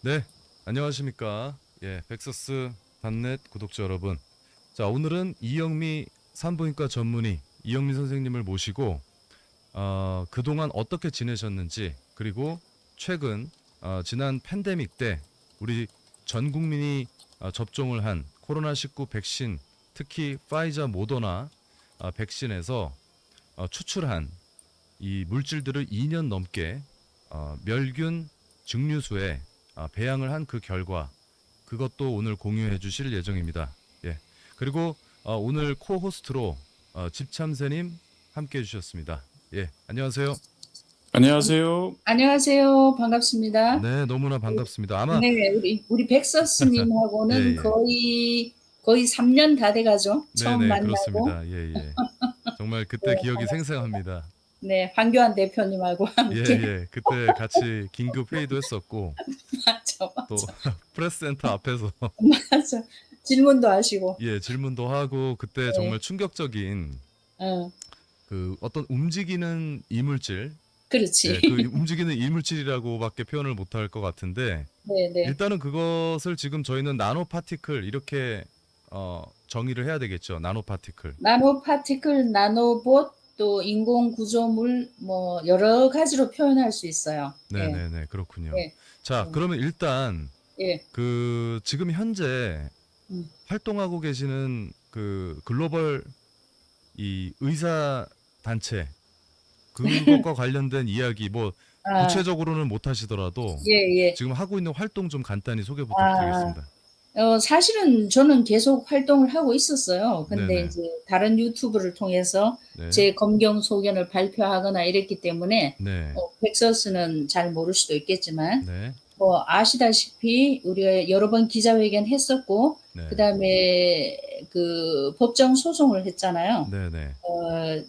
네, 안녕하십니까. 예, 벡서스 단넷 구독자 여러분. 자, 오늘은 이영미 산부인과 전문의 이영미 선생님을 모시고 그동안 어떻게 지내셨는지 그리고 최근 지난 팬데믹 때 우리 전 국민이 접종을 한 코로나19 백신, 특히 파이자 모더나 백신에서 추출한 이 물질들을 2년 넘게 멸균 증류수에 배양을 한 그 결과 그것도 오늘 공유해 주실 예정입니다. 예. 그리고 오늘 코호스트로 집참새님 함께 해주셨습니다. 예, 안녕하세요. 안녕하세요. 안녕하세요. 반갑습니다. 네, 너무나 반갑습니다. 아마 네, 우리 예, 백서스님하고는 예. 거의 3년 다 돼가죠. 네, 처음 네, 만나고. 그렇습니다. 예, 예. 정말 네, 그때 기억이 반갑습니다. 생생합니다. 네, 황교안 대표님하고 예, 함께. 예. 그때 같이 긴급 회의도 했었고 맞죠, 또 맞죠, 프레스센터 앞에서 맞죠. 질문도 하시고. 예, 질문도 하고 그때 정말 네, 충격적인 응, 그 어떤 움직이는 이물질, 예, 그 그렇지. 움직이는 이물질이라고밖에 표현을 못할 것 같은데 네, 네. 일단은 그것을 지금 저희는 나노 파티클 이렇게 정의를 해야 되겠죠. 나노 파티클. 나노 파티클, 나노봇, 또 인공 구조물, 뭐, 여러 가지로 표현할 수 있어요. 예, 네네네, 그렇군요. 예, 자, 음, 그러면 일단 예. 그 지금 현재 음. 활동하고 계시는 그 글로벌 이 의사 단체 그것과 관련된 이야기 뭐 아, 구체적으로는 못 하시더라도 예, 예. 지금 하고 있는 활동 좀 간단히 소개 아, 부탁드리겠습니다. 사실은 저는 계속 활동을 하고 있었어요. 근데 네네. 이제 다른 유튜브를 통해서 네. 제 검경 소견을 발표하거나 이랬기 때문에 네. 텍사스는 잘 모를 수도 있겠지만 네. 뭐 아시다시피 우리가 여러 번 기자회견 했었고 네. 그다음에 그 법정 소송을 했잖아요. 네네.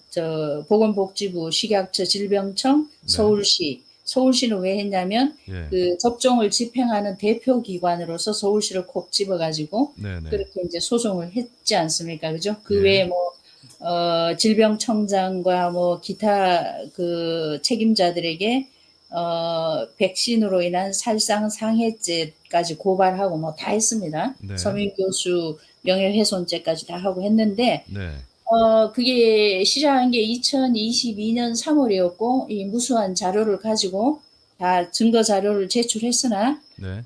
저 보건복지부, 식약처, 질병청, 네. 서울시는 왜 했냐면 예. 그 접종을 집행하는 대표 기관으로서 서울시를 콕 집어가지고 네네. 그렇게 이제 소송을 했지 않습니까? 그죠? 그 예. 외에 뭐 질병청장과 뭐 기타 그 책임자들에게 백신으로 인한 살상 상해죄까지 고발하고 뭐 다 했습니다. 네. 서민 교수 명예훼손죄까지 다 하고 했는데 네. 그게 시작한 게 2022년 3월이었고, 이 무수한 자료를 가지고 다 증거 자료를 제출했으나, 네.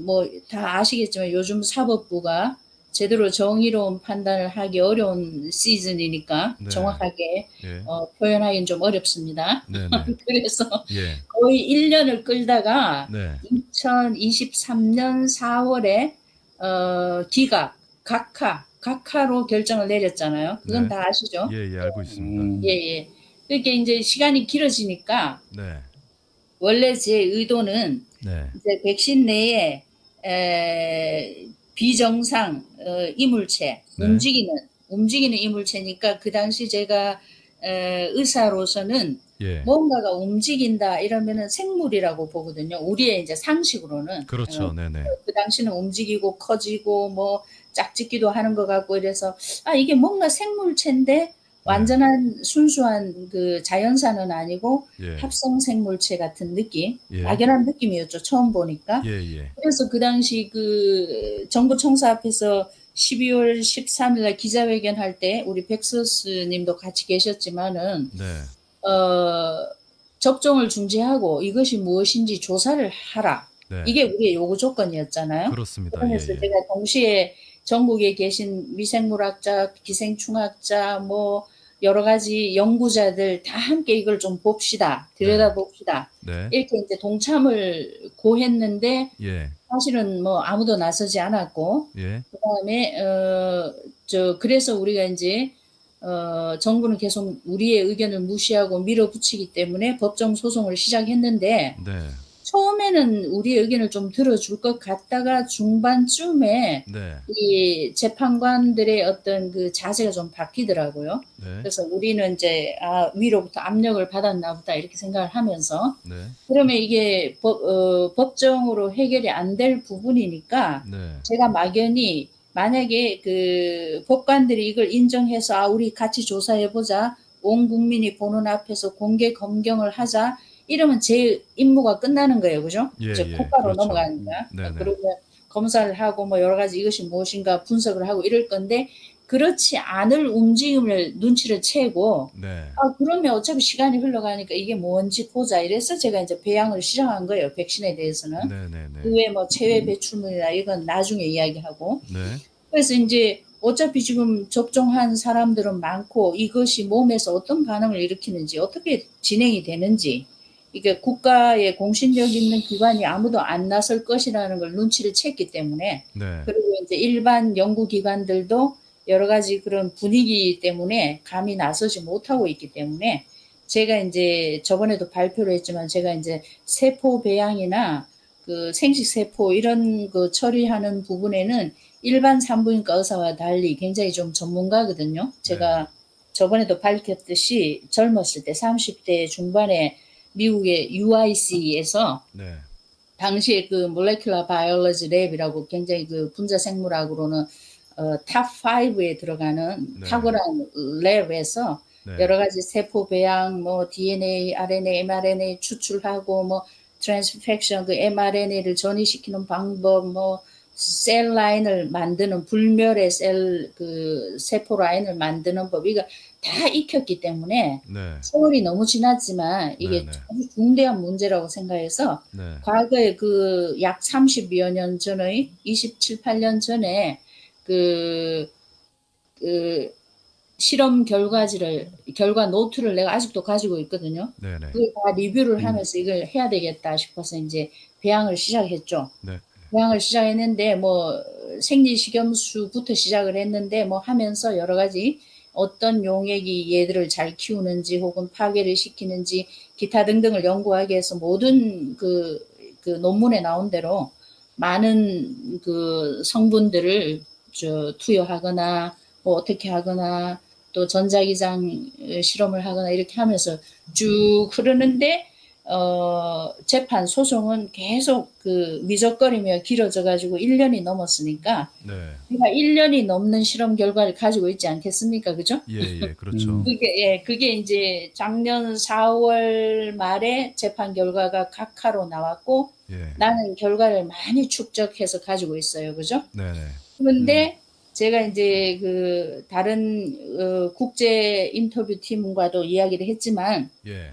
뭐, 다 아시겠지만 요즘 사법부가 제대로 정의로운 판단을 하기 어려운 시즌이니까 네. 정확하게 예. 표현하기는 좀 어렵습니다. 네네. 그래서 예. 거의 1년을 끌다가 네. 2023년 4월에 각하로 결정을 내렸잖아요. 그건 네. 다 아시죠? 예, 예, 알고 있습니다. 예, 예. 그렇게 이제 시간이 길어지니까 네. 원래 제 의도는 네. 이제 백신 내에 비정상 이물체, 네. 움직이는 이물체니까 그 당시 제가 의사로서는 예. 뭔가가 움직인다 이러면은 생물이라고 보거든요. 우리의 이제 상식으로는 그렇죠. 네네. 그 당시는 움직이고 커지고 뭐 짝짓기도 하는 것 같고 이래서 아 이게 뭔가 생물체인데 네. 완전한 순수한 그 자연산은 아니고 예. 합성 생물체 같은 느낌, 예. 막연한 느낌이었죠. 처음 보니까. 예, 예. 그래서 그 당시 그 정부 청사 앞에서 12월 13일 날 기자회견 할 때 우리 백서스 님도 같이 계셨지만은 네. 어, 접종을 중지하고 이것이 무엇인지 조사를 하라. 네. 이게 우리의 요구 조건이었잖아요. 그렇습니다. 예, 그러면서 예. 제가 동시에 전국에 계신 미생물학자, 기생충학자, 뭐 여러 가지 연구자들 다 함께 이걸 좀 봅시다. 네. 들여다봅시다. 네. 이렇게 이제 동참을 고했는데 예. 사실은 뭐 아무도 나서지 않았고 예. 그다음에 그래서 우리가 이제 정부는 계속 우리의 의견을 무시하고 밀어붙이기 때문에 법정 소송을 시작했는데 네. 처음에는 우리의 의견을 좀 들어줄 것 같다가 중반쯤에 네. 이 재판관들의 어떤 그 자세가 좀 바뀌더라고요. 네. 그래서 우리는 이제 위로부터 압력을 받았나 보다 이렇게 생각을 하면서 네. 그러면 이게 법정으로 해결이 안 될 부분이니까 네. 제가 막연히 만약에 그 법관들이 이걸 인정해서 우리 같이 조사해보자. 온 국민이 보는 앞에서 공개 검경을 하자. 이러면 제 임무가 끝나는 거예요. 그죠? 예, 이제 예. 국가로 그렇죠. 넘어가니까. 네네. 그러면 검사를 하고 뭐 여러 가지 이것이 무엇인가 분석을 하고 이럴 건데 그렇지 않을 움직임을 눈치를 채고 네. 그러면 어차피 시간이 흘러가니까 이게 뭔지 보자. 이래서 제가 이제 배양을 시작한 거예요. 백신에 대해서는. 네네네. 그 외에 뭐 체외 배출물이나 이건 나중에 이야기하고. 네. 그래서 이제 어차피 지금 접종한 사람들은 많고 이것이 몸에서 어떤 반응을 일으키는지 어떻게 진행이 되는지 이게 국가의 공신력 있는 기관이 아무도 안 나설 것이라는 걸 눈치를 챘기 때문에 네. 그리고 이제 일반 연구기관들도 여러 가지 그런 분위기 때문에 감히 나서지 못하고 있기 때문에 제가 이제 저번에도 발표를 했지만 제가 이제 세포 배양이나 그 생식세포 이런 거 처리하는 부분에는 일반 산부인과 의사와 달리 굉장히 좀 전문가거든요. 제가 저번에도 밝혔듯이 젊었을 때 30대 중반에 미국의 UIC에서 네. 당시에 그 몰레큘러 바이올로지 랩이라고 굉장히 그 분자생물학으로는 탑 5에 들어가는 네. 탁월한 랩에서 네. 여러 가지 세포 배양, 뭐 DNA, RNA, mRNA 추출하고 뭐 트랜스펙션 그 mRNA를 전이시키는 방법, 뭐 셀 라인을 만드는 불멸의 셀 그 세포 라인을 만드는 법 이거 다 익혔기 때문에 네. 세월이 너무 지났지만 이게 네네. 아주 중대한 문제라고 생각해서 네. 과거에 그 약 30여 년 전의 27, 8년 전에 그 실험 결과 노트를 내가 아직도 가지고 있거든요. 네네. 그걸 다 리뷰를 하면서 이걸 해야 되겠다 싶어서 이제 배양을 시작했죠. 네. 배양을 시작했는데 뭐 생리식염수부터 시작을 했는데 뭐 하면서 여러 가지 어떤 용액이 얘들을 잘 키우는지 혹은 파괴를 시키는지 기타 등등을 연구하기 위해서 모든 그 논문에 나온 대로 많은 그 성분들을 투여하거나 뭐 어떻게 하거나 또 전자기장 실험을 하거나 이렇게 하면서 쭉 흐르는데 재판 소송은 계속 그 미적거리며 길어져 가지고 1년이 넘었으니까 네. 제가 1년이 넘는 실험 결과를 가지고 있지 않겠습니까? 그죠? 예, 예. 그렇죠. 그게 이제 작년 4월 말에 재판 결과가 각하로 나왔고 예. 나는 결과를 많이 축적해서 가지고 있어요. 그죠? 네네. 그런데 제가 이제 그 다른 국제 인터뷰 팀과도 이야기를 했지만 예.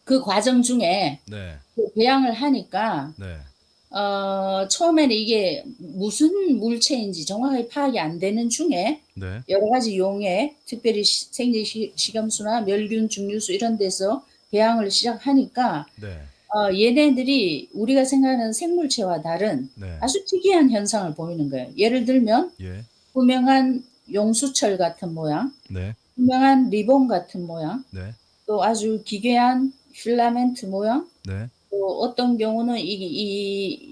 그 과정 중에 네. 그 배양을 하니까 네. 처음에는 이게 무슨 물체인지 정확하게 파악이 안 되는 중에 네. 여러 가지 용액, 특별히 생리식염수나 멸균, 증류수 이런 데서 배양을 시작하니까 네. 얘네들이 우리가 생각하는 생물체와 다른 네. 아주 특이한 현상을 보이는 거예요. 예를 들면 예. 투명한 용수철 같은 모양, 네. 투명한 리본 같은 모양, 네. 또 아주 기괴한 필라멘트 모양, 네. 또 어떤 경우는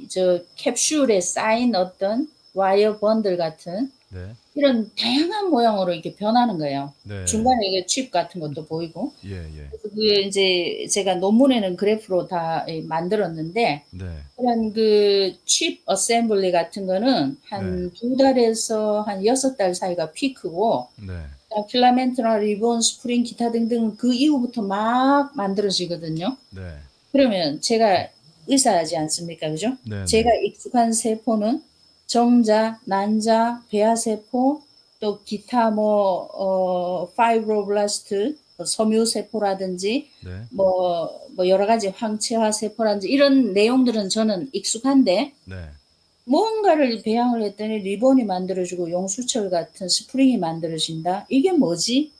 저 캡슐에 쌓인 어떤 와이어 번들 같은 네. 이런 다양한 모양으로 이렇게 변하는 거예요. 네. 중간에 이게 칩 같은 것도 보이고. 예, 예. 그래서 그 이제 제가 논문에는 그래프로 다 만들었는데 네. 그런 그 칩 어셈블리 같은 거는 한 2달에서 한 6달 사이가 피크고 네. 필라멘트나 리본, 스프링, 기타 등등 그 이후부터 막 만들어지거든요. 네. 그러면 제가 의사지 않습니까? 그죠? 네. 제가 익숙한 세포는 정자, 난자, 배아세포, 또 기타 파이브로블라스트, 섬유세포라든지 네. 뭐 여러 가지 황체화 세포라든지 이런 내용들은 저는 익숙한데 네. 무언가를 배양을 했더니 리본이 만들어지고 용수철 같은 스프링이 만들어진다. 이게 뭐지?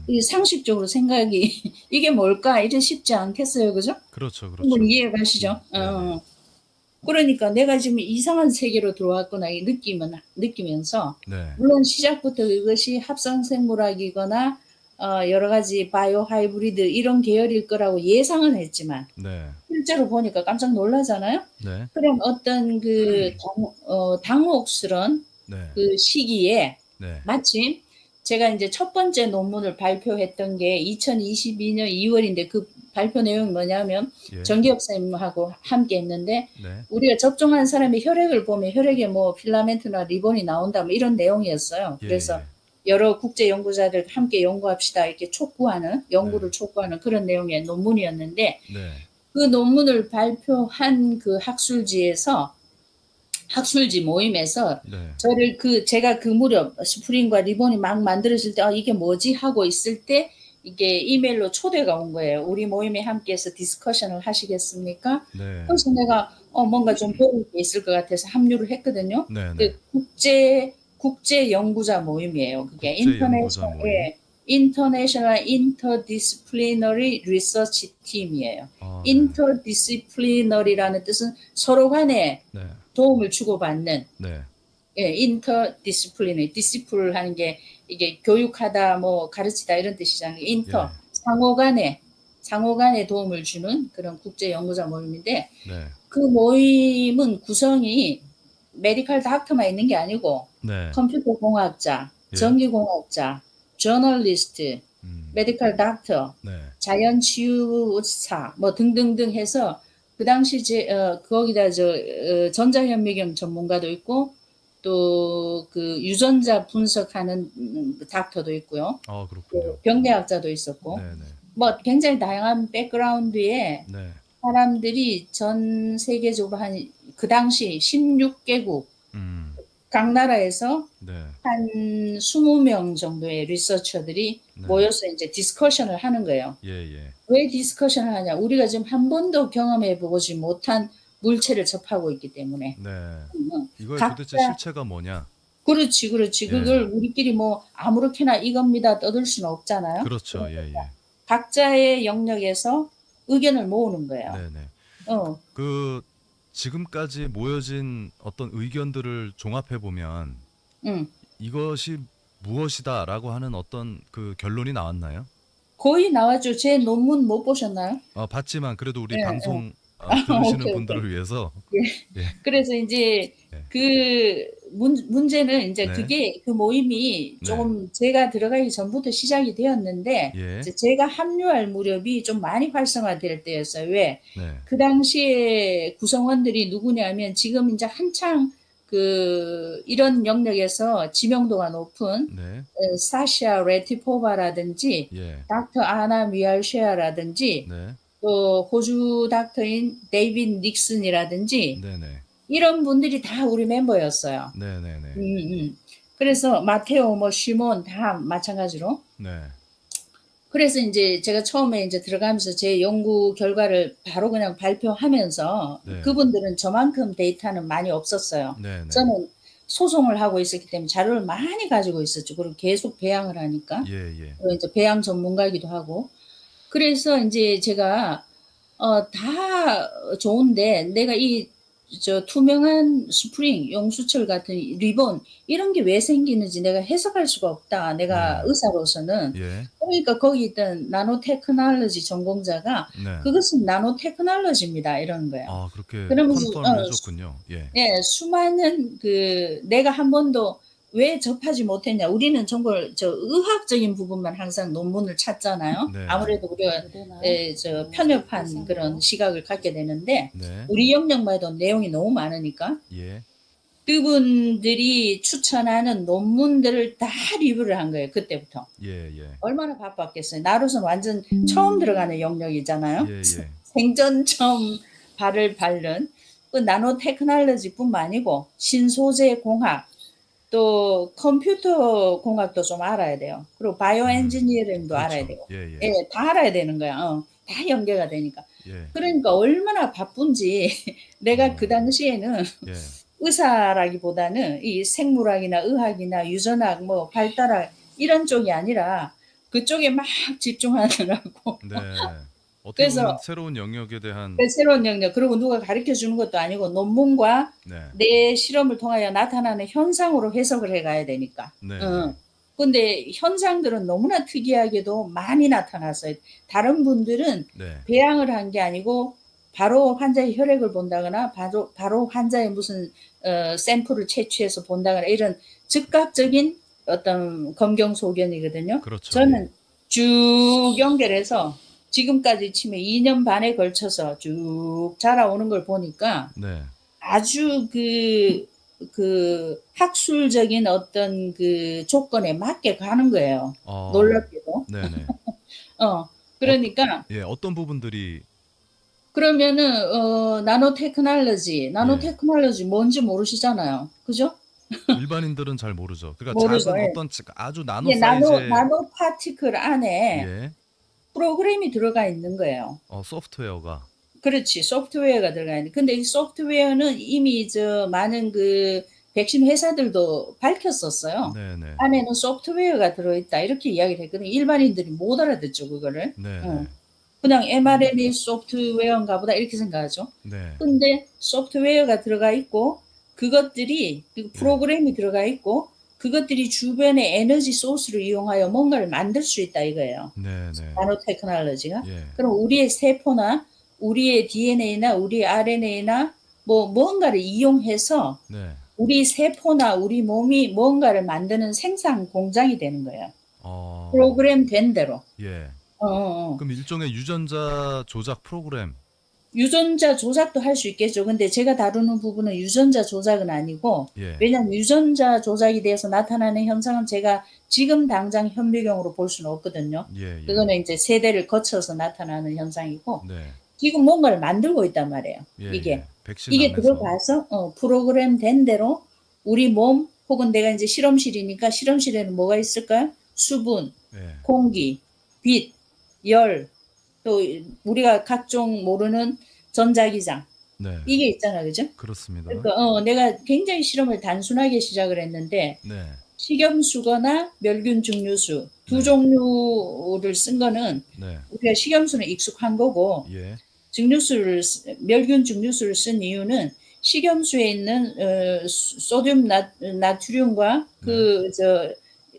이 상식적으로 생각이 이게 뭘까? 이래 쉽지 않겠어요, 그죠? 그렇죠, 그렇죠. 한번 이해해 가시죠? 네네. 그러니까 내가 지금 이상한 세계로 들어왔구나 이 느끼면서 네. 물론 시작부터 이것이 합성생물학이거나 여러 가지 바이오 하이브리드 이런 계열일 거라고 예상은 했지만 네. 실제로 보니까 깜짝 놀라잖아요. 네. 그런 어떤 그 당혹스런 네. 그 시기에 네. 마침 제가 이제 첫 번째 논문을 발표했던 게 2022년 2월인데 그 발표 내용이 뭐냐면 예. 정기혁 선생님하고 함께 했는데 네. 우리가 접종한 사람의 혈액을 보면 혈액에 뭐 필라멘트나 리본이 나온다 뭐 이런 내용이었어요. 예, 그래서 예. 여러 국제 연구자들 함께 연구합시다 이렇게 촉구하는 연구를 촉구하는 그런 내용의 논문이었는데 네. 그 논문을 발표한 그 학술지 모임에서 네. 저를 제가 그 무렵 스프링과 리본이 막 만들어질 때 이게 뭐지 하고 있을 때 이게 이메일로 초대가 온 거예요. 우리 모임에 함께해서 디스커션을 하시겠습니까? 네. 그래서 내가 뭔가 좀 배울 게 있을 것 같아서 합류를 했거든요. 네, 네. 그 국제 연구자 모임이에요. 그게 국제 연구자 모임. International Interdisciplinary Research Team이에요. 네. Interdisciplinary라는 뜻은 서로 간에 네. 도움을 주고받는, 네. interdisciplinary, discipline 하는 게 이게 교육하다, 뭐 가르치다 이런 뜻이잖아요. 예. 상호간에 도움을 주는 그런 국제 연구자 모임인데, 네. 그 모임은 구성이 메디컬 닥터만 있는 게 아니고 네. 컴퓨터 공학자, 예. 전기공학자, 저널리스트, 메디컬 닥터, 네. 자연치유사 뭐 등등등 해서 그 당시 거기다 전자현미경 전문가도 있고 또 그 유전자 분석하는 닥터도 있고요. 그렇군요. 병리학자도 있었고 네, 네. 뭐 굉장히 다양한 백그라운드에 네. 사람들이 전 세계적으로 그 당시 16개국 각 나라에서 네. 한 20명 정도의 리서처들이 네. 모여서 이제 디스커션을 하는 거예요. 예. 왜 디스커션을 하냐? 우리가 지금 한 번도 경험해 보지 못한 물체를 접하고 있기 때문에. 네. 이거의 각자- 도대체 실체가 뭐냐? 그렇지. 예. 그걸 우리끼리 뭐 아무렇게나 이겁니다 떠들 수는 없잖아요. 그렇죠. 예. 각자의 영역에서 의견을 모으는 거예요. 네, 네. 어, 그 지금까지 모여진 어떤 의견들을 종합해 보면 응. 이것이 무엇이다라고 하는 어떤 그 결론이 나왔나요? 거의 나왔죠. 제 논문 못 보셨나요? 봤지만 그래도 우리 예, 방송 오케이, 들으시는 분들을 위해서 그래서 이제 네. 그 문제는 이제 네. 그 모임이 네. 조금 제가 들어가기 전부터 시작이 되었는데 예. 이제 제가 합류할 무렵이 좀 많이 활성화될 때였어요. 왜? 네. 그 당시에 구성원들이 누구냐면 지금 이제 한창 이런 영역에서 지명도가 높은 네. 사샤 레티포바라든지 예. 닥터 아나 미알쉐아라든지 네. 또 호주 닥터인 데이빗 닉슨이라든지 네, 네. 이런 분들이 다 우리 멤버였어요. 네, 네, 네. 그래서 마테오, 뭐 시몬 다 마찬가지로. 네. 그래서 이제 제가 처음에 이제 들어가면서 제 연구 결과를 바로 그냥 발표하면서 네. 그분들은 저만큼 데이터는 많이 없었어요. 네, 네. 저는 소송을 하고 있었기 때문에 자료를 많이 가지고 있었죠. 그리고 계속 배양을 하니까. 예. 그리고 이제 배양 전문가이기도 하고. 그래서 이제 제가 다 좋은데 내가 투명한 스프링, 용수철 같은 리본 이런 게 왜 생기는지 내가 해석할 수가 없다. 내가 네. 의사로서는. 예. 그러니까 거기 있던 나노 테크놀로지 전공자가 네. 그것은 나노 테크놀로지입니다. 이러는 거예요. 그렇게 그러면서 컨펌을 해줬군요. 예. 수많은 내가 한 번도 왜 접하지 못했냐. 우리는 정말 의학적인 부분만 항상 논문을 찾잖아요. 네. 아무래도 우리가 편협한 그런 시각을 갖게 되는데 네. 우리 영역만 해도 내용이 너무 많으니까 예. 그분들이 추천하는 논문들을 다 리뷰를 한 거예요. 그때부터. 예. 얼마나 바빴겠어요. 나로서는 완전 처음 들어가는 영역이잖아요. 예. 생전 처음 발을 밟는 그 나노 테크놀로지뿐만 아니고 신소재 공학 또 컴퓨터 공학도 좀 알아야 돼요. 그리고 바이오 엔지니어링도 그렇죠. 알아야 되고. 예. 다 알아야 되는 거야. 다 연계가 되니까. 예. 그러니까 얼마나 바쁜지 내가 그 당시에는 예. 의사라기보다는 이 생물학이나 의학이나 유전학 뭐 발달학 이런 쪽이 아니라 그쪽에 막 집중하느라고. 네. 어떻게 그래서 보면 새로운 영역에 대한 새로운 영역 그리고 누가 가르쳐 주는 것도 아니고 논문과 네. 내 실험을 통하여 나타나는 현상으로 해석을 해가야 되니까. 네. 근데 현상들은 너무나 특이하게도 많이 나타났어요. 다른 분들은 네. 배양을 한 게 아니고 바로 환자의 혈액을 본다거나 바로 환자의 무슨 샘플을 채취해서 본다거나 이런 즉각적인 어떤 검경소견이거든요. 그렇죠. 저는 쭉 연결해서 지금까지 치면 2년 반에 걸쳐서 쭉 자라오는 걸 보니까 네. 아주 그 학술적인 어떤 그 조건에 맞게 가는 거예요. 놀랍게도. 네네. 그러니까 어떤 부분들이 그러면은 나노 예. 테크놀로지 뭔지 모르시잖아요. 그죠? 일반인들은 잘 모르죠. 그러니까 모르죠. 작은 예. 어떤 아주 나노 이게 사이즈의 나노 파티클 안에 예. 프로그램이 들어가 있는 거예요. 소프트웨어가 그렇지. 소프트웨어가 들어가 있는. 근데 이 소프트웨어는 이미 많은 백신 회사들도 밝혔었어요. 네네. 안에는 소프트웨어가 들어있다. 이렇게 이야기를 했거든요. 일반인들이 못 알아듣죠, 그거를. 네네. 그냥 mRNA 소프트웨어인가 보다 이렇게 생각하죠. 네. 근데 소프트웨어가 들어가 있고 그것들이 그 예. 프로그램이 들어가 있고 그것들이 주변의 에너지 소스를 이용하여 뭔가를 만들 수 있다 이거예요. 네네. 나노 테크놀로지가. 예. 그럼 우리의 세포나 우리의 DNA나 우리 RNA나 뭔가를 이용해서 네. 우리 세포나 우리 몸이 뭔가를 만드는 생산 공장이 되는 거예요. 어. 프로그램 된 대로. 예. 어, 어, 어. 그럼 일종의 유전자 조작 프로그램. 유전자 조작도 할 수 있겠죠. 근데 제가 다루는 부분은 유전자 조작은 아니고, 예. 왜냐하면 유전자 조작이 돼서 나타나는 현상은 제가 지금 당장 현미경으로 볼 수는 없거든요. 예, 예. 그거는 이제 세대를 거쳐서 나타나는 현상이고, 네. 지금 뭔가를 만들고 있단 말이에요. 예, 이게. 예. 백신 이게 안에서. 들어가서 프로그램 된 대로 우리 몸 혹은 내가 이제 실험실이니까 실험실에는 뭐가 있을까요? 수분, 예. 공기, 빛, 열, 또 우리가 각종 모르는 전자기장 네. 이게 있잖아요, 그죠? 그렇습니다. 그러니까 내가 굉장히 실험을 단순하게 시작을 했는데 네. 식염수거나 멸균 증류수 두 네. 종류를 쓴 거는 네. 우리가 식염수는 익숙한 거고 예. 멸균 증류수를 쓴 이유는 식염수에 있는 소듐 나트륨과 네.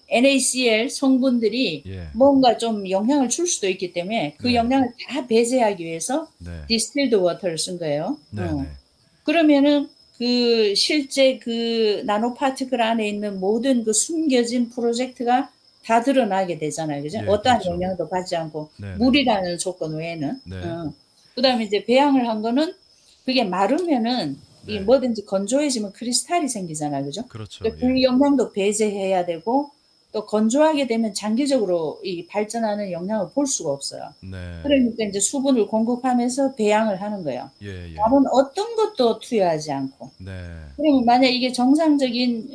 NaCl 성분들이 예. 뭔가 좀 영향을 줄 수도 있기 때문에 그 네. 영향을 다 배제하기 위해서 네. 디스틸드 워터를 쓴 거예요. 네, 네. 그러면은 실제 나노 파티클 안에 있는 모든 숨겨진 프로젝트가 다 드러나게 되잖아요. 그죠? 예, 어떠한 그렇죠. 영향도 받지 않고 네, 네. 물이라는 조건 외에는. 네. 그다음에 이제 배양을 한 거는 그게 마르면은 이 네. 뭐든지 건조해지면 크리스탈이 생기잖아요. 그죠? 그렇죠. 그 예. 영향도 배제해야 되고 또 건조하게 되면 장기적으로 이 발전하는 영향을 볼 수가 없어요. 네. 그러니까 이제 수분을 공급하면서 배양을 하는 거예요. 예, 예. 다른 어떤 것도 투여하지 않고. 네. 그러면 만약 이게 정상적인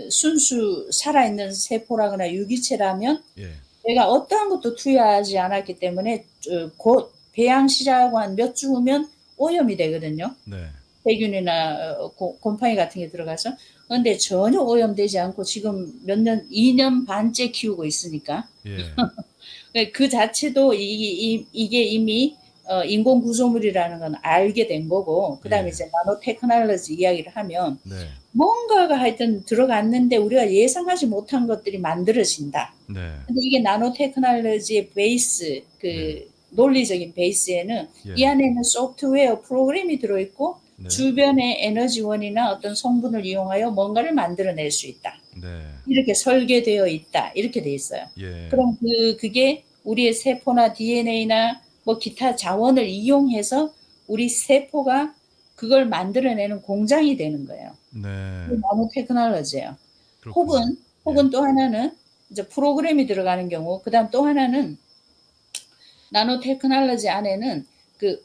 순수 살아있는 세포라거나 유기체라면 예. 내가 어떠한 것도 투여하지 않았기 때문에 곧 배양 시작하고 한 몇 주 후면 오염이 되거든요. 네. 세균이나 곰팡이 같은 게 들어가서. 그런데 전혀 오염되지 않고 지금 2년 반째 키우고 있으니까. 예. 그 자체도 이게 이미 인공 구조물이라는 건 알게 된 거고, 그 다음에 예. 이제 나노 테크놀로지 이야기를 하면 네. 뭔가가 하여튼 들어갔는데 우리가 예상하지 못한 것들이 만들어진다. 네. 근데 이게 나노 테크놀로지의 베이스, 네. 논리적인 베이스에는 예. 이 안에는 소프트웨어 프로그램이 들어있고 네. 주변의 에너지원이나 어떤 성분을 이용하여 뭔가를 만들어낼 수 있다. 네. 이렇게 설계되어 있다. 이렇게 돼 있어요. 예. 그럼 그게 우리의 세포나 DNA나 기타 자원을 이용해서 우리 세포가 그걸 만들어내는 공장이 되는 거예요. 네. 나노 테크놀로지예요. 그렇군요. 혹은 또 하나는 이제 프로그램이 들어가는 경우, 그다음 또 하나는 나노 테크놀로지 안에는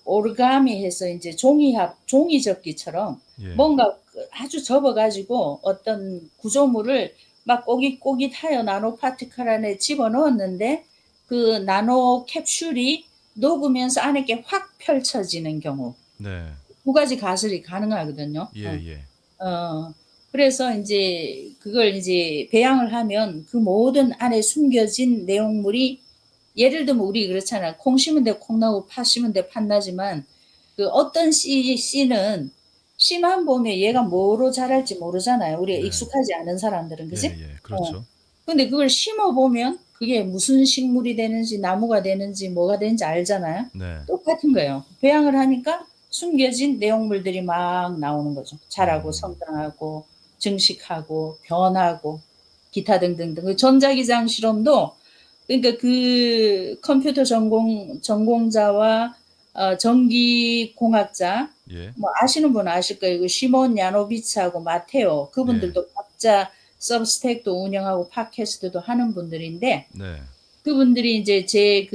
오르가미 해서 이제 종이 접기처럼 예. 뭔가 아주 접어가지고 어떤 구조물을 막 꼬깃꼬깃하여 나노 파티클 안에 집어넣었는데 그 나노 캡슐이 녹으면서 안에 게 확 펼쳐지는 경우. 네. 두 가지 가설이 가능하거든요. 예, 예. 그래서 이제 그걸 이제 배양을 하면 그 모든 안에 숨겨진 내용물이 예를 들면 우리 그렇잖아요. 콩 심은 데 콩 나고 팥 심은 데 팥 나지만 어떤 씨는 씨만 보면 얘가 뭐로 자랄지 모르잖아요. 우리가 네. 익숙하지 않은 사람들은, 그지? 예, 예. 그렇죠. 근데 그걸 심어보면 그게 무슨 식물이 되는지 나무가 되는지 뭐가 되는지 알잖아요. 네. 똑같은 거예요. 배양을 하니까 숨겨진 내용물들이 막 나오는 거죠. 자라고 성장하고 증식하고 변하고 기타 등등등. 전자기장 실험도 그러니까 컴퓨터 전공자와 전기공학자 예. 아시는 분은 아실 거예요. 시몬 야노비츠하고 마테오 그분들도 각자 서브스택도 운영하고 팟캐스트도 하는 분들인데 네. 그분들이 이제 제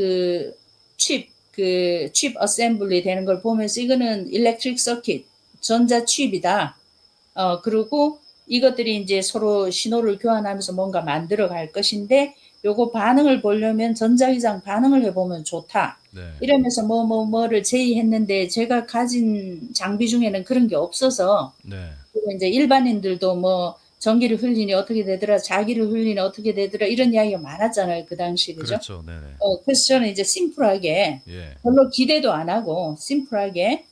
칩 그 칩 어셈블리 되는 걸 보면서 이거는 일렉트릭 서킷, 전자 칩이다. 그리고 이것들이 이제 서로 신호를 교환하면서 뭔가 만들어 갈 것인데 요거 반응을 보려면 전자기장 반응을 해보면 좋다. 네. 이러면서 뭐를 제의했는데 제가 가진 장비 중에는 그런 게 없어서 네. 그리고 이제 일반인들도 뭐 전기를 흘리니 어떻게 되더라, 자기를 흘리니 어떻게 되더라 이런 이야기가 많았잖아요 그 당시 그죠? 그렇죠. 네네. 그래서 저는 이제 심플하게 예. 별로 기대도 안 하고 심플하게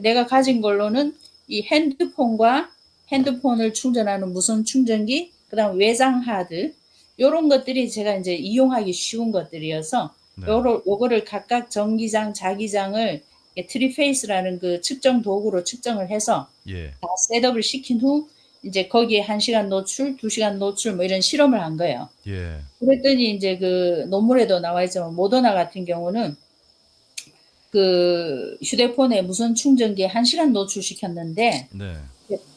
내가 가진 걸로는 이 핸드폰과 핸드폰을 충전하는 무선 충전기, 그다음 외장 하드 요런 것들이 제가 이제 이용하기 쉬운 것들이어서 네. 요거를 각각 전기장, 자기장을 트리페이스라는 그 측정 도구로 측정을 해서 예. 다 셋업을 시킨 후 이제 거기에 1시간 노출, 2시간 노출 뭐 이런 실험을 한 거예요. 예. 그랬더니 이제 그 논문에도 나와 있지만 모더나 같은 경우는 그 휴대폰에 무선 충전기에 1시간 노출시켰는데 네.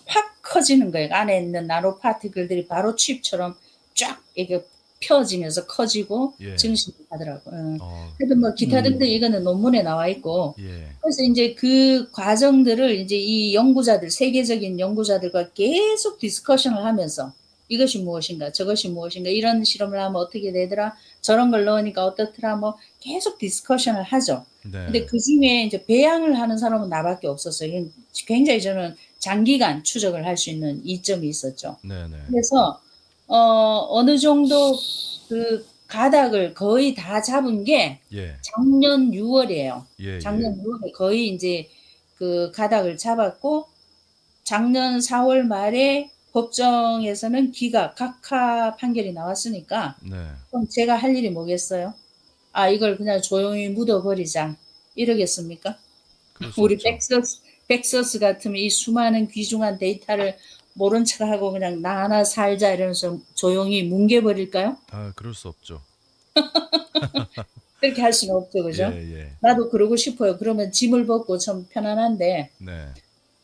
팍 커지는 거예요. 안에 있는 나노 파티클들이 바로 칩처럼 쫙 이렇게 펴지면서 커지고 예. 증식을 하더라고요. 어. 그래도 뭐 기타 등등 이거는 논문에 나와 있고 예. 그래서 이제 그 과정들을 이제 이 연구자들, 세계적인 연구자들과 계속 디스커션을 하면서 이것이 무엇인가, 저것이 무엇인가, 이런 실험을 하면 어떻게 되더라, 저런 걸 넣으니까 어떻더라, 뭐 계속 디스커션을 하죠. 네. 근데 그 중에 이제 배양을 하는 사람은 나밖에 없었어요. 굉장히 저는 장기간 추적을 할 수 있는 이점이 있었죠. 네네. 그래서 어느 정도 그 가닥을 거의 다 잡은 게 예. 작년 6월이에요. 예. 작년 6월에 거의 이제 그 가닥을 잡았고 작년 4월 말에 법정에서는 각하 판결이 나왔으니까 네. 그럼 제가 할 일이 뭐겠어요? 아, 이걸 그냥 조용히 묻어버리자. 이러겠습니까? 그럴 수 우리 없죠. 텍사스 같으면 이 수많은 귀중한 데이터를 모른 척하고 그냥 나 하나 살자 이러면서 조용히 뭉개버릴까요? 아, 그럴 수 없죠. 그렇게 할 수는 없죠, 그죠? 예. 나도 그러고 싶어요. 그러면 짐을 벗고 좀 편안한데. 네.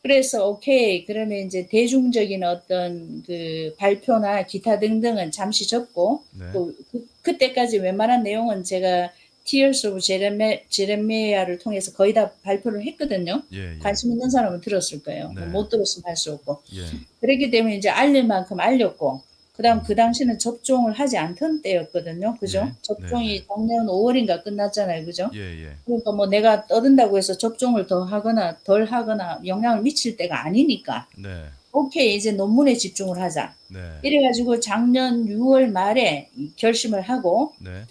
그래서 오케이. 그러면 이제 대중적인 어떤 그 발표나 기타 등등은 잠시 접고 네. 또 그때까지 웬만한 내용은 제가 Tears of Jeremiah를 통해서 거의 다 발표를 했거든요. 예. 관심 있는 사람은 들었을 거예요. 네. 못 들었으면 할 수 없고. 예. 그렇기 때문에 이제 알릴 만큼 알렸고, 그다음 그 당시는 접종을 하지 않던 때였거든요. 그죠? 예. 접종이 작년 5월인가 끝났잖아요. 그죠? 예. 그러니까 뭐 내가 떠든다고 해서 접종을 더 하거나 덜 하거나 영향을 미칠 때가 아니니까, 네. 오케이, 이제 논문에 집중을 하자. 네. 이래가지고 작년 6월 말에 결심을 하고, 네.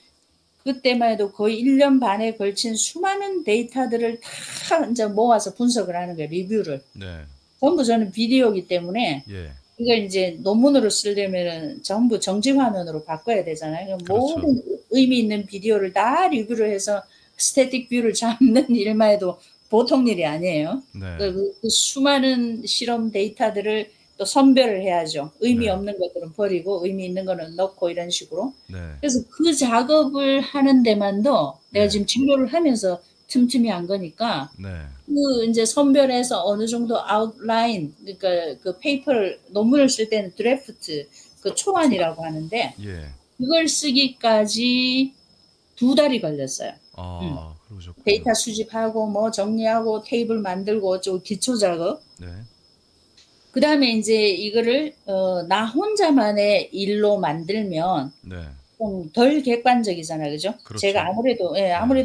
그때만 해도 거의 1년 반에 걸친 수많은 데이터들을 다 이제 모아서 분석을 하는 거예요. 리뷰를. 네. 전부 저는 비디오이기 때문에 예. 이걸 이제 논문으로 쓰려면은 전부 정지 화면으로 바꿔야 되잖아요. 그렇죠. 모든 의미 있는 비디오를 다 리뷰를 해서 스태틱 뷰를 잡는 일만 해도 보통 일이 아니에요. 네. 그 수많은 실험 데이터들을 또 선별을 해야죠. 의미 네. 없는 것들은 버리고 의미 있는 거는 넣고 이런 식으로. 네. 그래서 그 작업을 하는 데만도 내가 예. 지금 진료를 하면서 틈틈이 한 거니까 네. 그 이제 선별해서 어느 정도 아웃라인, 그러니까 그 페이퍼를 논문을 쓸 때는 드래프트, 그 초안이라고 하는데 예. 그걸 쓰기까지 2달이 걸렸어요. 아, 그러셨군요. 데이터 수집하고 뭐 정리하고 테이블 만들고 어쩌고 기초 작업. 네. 그 다음에 이제 이거를 나 혼자만의 일로 만들면 네. 좀 덜 객관적이잖아요, 그죠? 그렇죠. 제가 아무래도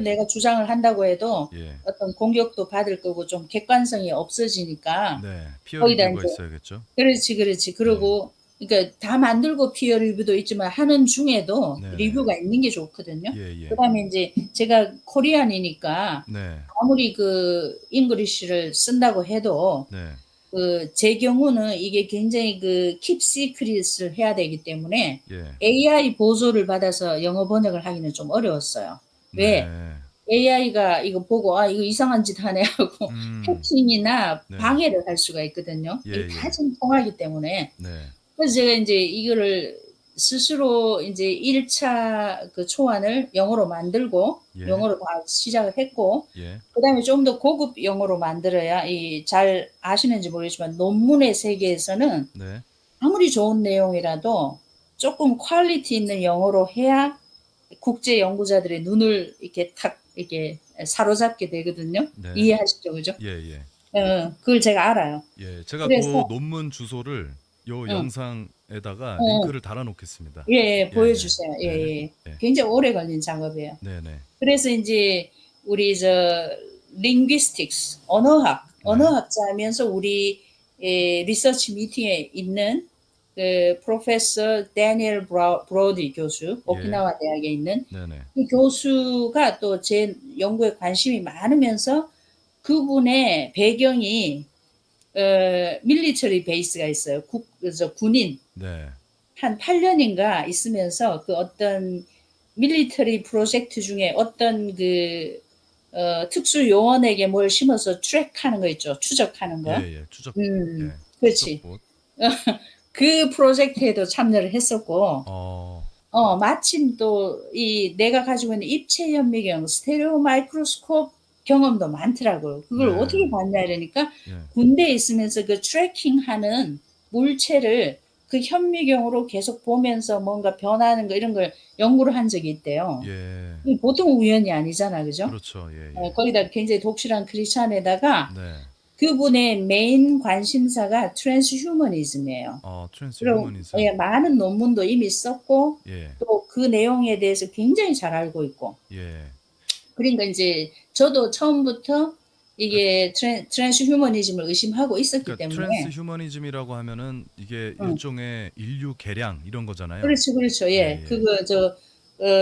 내가 주장을 한다고 해도 예. 어떤 공격도 받을 거고 좀 객관성이 없어지니까 네. 피어 거기다 리뷰가 이제 있어야겠죠. 그렇지. 그리고 그러니까 다 만들고 피어 리뷰도 있지만 하는 중에도 네네. 리뷰가 있는 게 좋거든요. 예. 그다음에 이제 제가 코리안이니까 네. 아무리 그 잉글리시를 쓴다고 해도 네. 그 제 경우는 이게 굉장히 그 킵 시크릿을 해야 되기 때문에 예. AI 보조를 받아서 영어 번역을 하기는 좀 어려웠어요. 왜? 네. AI가 이거 보고 이거 이상한 짓 하네 하고 해킹이나 네. 방해를 할 수가 있거든요. 예, 이게 다 지금 통하기 때문에. 네. 그래서 제가 이제 이거를 스스로 이제 1차 그 초안을 영어로 만들고 예. 영어로 다 시작을 했고 예. 그다음에 좀 더 고급 영어로 만들어야 잘 아시는지 모르겠지만 논문의 세계에서는 네. 아무리 좋은 내용이라도 조금 퀄리티 있는 영어로 해야 국제 연구자들의 눈을 이렇게 탁 이렇게 사로잡게 되거든요. 네. 이해하시죠, 그죠? 예, 예. 그걸 제가 알아요. 예, 제가 그 그래서 논문 주소를 요 응, 영상에다가 응. 링크를 달아 놓겠습니다. 예, 예, 예, 예. 보여주세요. 예, 네. 예. 예. 굉장히 오래 걸린 작업이에요. 네, 네. 그래서 이제 우리 linguistics, 언어학, 네. 언어학자면서 우리 리서치 미팅에 있는 그 프로페서 데니엘 브로디 교수, 예. 오키나와 대학에 있는 네, 네. 그 교수가 또 제 연구에 관심이 많으면서 그분의 배경이 밀리터리 베이스가 있어요. 군인 네. 한 8년인가 있으면서 그 어떤 밀리터리 프로젝트 중에 어떤 특수 요원에게 뭘 심어서 트랙하는 거 있죠. 추적하는 예, 거. 예. 추적. 음, 예. 그렇지. 추적봇. 그 프로젝트에도 참여를 했었고, 어. 마침 또 내가 가지고 있는 입체 현미경, 스테레오 마이크로스코프 경험도 많더라고요. 그걸 네. 어떻게 봤냐 이러니까 예. 군대에 있으면서 그 트래킹하는 물체를 그 현미경으로 계속 보면서 뭔가 변하는 거 이런 걸 연구를 한 적이 있대요. 예. 보통 우연이 아니잖아, 그죠? 그렇죠. 예, 예. 거기다 굉장히 독실한 크리스찬에다가 네. 그분의 메인 관심사가 트랜스휴머니즘이에요. 트랜스 그리고 휴머니즘. 많은 논문도 이미 썼고 예. 또 그 내용에 대해서 굉장히 잘 알고 있고 예. 그러니까 이제 저도 처음부터 그 이게 트랜스 휴머니즘을 의심하고 있었기 그러니까 트랜스 때문에 휴머니즘이라고 하면은 이게 응. 일종의 인류 개량 이런 거잖아요. 그렇죠, 그렇죠. 예, 예, 예. 그거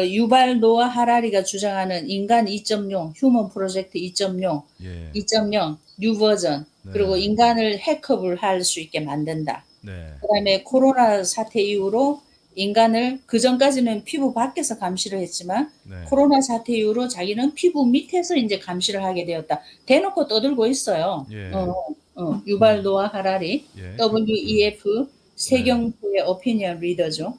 유발 노아 하라리가 주장하는 인간 2.0, 휴먼 프로젝트 2.0, 예. 2.0 뉴 버전 네. 그리고 인간을 해커를 할 수 있게 만든다. 네. 그다음에 코로나 사태 이후로 인간을 그 전까지는 피부 밖에서 감시를 했지만 네. 코로나 사태 이후로 자기는 피부 밑에서 이제 감시를 하게 되었다. 대놓고 떠들고 있어요. 예. 유발 노아 하라리, 예. WEF 세경부의 오피니언 리더죠.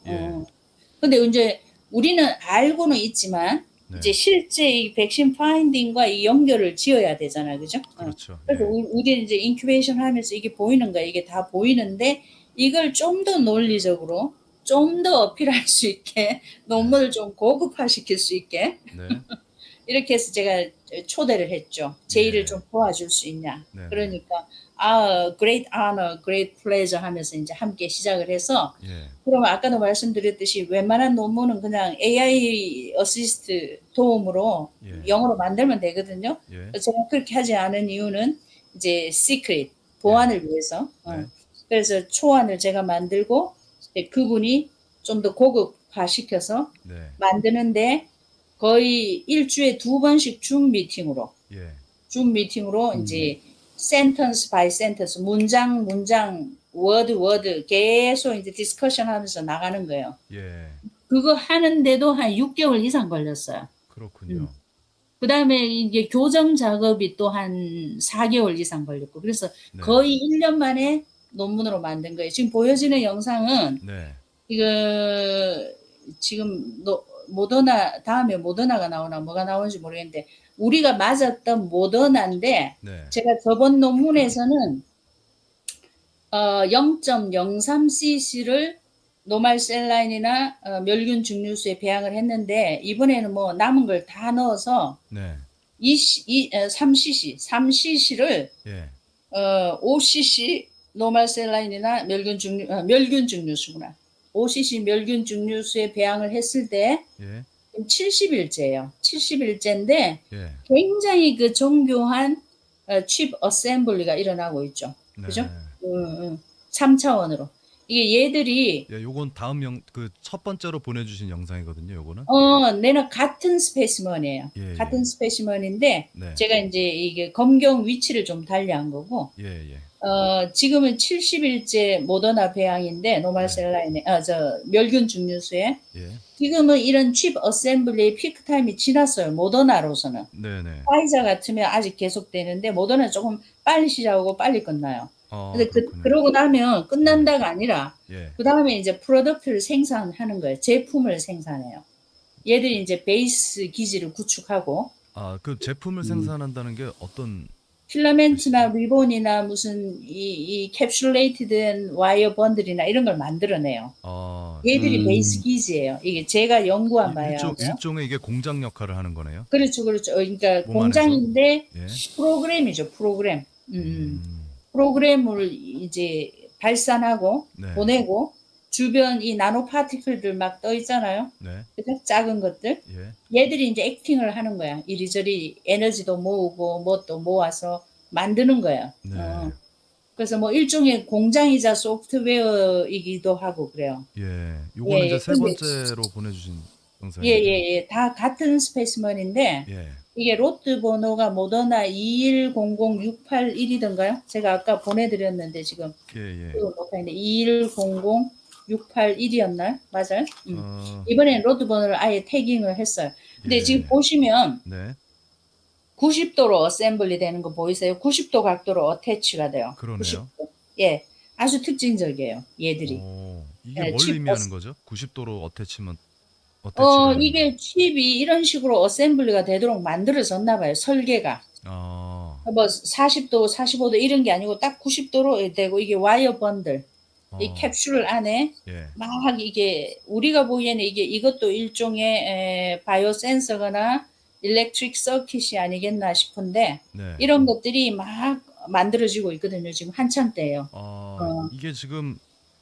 근데 이제 우리는 알고는 있지만 네. 이제 실제 이 백신 파인딩과 이 연결을 지어야 되잖아요, 그죠? 그렇죠. 그래서 예. 우리는 이제 인큐베이션 하면서 이게 보이는 거야, 이게 다 보이는데 이걸 좀 더 논리적으로 좀 더 어필할 수 있게 논문을 좀 고급화시킬 수 있게 네. 이렇게 해서 제가 초대를 했죠. 제의를 예. 좀 도와줄 수 있냐. 네, 네. 그러니까 great honor, great pleasure 하면서 이제 함께 시작을 해서 예. 그러면 아까도 말씀드렸듯이 웬만한 논문은 그냥 AI 어시스트 도움으로 예. 영어로 만들면 되거든요. 예. 제가 그렇게 하지 않은 이유는 이제 시크릿 보안을 위해서. 네. 그래서 초안을 제가 만들고 그분이 좀 더 고급화시켜서 네. 만드는데 거의 일주에 2번씩 줌 미팅으로 예. 이제 센턴스 바이 센턴스 문장 워드 계속 이제 디스커션 하면서 나가는 거예요. 예. 그거 하는데도 한 6개월 이상 걸렸어요. 그렇군요. 그다음에 이게 교정 작업이 또 한 4개월 이상 걸렸고 그래서 네. 거의 1년 만에 논문으로 만든 거예요. 지금 보여지는 영상은 네. 이거 지금 모더나 다음에 모더나가 나오나 뭐가 나오는지 모르겠는데 우리가 맞았던 모더나인데 네. 제가 저번 논문에서는 0.03cc를 노말 셀라인이나 멸균 증류수에 배양을 했는데 이번에는 뭐 남은 걸 다 넣어서 네. 3cc를 예. 5cc 노말 셀라인이나 멸균 증류수구나. 5cc 멸균 증류수에 배양을 했을 때 예. 70일째예요. 70일째인데 예. 굉장히 그 정교한 칩 어셈블리가 일어나고 있죠. 네. 그죠? 3차원으로. 이게 얘들이 예, 요건 다음 그 첫 번째로 보내주신 영상이거든요. 요거는. 내는 같은 스페시먼이에요. 예, 같은 예. 스페시먼인데 네. 제가 이제 이게 검경 위치를 좀 달리한 거고 예, 예. 지금은 70일째 모더나 배양인데 노말 셀라인에 멸균 증류수에 예. 지금은 이런 칩 어셈블리의 피크 타임이 지났어요. 모더나로서는. 네, 네. 화이자 같으면 아직 계속되는데 모더나는 조금 빨리 시작하고 빨리 끝나요. 근데 그렇군요. 그러고 나면 끝난다가 아니라 예. 그 다음에 이제 프로덕트를 생산하는 거예요. 제품을 생산해요. 얘들이 이제 베이스 기지를 구축하고 그 제품을 생산한다는 게 어떤 필라멘트나 리본이나 무슨 이 캡슐레이트된 와이어 번들이나 이런 걸 만들어내요. 얘들이 베이스 기지예요. 이게 제가 연구한 바야. 일종의 이게 공장 역할을 하는 거네요. 그렇죠, 그렇죠. 그러니까 몸 공장인데 예. 프로그램이죠, 프로그램. 프로그램을 이제 발산하고 네. 보내고 주변 이 나노 파티클들 막 떠 있잖아요. 네. 그죠? 작은 것들. 예. 얘들이 이제 액팅을 하는 거야. 이리저리 에너지도 모으고 뭣도 모아서 만드는 거예요. 네. 그래서 뭐 일종의 공장이자 소프트웨어이기도 하고 그래요. 예. 요거는 예, 이제 세 근데- 번째로 보내주신 영상이에요. 예. 다 같은 스페시먼인데 예. 이게 로트 번호가 모더나 2100681이던가요? 제가 아까 보내드렸는데 지금 예. 2100681이었나요? 맞아요? 이번에는 로트 번호를 아예 태깅을 했어요. 근데 예. 지금 보시면 네. 90도로 어셈블리 되는 거 보이세요? 90도 각도로 어태치가 돼요. 그러네요. 90도. 예. 아주 특징적이에요. 얘들이. 이게 예, 뭘 칩 의미하는 거죠? 90도로 어태치면 어태치를 이게 칩이 이런 식으로 어셈블리가 되도록 만들어졌나 봐요. 설계가. 뭐 40도, 45도 이런 게 아니고 딱 90도로 되고 이게 와이어 번들. 이 캡슐 안에 예. 막 이게 우리가 보기에는 이것도 일종의 바이오 센서거나 일렉트릭 서킷이 아니겠나 싶은데 네. 이런 것들이 막 만들어지고 있거든요. 지금 한참 때예요. 이게 지금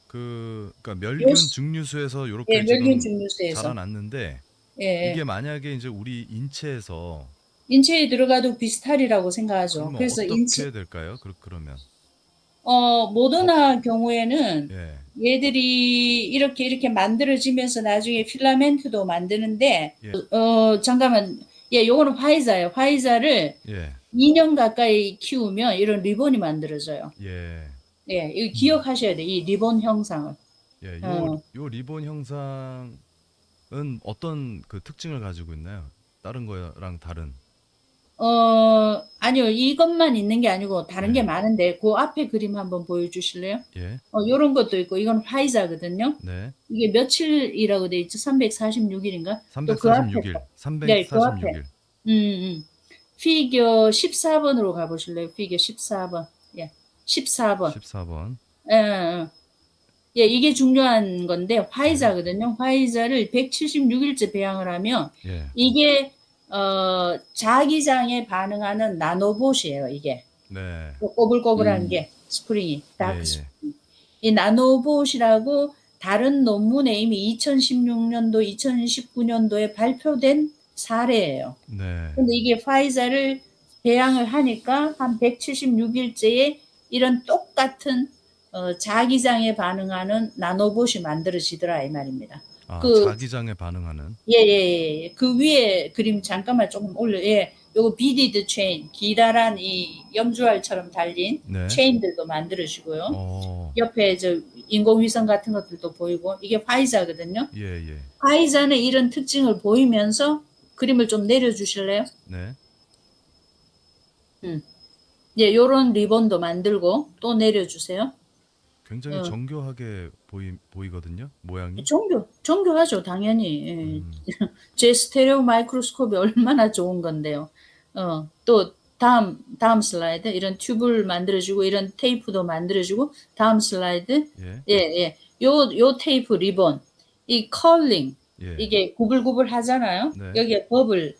그러니까 멸균 증류수에서 이렇게 예, 멸균 지금 증류수에서. 자라났는데 예. 이게 만약에 이제 우리 인체에서 인체에 들어가도 비슷하리라고 생각하죠. 그러면 그래서 어떻게 될까요? 그러면 모더나 경우에는 예. 얘들이 이렇게 만들어지면서 나중에 필라멘트도 만드는데 예. 잠깐만. 예, 요거는 화이자예요. 화이자를 예. 2년 가까이 키우면 이런 리본이 만들어져요. 예. 예, 이거 기억하셔야 돼요. 이 리본 형상을. 예. 어. 요 리본 형상은 어떤 그 특징을 가지고 있나요? 다른 거랑 다른. 아니요. 이것만 있는 게 아니고 다른 네. 게 많은데 그 앞에 그림 한번 보여주실래요? 예. 요런 것도 있고 이건 화이자거든요. 네. 이게 며칠이라고 돼 있죠? 346일인가? 또 그 앞에 346일. 거. 네, 그 앞에. 346일. 피겨 14번으로 가보실래요? 피겨 14번. 예, 14번. 14번. 예, 이게 중요한 건데 화이자거든요. 화이자를 176일째 배양을 하면 예. 이게 자기장에 반응하는 나노봇이에요. 이게 네. 꼬불꼬불한 게 스프링이 다크 예. 스프링. 이 나노봇이라고 다른 논문에 이미 2016년도, 2019년도에 발표된 사례예요. 네. 근데 이게 화이자를 배양을 하니까 한 176일째에 이런 똑같은 자기장에 반응하는 나노봇이 만들어지더라 이 말입니다. 자기장에 반응하는. 예. 그 위에 그림 잠깐만 조금 올려. 예. 요거 비디드 체인, 기다란 이 염주알처럼 달린 네. 체인들도 만들어지고요. 옆에 저 인공위성 같은 것들도 보이고 이게 화이자거든요. 예. 화이자는 이런 특징을 보이면서 그림을 좀 내려주실래요? 네. 예, 요런 리본도 만들고 또 내려주세요. 굉장히 정교하게 보이거든요. 모양이. 정교하죠, 당연히. 예. 제 스테레오 마이크로스코프이 얼마나 좋은 건데요. 또 다음 슬라이드. 이런 튜브를 만들어주고 이런 테이프도 만들어주고 다음 슬라이드. 예. 요 테이프 리본. 이 컬링. 예. 이게 구불구불 하잖아요. 네. 여기에 버블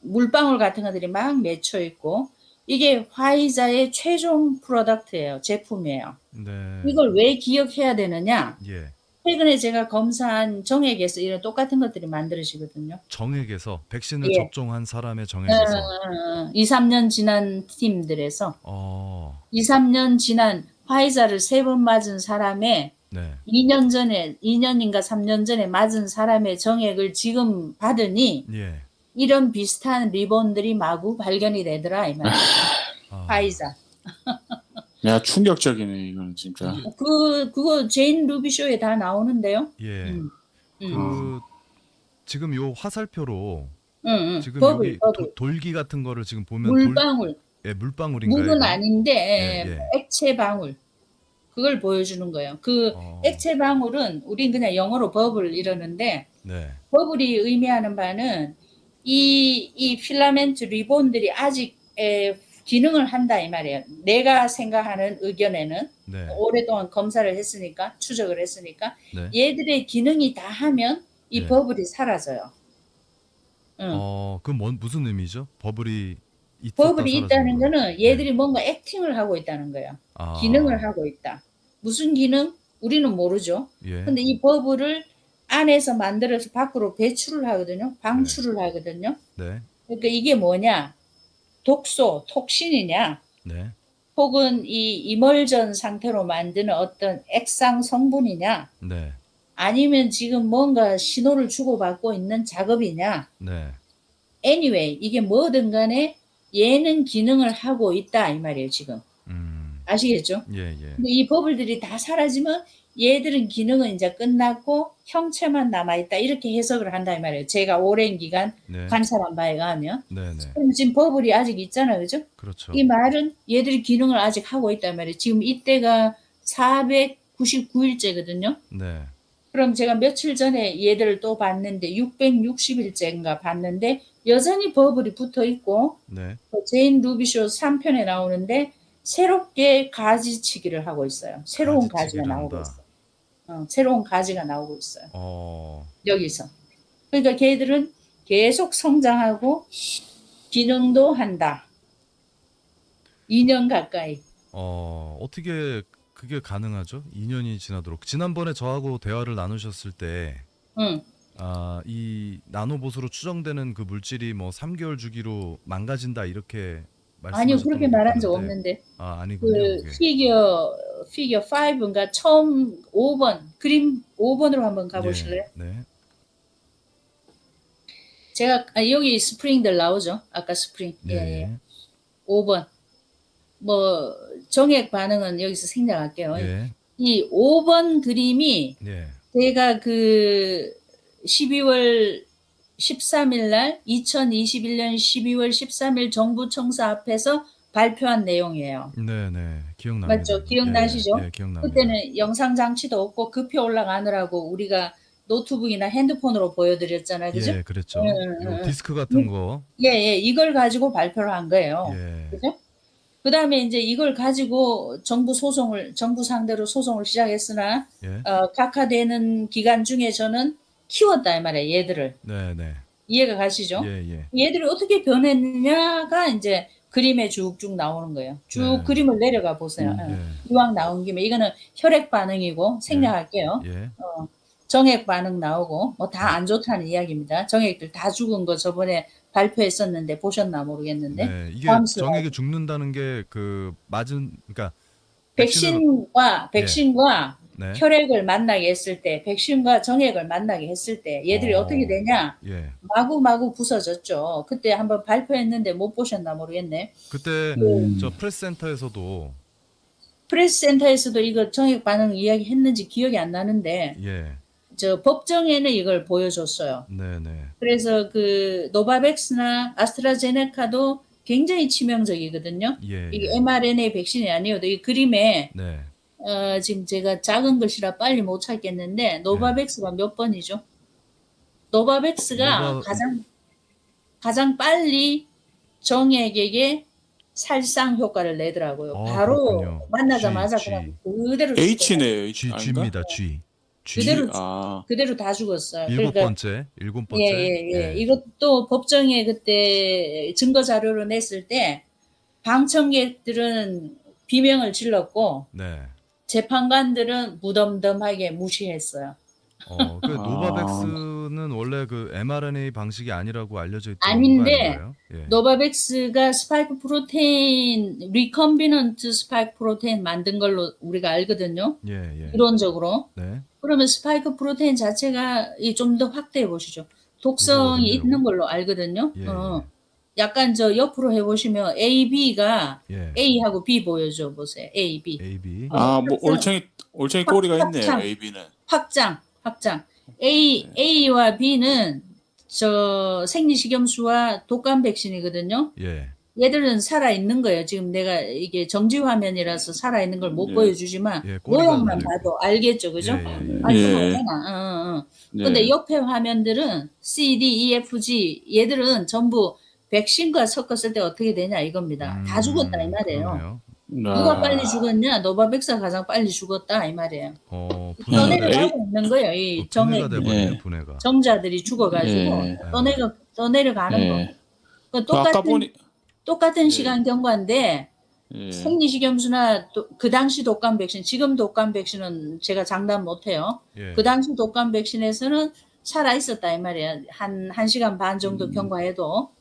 물방울 같은 것들이 막 맺혀 있고 이게 화이자의 최종 프로덕트예요. 제품이에요. 네. 이걸 왜 기억해야 되느냐? 예. 최근에 제가 검사한 정액에서 이런 똑같은 것들이 만들어지거든요. 정액에서 백신을 예. 접종한 사람의 정액에서 2, 3년 지난 팀들에서 2, 3년 지난 화이자를 3번 맞은 사람의 네. 2년인가 3년 전에 맞은 사람의 정액을 지금 받으니 예. 이런 비슷한 리본들이 마구 발견이 되더라 이 말이에요. 화이자. 야, 충격적이네, 이거는 진짜. 그거 제인 루비 쇼에 다 나오는데요. 예. 지금 요 화살표로 지금 버블, 여기 버블. 돌기 같은 거를 지금 보면 물방울. 예, 물방울인가요? 물은 이거? 아닌데 예. 액체 방울. 그걸 보여주는 거예요. 그 어. 액체 방울은 우린 그냥 영어로 버블 이러는데 네. 버블이 의미하는 바는 이 필라멘트 리본들이 아직 기능을 한다 이 말이에요. 내가 생각하는 의견에는 네. 오랫동안 검사를 했으니까 추적을 했으니까 네. 얘들의 기능이 다 하면 이 예. 버블이 사라져요. 응. 그건 무슨 의미죠? 버블이 있었다 버블이 사라지는 있다는 건. 거는 얘들이 뭔가 액팅을 하고 있다는 거예요. 아. 기능을 하고 있다. 무슨 기능? 우리는 모르죠. 예. 근데 이 버블을 안에서 만들어서 밖으로 배출을 하거든요. 방출을 하거든요. 네. 그러니까 이게 뭐냐? 독소, 톡신이냐? 네. 혹은 이 이멀전 상태로 만드는 어떤 액상 성분이냐? 네. 아니면 지금 뭔가 신호를 주고받고 있는 작업이냐? 네. anyway, 이게 뭐든 간에 얘는 기능을 하고 있다 이 말이에요, 지금. 아시겠죠? 예, 예. 근데 이 버블들이 다 사라지면 얘들은 기능은 이제 끝났고 형체만 남아있다 이렇게 해석을 한다 이 말이에요. 제가 오랜 기간 네. 관찰한 바에 의하면. 네, 네. 그럼 지금 버블이 아직 있잖아요, 그죠? 그렇죠. 이 말은 얘들이 기능을 아직 하고 있단 말이에요. 지금 이때가 499일째거든요. 네. 그럼 제가 며칠 전에 얘들을 또 봤는데 660일째인가 봤는데 여전히 버블이 붙어 있고 네. 제인 루비쇼 3편에 나오는데 새롭게 가지치기를 하고 있어요. 새로운 가지가 가지치기를 나오고 한다. 있어요. 새로운 가지가 나오고 있어요. 어. 여기서. 그러니까 걔들은 계속 성장하고 기능도 한다. 2년 가까이. 어떻게 그게 가능하죠? 2년이 지나도록. 지난번에 저하고 대화를 나누셨을 때 응. 이 나노봇으로 추정되는 그 물질이 뭐 3개월 주기로 망가진다 이렇게 아니요, 말씀하셨던 그렇게 걸 말한 적 기억하는데 없는데. 아니군요. 그 그게. 피겨 5인가 처음 5번 그림 5번으로 한번 가보실래요? 예. 네. 제가 여기 스프링들 나오죠. 아까 스프링. 네. 예. 5번. 뭐 정액 반응은 여기서 생략할게요. 예. 이 5번 그림이 예. 제가 그 12월 13일 날 2021년 12월 13일 정부 청사 앞에서 발표한 내용이에요. 네, 네. 기억납니다. 맞죠? 기억나시죠? 예, 기억납니다. 그때는 영상 장치도 없고 급히 올라가느라고 우리가 노트북이나 핸드폰으로 보여드렸잖아요. 그죠? 예, 그랬죠. 응. 요 디스크 같은 거. 예, 이걸 가지고 발표를 한 거예요. 예. 그죠? 그 다음에 이제 이걸 가지고 정부 상대로 소송을 시작했으나, 예. 각하되는 기간 중에 저는 키웠다, 이 말이에요, 얘들을. 네, 네. 이해가 가시죠? 예, 예. 얘들이 어떻게 변했느냐가 이제 그림에 쭉쭉 나오는 거예요. 쭉 네. 그림을 내려가 보세요. 예. 이왕 나온 김에 이거는 혈액 반응이고 생략할게요. 예. 정액 반응 나오고 뭐 다 안 좋다는 이야기입니다. 정액들 다 죽은 거 저번에 발표했었는데 보셨나 모르겠는데. 네, 이게 다음 슬라이드. 정액이 죽는다는 게 그 그러니까 백신으로- 백신과 네. 혈액을 만나게 했을 때, 백신과 정액을 만나게 했을 때 얘들이 어떻게 되냐? 예. 마구마구 부서졌죠. 그때 한번 발표했는데 못 보셨나 모르겠네. 그때 음. 저 프레스센터에서도 프레스 센터에서도 이거 정액 반응 이야기했는지 기억이 안 나는데 예. 저 법정에는 이걸 보여줬어요. 네, 네. 그래서 그 노바백스나 아스트라제네카도 굉장히 치명적이거든요. 예. 이게 예. mRNA 백신이 아니어도 이 그림에 네. 지금 제가 작은 글씨라 빨리 못 찾겠는데 노바백스가 몇 번이죠? 노바백스가 가장 빨리 정액에게 살상 효과를 내더라고요. 바로 그렇군요. 만나자마자 G. 그냥 그대로 H네요. H 아닌가? G입니다. G. G. 그대로 아, 그대로 다 죽었어요. 일곱 그러니까 번째. 예. 이것도 법정에 그때 증거 자료로 냈을 때 방청객들은 비명을 질렀고 네. 재판관들은 무덤덤하게 무시했어요. 그 아. 노바백스는 원래 그 mRNA 방식이 아니라고 알려져 있던 아닌데, 거 아닌가요? 예. 노바백스가 스파이크 프로테인, 리컴비넌트 스파이크 프로테인 만든 걸로 우리가 알거든요. 예. 이론적으로. 네. 그러면 스파이크 프로테인 자체가 좀 더 확대해 보시죠. 독성이 이거 있는 걸로 알거든요. 예. 약간 저 옆으로 해보시면 AB가 예. A하고 B 보여줘 보세요. A, B. AB. 아, 뭐 올챙이 꼬리가 있네요. 확장. AB는. 확장. A와 B는 저 생리식염수와 독감 백신이거든요. 예. 얘들은 살아있는 거예요. 지금 내가 이게 정지 화면이라서 살아있는 걸 못 예. 보여주지만 예, 꼬리가 모형만 달려있고. 봐도 알겠죠. 그죠? 예. 알고 예. 보잖아. 네. 근데 옆에 화면들은 C, D, E, F, G 얘들은 전부 백신과 섞었을 때 어떻게 되냐 이겁니다. 다 죽었다 이 말이에요. 그러네요. 누가 빨리 죽었냐? 노바백스가 가장 빨리 죽었다 이 말이에요. 분해가 돼, 떠내려가고 있는 거예요. 이 분해가 돼버리네요. 예. 분해가. 정자들이 죽어가지고 예. 떠내려가는 거. 예. 그 그 아까 보니 똑같은 예. 시간 경과인데 예. 생리식염수나 그 당시 독감 백신, 지금 독감 백신은 제가 장담 못해요. 예. 그 당시 독감 백신에서는 살아 있었다 이 말이에요. 한 1시간 반 정도 경과해도.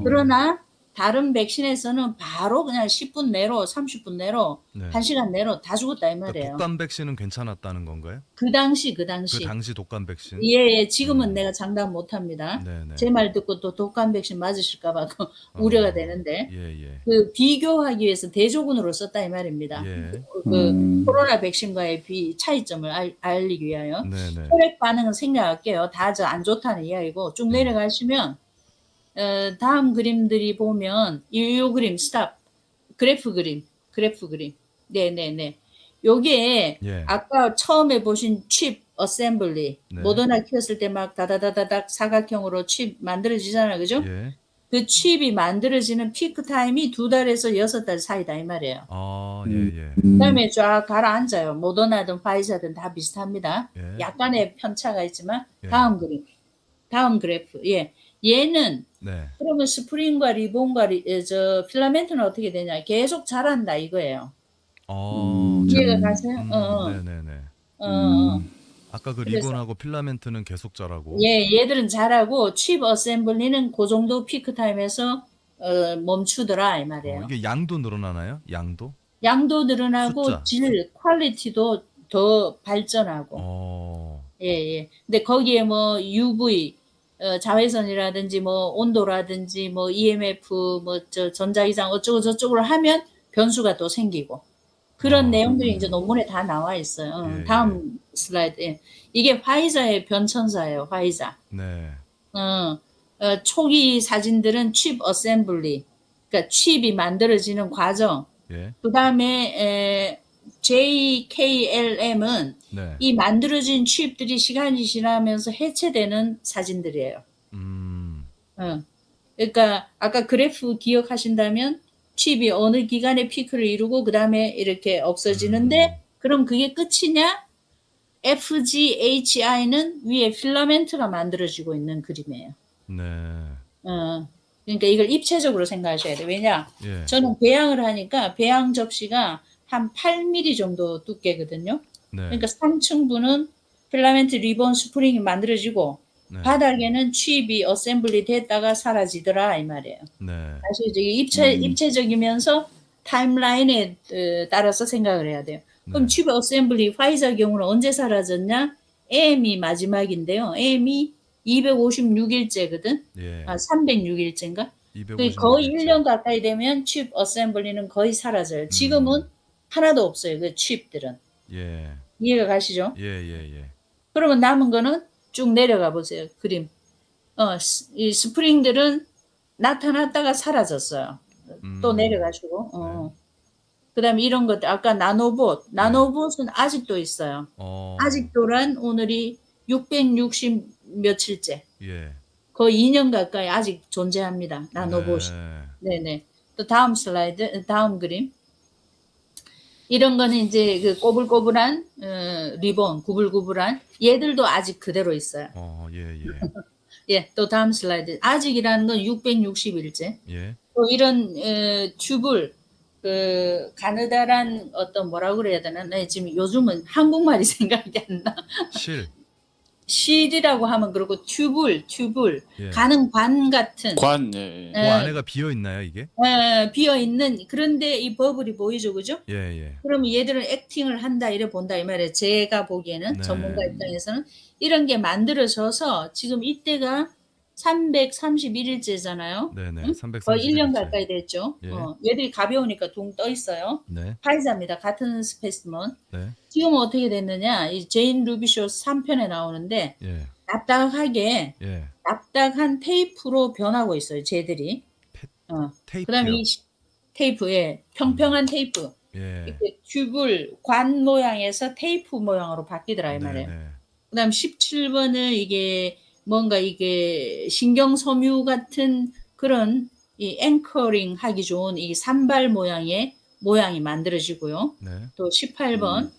그러나 다른 백신에서는 바로 그냥 10분 내로, 30분 내로, 네. 1시간 내로 다 죽었다 이 그러니까 말이에요. 독감 백신은 괜찮았다는 건가요? 그 당시. 그 당시 독감 백신. 예, 지금은 내가 장담 못합니다. 네네. 제 말 듣고 또 독감 백신 맞으실까봐 우려가 되는데 예. 그 비교하기 위해서 대조군으로 썼다 이 말입니다. 예. 그 코로나 백신과의 차이점을 알리기 위하여. 네네. 혈액 반응은 생략할게요. 다 저 안 좋다는 이야기고 쭉 내려가시면 다음 그림들이 보면 요 그림 스탑 그래프 그림. 네네네. 요게 예. 아까 처음에 보신 칩 어셈블리 네. 모더나 키웠을 때 막 다다다다닥 사각형으로 칩 만들어지잖아요. 그죠? 예. 그 칩이 만들어지는 피크 타임이 2달에서 6달 사이다 이 말이에요. 예. 그다음에 쫙 가라앉아요. 모더나든 파이자든 다 비슷합니다. 예. 약간의 편차가 있지만 예. 다음 그림. 다음 그래프. 예. 얘는 네. 그러면 스프링과 리본과 저 필라멘트는 어떻게 되냐? 계속 자란다 이거예요. 이해가 가세요? 네네네. 아까 그 그래서- 리본하고 필라멘트는 계속 자라고. 예, 얘들은 잘하고 칩 어셈블리는 그 정도 피크 타임에서 멈추더라 이 말이에요. 이게 양도 늘어나나요? 양도? 양도 늘어나고 숫자. 질 퀄리티도 더 발전하고. 예. 근데 거기에 뭐 UV 자외선이라든지 뭐 온도라든지 뭐 EMF 뭐 저 전자기상 어쩌고 저쩌고를 하면 변수가 또 생기고 그런 내용들이 이제 논문에 다 나와 있어요. 예, 다음 슬라이드. 예. 이게 화이자의 변천사예요. 화이자. 네. 초기 사진들은 칩 어셈블리, 그러니까 칩이 만들어지는 과정. 예. 그 다음에 JKLM은 네. 이 만들어진 칩들이 시간이 지나면서 해체되는 사진들이에요. 그러니까 아까 그래프 기억하신다면 칩이 어느 기간에 피크를 이루고 그 다음에 이렇게 없어지는데 그럼 그게 끝이냐? FGHI는 위에 필라멘트가 만들어지고 있는 그림이에요. 네. 그러니까 이걸 입체적으로 생각하셔야 돼요. 왜냐? 예. 저는 배양을 하니까 배양 접시가 한 8mm 정도 두께거든요. 네. 그러니까 3층부는 필라멘트 리본 스프링이 만들어지고 네. 바닥에는 칩이 어셈블리 됐다가 사라지더라 이 말이에요. 네. 아시죠? 입체적이면서 타임라인에 따라서 생각을 해야 돼요. 그럼 네. 칩 어셈블리 화이자 경우는 언제 사라졌냐? M이 마지막인데요. M이 256일째거든. 예. 306일째인가? 256 거의 일째. 1년 가까이 되면 칩 어셈블리는 거의 사라져요. 지금은 하나도 없어요. 그 칩들은. 예. 이해가 가시죠? 예. 그러면 남은 거는 쭉 내려가 보세요. 그림. 이 스프링들은 나타났다가 사라졌어요. 또 내려가시고. 그다음에 이런 것들 아까 나노봇은 아직도 있어요. 아직도란 오늘이 660 며칠째. 예. 거의 2년 가까이 아직 존재합니다. 나노봇이. 네네. 또 다음 슬라이드, 다음 그림. 이런 거는 이제 그 꼬불꼬불한 리본, 구불구불한 얘들도 아직 그대로 있어요. 예. 예, 또 다음 슬라이드. 아직이라는 건 660일째. 예. 또 이런 튜블, 그 가느다란 어떤 뭐라고 그래야 되나? 나 지금 요즘은 한국말이 생각이 안 나. 실이라고 하면 그렇고 튜블, 예. 가는 관 같은. 관. 예. 그 안에가 비어 있나요, 이게? 비어 있는 그런데 이 버블이 보이죠, 그죠? 예. 그러면 얘들은 액팅을 한다 이래 본다 이 말이에요. 제가 보기에는 네. 전문가 입장에서는 이런 게 만들어져서 지금 이때가 331일째잖아요. 네네. 응? 330 거의 1년 일째. 가까이 됐죠. 예. 얘들이 가벼우니까 둥 떠 있어요. 네. 화이자입니다. 같은 스페시먼. 네. 지금 어떻게 됐느냐? 이 제인 루비쇼 3편에 나오는데 예. 납작한 테이프로 변하고 있어요. 쟤들이. 테이프요. 그다음에 이 테이프에 평평한 테이프. 예. 이렇게 튜블 관 모양에서 테이프 모양으로 바뀌더라 이 말이에요. 네네. 그다음 17번은 이게 뭔가 이게 신경 섬유 같은 그런 이 앵커링 하기 좋은 이 산발 모양의 모양이 만들어지고요. 네. 또 18번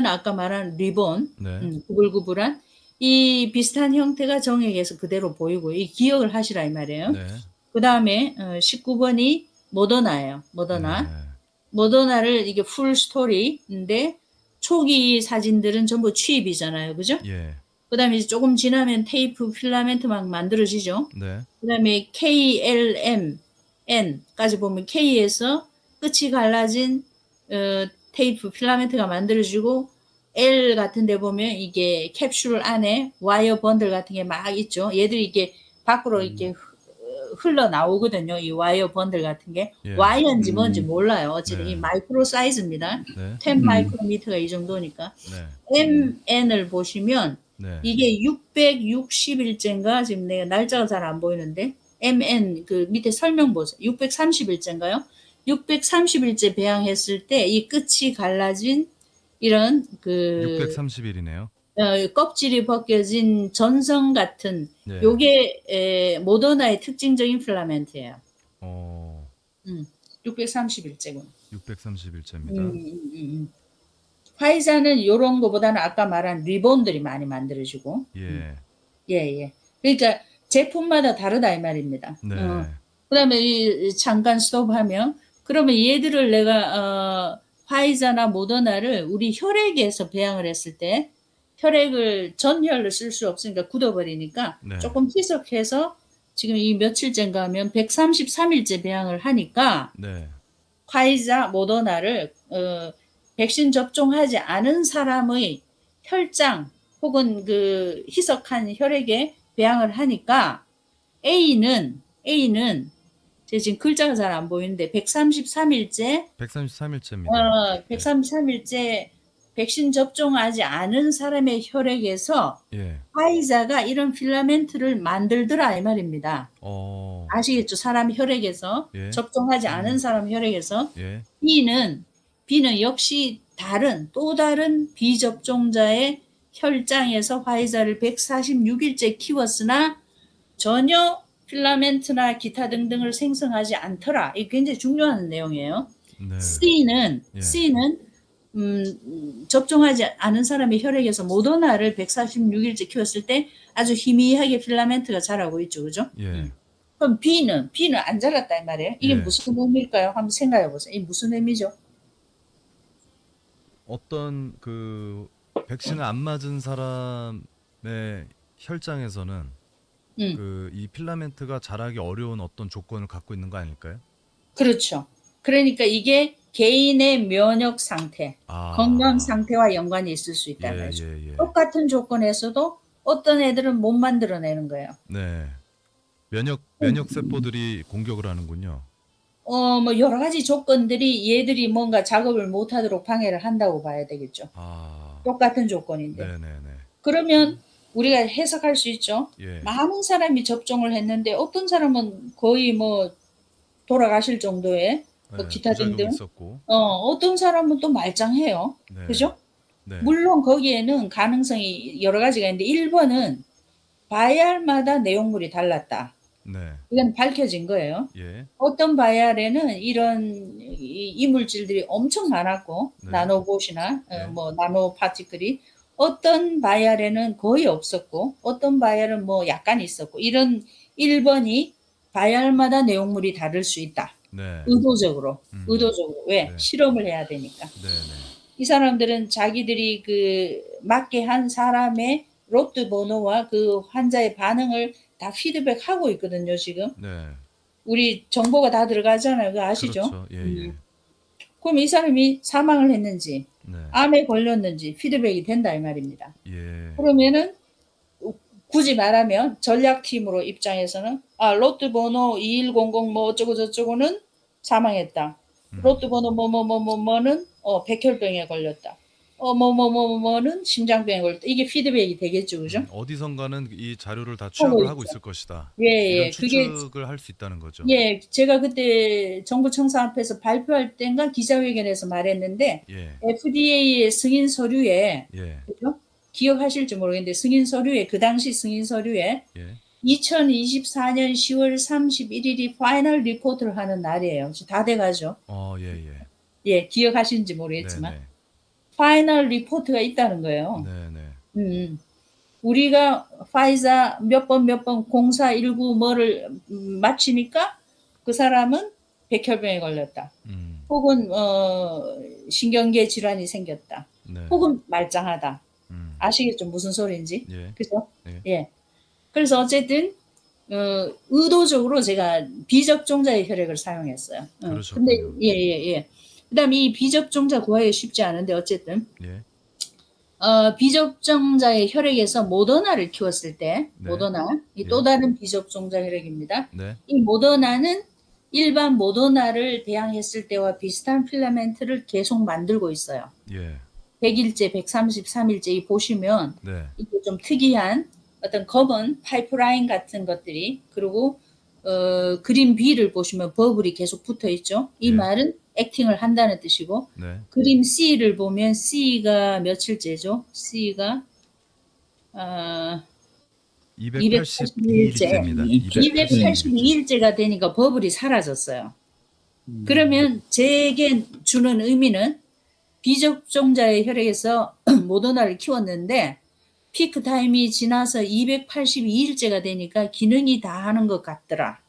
아까 말한 리본, 네. 구불구불한 이 비슷한 형태가 정액에서 그대로 보이고 이 기억을 하시라 이 말이에요. 네. 그 다음에 19번이 모더나예요. 모더나. 네. 모더나를 이게 풀 스토리인데 초기 사진들은 전부 취입이잖아요. 그죠? 예. 그 다음에 조금 지나면 테이프 필라멘트 막 만들어지죠. 네. 그 다음에 KLMN까지 보면 K에서 끝이 갈라진 테이프 필라멘트가 만들어지고 L 같은 데 보면 이게 캡슐 안에 와이어 번들 같은 게 막 있죠. 얘들이 이게 밖으로 이렇게 흘러나오거든요. 이 와이어 번들 같은 게. 예. 와이어인지 뭔지 몰라요. 어쨌든 네. 이 마이크로 사이즈입니다. 네. 10 마이크로미터가 이 정도니까. 네. MN을 보시면 네. 이게 660일째인가? 지금 내가 날짜가 잘 안 보이는데. MN 그 밑에 설명 보세요. 630일째인가요? 630일째 배양했을 때 이 끝이 갈라진 이런 630일이네요. 껍질이 벗겨진 전성 같은 네. 요게 모더나의 특징적인 필라멘트예요. 630일째군. 630일째입니다. 화이자는 요런 거보다는 아까 말한 리본들이 많이 만들어지고. 예. 예. 그러니까 제품마다 다르다 이 말입니다. 네. 그다음에 잠깐 스톱하면 그러면 얘들을 내가 화이자나 모더나를 우리 혈액에서 배양을 했을 때 혈액을 전혈을 쓸 수 없으니까 굳어버리니까 네. 조금 희석해서 지금 이 며칠째인가 하면 133일째 배양을 하니까 네. 화이자, 모더나를 백신 접종하지 않은 사람의 혈장 혹은 그 희석한 혈액에 배양을 하니까 A는 제가 지금 글자가 잘 안 보이는데 133일째 133일째입니다. 133일째 백신 접종하지 않은 사람의 혈액에서 예. 화이자가 이런 필라멘트를 만들더라 이 말입니다. 아시겠죠? 사람 혈액에서 예. 접종하지 않은 사람 혈액에서. 예. B는 역시 또 다른 비접종자의 혈장에서 화이자를 146일째 키웠으나 전혀 필라멘트나 기타 등등을 생성하지 않더라. 이게 굉장히 중요한 내용이에요. 네. C는 접종하지 않은 사람의 혈액에서 모더나를 146일째 키웠을 때 아주 희미하게 필라멘트가 자라고 있죠. 그죠? 예. 그럼 B는 안 자랐다 이 말이에요. 이게 예. 무슨 의미일까요? 한번 생각해 보세요. 이게 무슨 의미죠? 어떤 그 백신을 안 맞은 사람의 혈장에서는 그 이 필라멘트가 자라기 어려운 어떤 조건을 갖고 있는 거 아닐까요? 그렇죠. 그러니까 이게 개인의 면역 상태, 건강 상태와 연관이 있을 수 있다는 거죠. 똑같은 조건에서도 어떤 애들은 못 만들어내는 거예요. 네. 면역 세포들이 공격을 하는군요. 뭐 여러 가지 조건들이 얘들이 뭔가 작업을 못 하도록 방해를 한다고 봐야 되겠죠. 똑같은 조건인데. 네네네. 그러면 우리가 해석할 수 있죠. 예. 많은 사람이 접종을 했는데 어떤 사람은 거의 뭐 돌아가실 정도의 뭐 기타 등등. 있었고. 어떤 사람은 또 말짱해요. 네. 그죠? 네. 물론 거기에는 가능성이 여러 가지가 있는데 1번은 바이알마다 내용물이 달랐다. 네. 이건 밝혀진 거예요. 예. 어떤 바이알에는 이런 이물질들이 엄청 많았고 네. 나노봇이나 네. 뭐 나노 파티클이 어떤 바이알에는 거의 없었고 어떤 바이알은 뭐 약간 있었고 이런 1번이 바이알마다 내용물이 다를 수 있다. 네. 의도적으로. 왜? 네. 실험을 해야 되니까. 네. 이 사람들은 자기들이 그 맞게 한 사람의 로트 번호와 그 환자의 반응을 다 피드백하고 있거든요, 지금. 네. 우리 정보가 다 들어가잖아요. 그거 아시죠? 그렇죠. 예. 그럼 이 사람이 사망을 했는지, 네. 암에 걸렸는지 피드백이 된다 이 말입니다. 예. 그러면은 굳이 말하면 전략팀으로 입장에서는 로트 번호 2100 뭐 어쩌고 저쩌고는 사망했다. 로트 번호 뭐는 백혈병에 걸렸다. 뭐는 심장병에 걸렸다. 이게 피드백이 되겠죠, 그죠? 어디선가는 이 자료를 다 취합을 하고 있을 것이다. 이런 추측을 할 수 있다는 거죠. 예, 제가 그때 정부 청사 앞에서 발표할 때인가 기자회견에서 말했는데 FDA의 승인 서류에 그죠? 기억하실지 모르겠는데 그 당시 승인 서류에 2024년 10월 31일이 파이널 리포트를 하는 날이에요. 다 돼가죠. 예, 예. 예, 기억하시는지 네, 모르겠지만 네. 파이널 리포트가 있다는 거예요. 네, 네. 우리가 파이자 몇 번 0419 뭐를 마치니까 그 사람은 백혈병에 걸렸다. 혹은 신경계 질환이 생겼다. 네. 혹은 말짱하다. 음. 아시겠죠? 무슨 소리인지? 예. 그죠? 예. 예. 그래서 어쨌든 의도적으로 제가 비접종자의 혈액을 사용했어요. 그러셨군요. 근데 예. 그다음에 이 비접종자 구하기 쉽지 않은데 어쨌든 예. 비접종자의 혈액에서 모더나를 키웠을 때 네. 모더나 이 예. 또 다른 비접종자 혈액입니다. 네. 이 모더나는 일반 모더나를 배양했을 때와 비슷한 필라멘트를 계속 만들고 있어요. 예. 100일째, 133일째 이 보시면 네. 이게 좀 특이한 어떤 검은 파이프라인 같은 것들이 그리고 그림 B를 보시면 버블이 계속 붙어 있죠. 이 예. 말은 액팅을 한다는 뜻이고 네. 그림 C를 보면 C가 며칠째죠? C가 282일째입니다. 282일째가 되니까 버블이 사라졌어요. 그러면 제게 주는 의미는 비접종자의 혈액에서 모더나를 키웠는데 피크 타임이 지나서 282일째가 되니까 기능이 다 하는 것 같더라.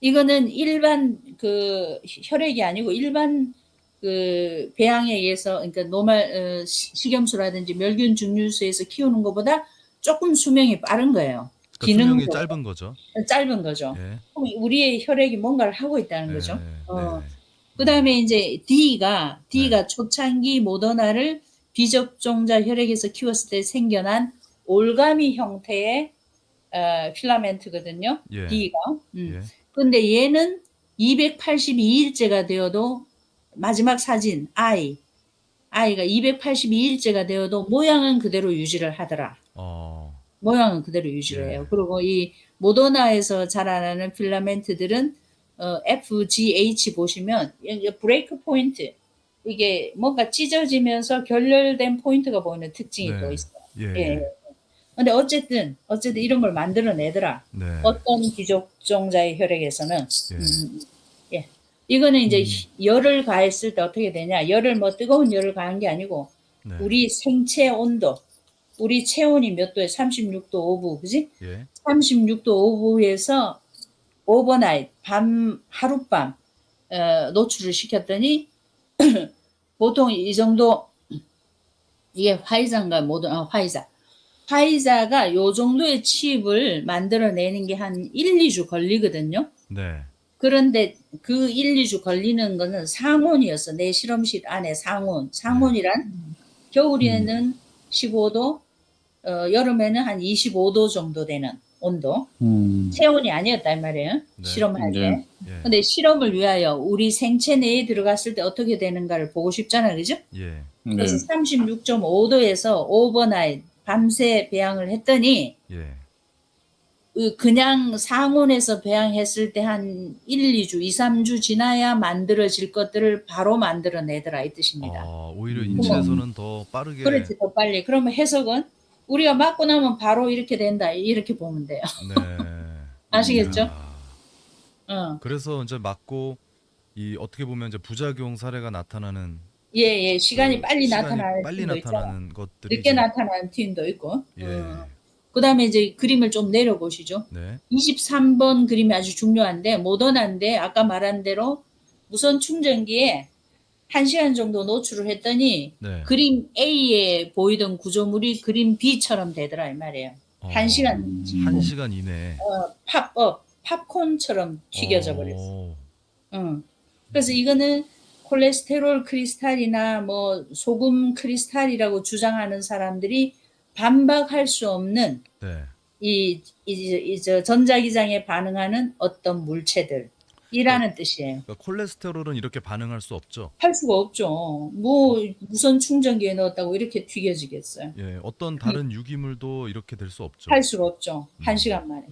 이거는 일반 그 혈액이 아니고 일반 그 배양에 의해서 그러니까 노말 식염수라든지 멸균 증류수에서 키우는 것보다 조금 수명이 빠른 거예요. 그러니까 수명이 짧은 거죠. 짧은 거죠. 예. 그럼 우리의 혈액이 뭔가를 하고 있다는 거죠. 네. 그다음에 이제 D가 네. 초창기 모더나를 비접종자 혈액에서 키웠을 때 생겨난 올가미 형태의 필라멘트거든요. 예. D가. 예. 근데 얘는 282일째가 되어도 마지막 사진 I가 282일째가 되어도 모양은 그대로 유지를 하더라. 모양은 그대로 유지를 해요. 그리고 이 모더나에서 자라나는 필라멘트들은 FGH 보시면 브레이크 포인트 이게 뭔가 찢어지면서 결렬된 포인트가 보이는 특징이 또 있어요. 예. 근데 어쨌든 이런 걸 만들어내더라. 네. 어떤 비접종자의 혈액에서는 예. 이거는 이제 열을 가했을 때 어떻게 되냐? 열을 뭐 뜨거운 열을 가한 게 아니고 네. 우리 생체 온도, 우리 체온이 몇 도에 36도 5분, 그지? 예. 36도 5분에서 오버나잇, 하룻밤 노출을 시켰더니 보통 이 정도 이게 화이자인가 화이자가 요 정도의 칩을 만들어내는 게 한 1, 2주 걸리거든요. 네. 그런데 그 1, 2주 걸리는 거는 상온이었어. 내 실험실 안에 상온이란 겨울에는 15도, 여름에는 한 25도 정도 되는 온도. 체온이 아니었다 이 말이에요. 네. 실험할 때. 네. 근데 실험을 위하여 우리 생체 내에 들어갔을 때 어떻게 되는가를 보고 싶잖아요. 그죠? 예. 그래서 36.5도에서 오버나잇 밤새 배양을 했더니 예. 그냥 상온에서 배양했을 때 한 1, 2주, 2, 3주 지나야 만들어질 것들을 바로 만들어내더라 이 뜻입니다. 오히려 인체에서는 더 빠르게. 그렇지, 더 빨리. 그러면 해석은 우리가 맞고 나면 바로 이렇게 된다 이렇게 보면 돼요. 네. 아시겠죠? 그래서 이제 맞고 이 어떻게 보면 이제 부작용 사례가 나타나는 예, 시간이 빨리 시간이 나타나는 빨리 팀도 있잖아. 나타나는 것들이 늦게 이제- 나타나는 팀도 있고. 예. 그다음에 이제 그림을 좀 내려보시죠. 네. 23번 그림이 아주 중요한데 모던한데 아까 말한 대로 무선 충전기에 1시간 정도 노출을 했더니 네. 그림 A에 보이던 구조물이 그림 B처럼 되더라 이 말이에요. 1시간 1시간 이내에. 팝콘처럼 튀겨져 버렸어. 그래서 이거는 콜레스테롤 크리스탈이나 뭐 소금 크리스탈이라고 주장하는 사람들이 반박할 수 없는 네. 저 전자기장에 반응하는 어떤 물체들이라는 뜻이에요. 그러니까 콜레스테롤은 이렇게 반응할 수 없죠. 할 수가 없죠. 뭐 무선 충전기에 넣었다고 이렇게 튀겨지겠어요. 예. 어떤 다른 유기물도 이렇게 될 수 없죠. 할 수가 없죠. 1시간 만에.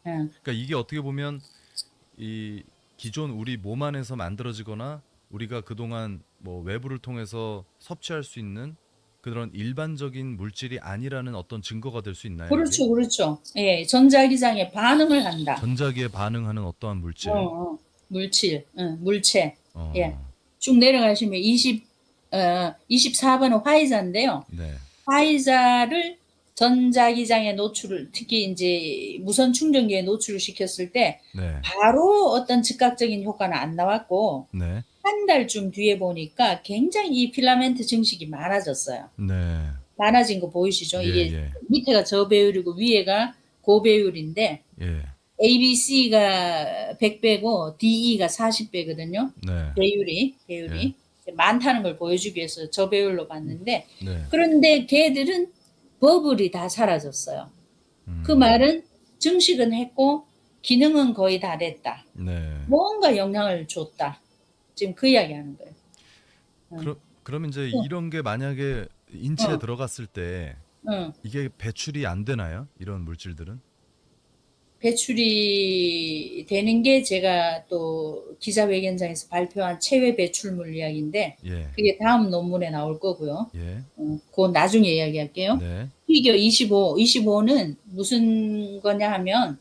그러니까 이게 어떻게 보면 이 기존 우리 몸 안에서 만들어지거나 우리가 그동안 뭐 외부를 통해서 섭취할 수 있는 그런 일반적인 물질이 아니라는 어떤 증거가 될 수 있나요, 이게? 그렇죠, 그렇죠. 예, 전자기장에 반응을 한다. 전자기에 반응하는 어떠한 물질. 물질, 물체. 예, 어, 쭉 내려가시면 24번은 화이자인데요. 네, 화이자를 전자기장에 노출을, 특히 이제 무선 충전기에 노출을 시켰을 때 네, 바로 어떤 즉각적인 효과는 안 나왔고 네, 한 달쯤 뒤에 보니까 굉장히 이 필라멘트 증식이 많아졌어요. 네, 많아진 거 보이시죠? 예, 이게 예, 밑에가 저배율이고 위에가 고배율인데 예, ABC가 100배고 DE가 40배거든요. 네, 배율이 예, 많다는 걸 보여주기 위해서 저배율로 봤는데 네, 그런데 걔들은 버블이 다 사라졌어요. 그 음, 말은 증식은 했고 기능은 거의 다 됐다. 네. 뭔가 영향을 줬다. 지금 그 이야기 하는 거예요. 그럼 이제 어, 이런 게 만약에 인체에 어, 들어갔을 때 어. 이게 배출이 안 되나요? 이런 물질들은? 배출이 되는 게 제가 또 기자회견장에서 발표한 체외 배출물 이야기인데 예, 그게 다음 논문에 나올 거고요. 예, 그건 나중에 이야기할게요. 네, 피겨 25는 무슨 거냐 하면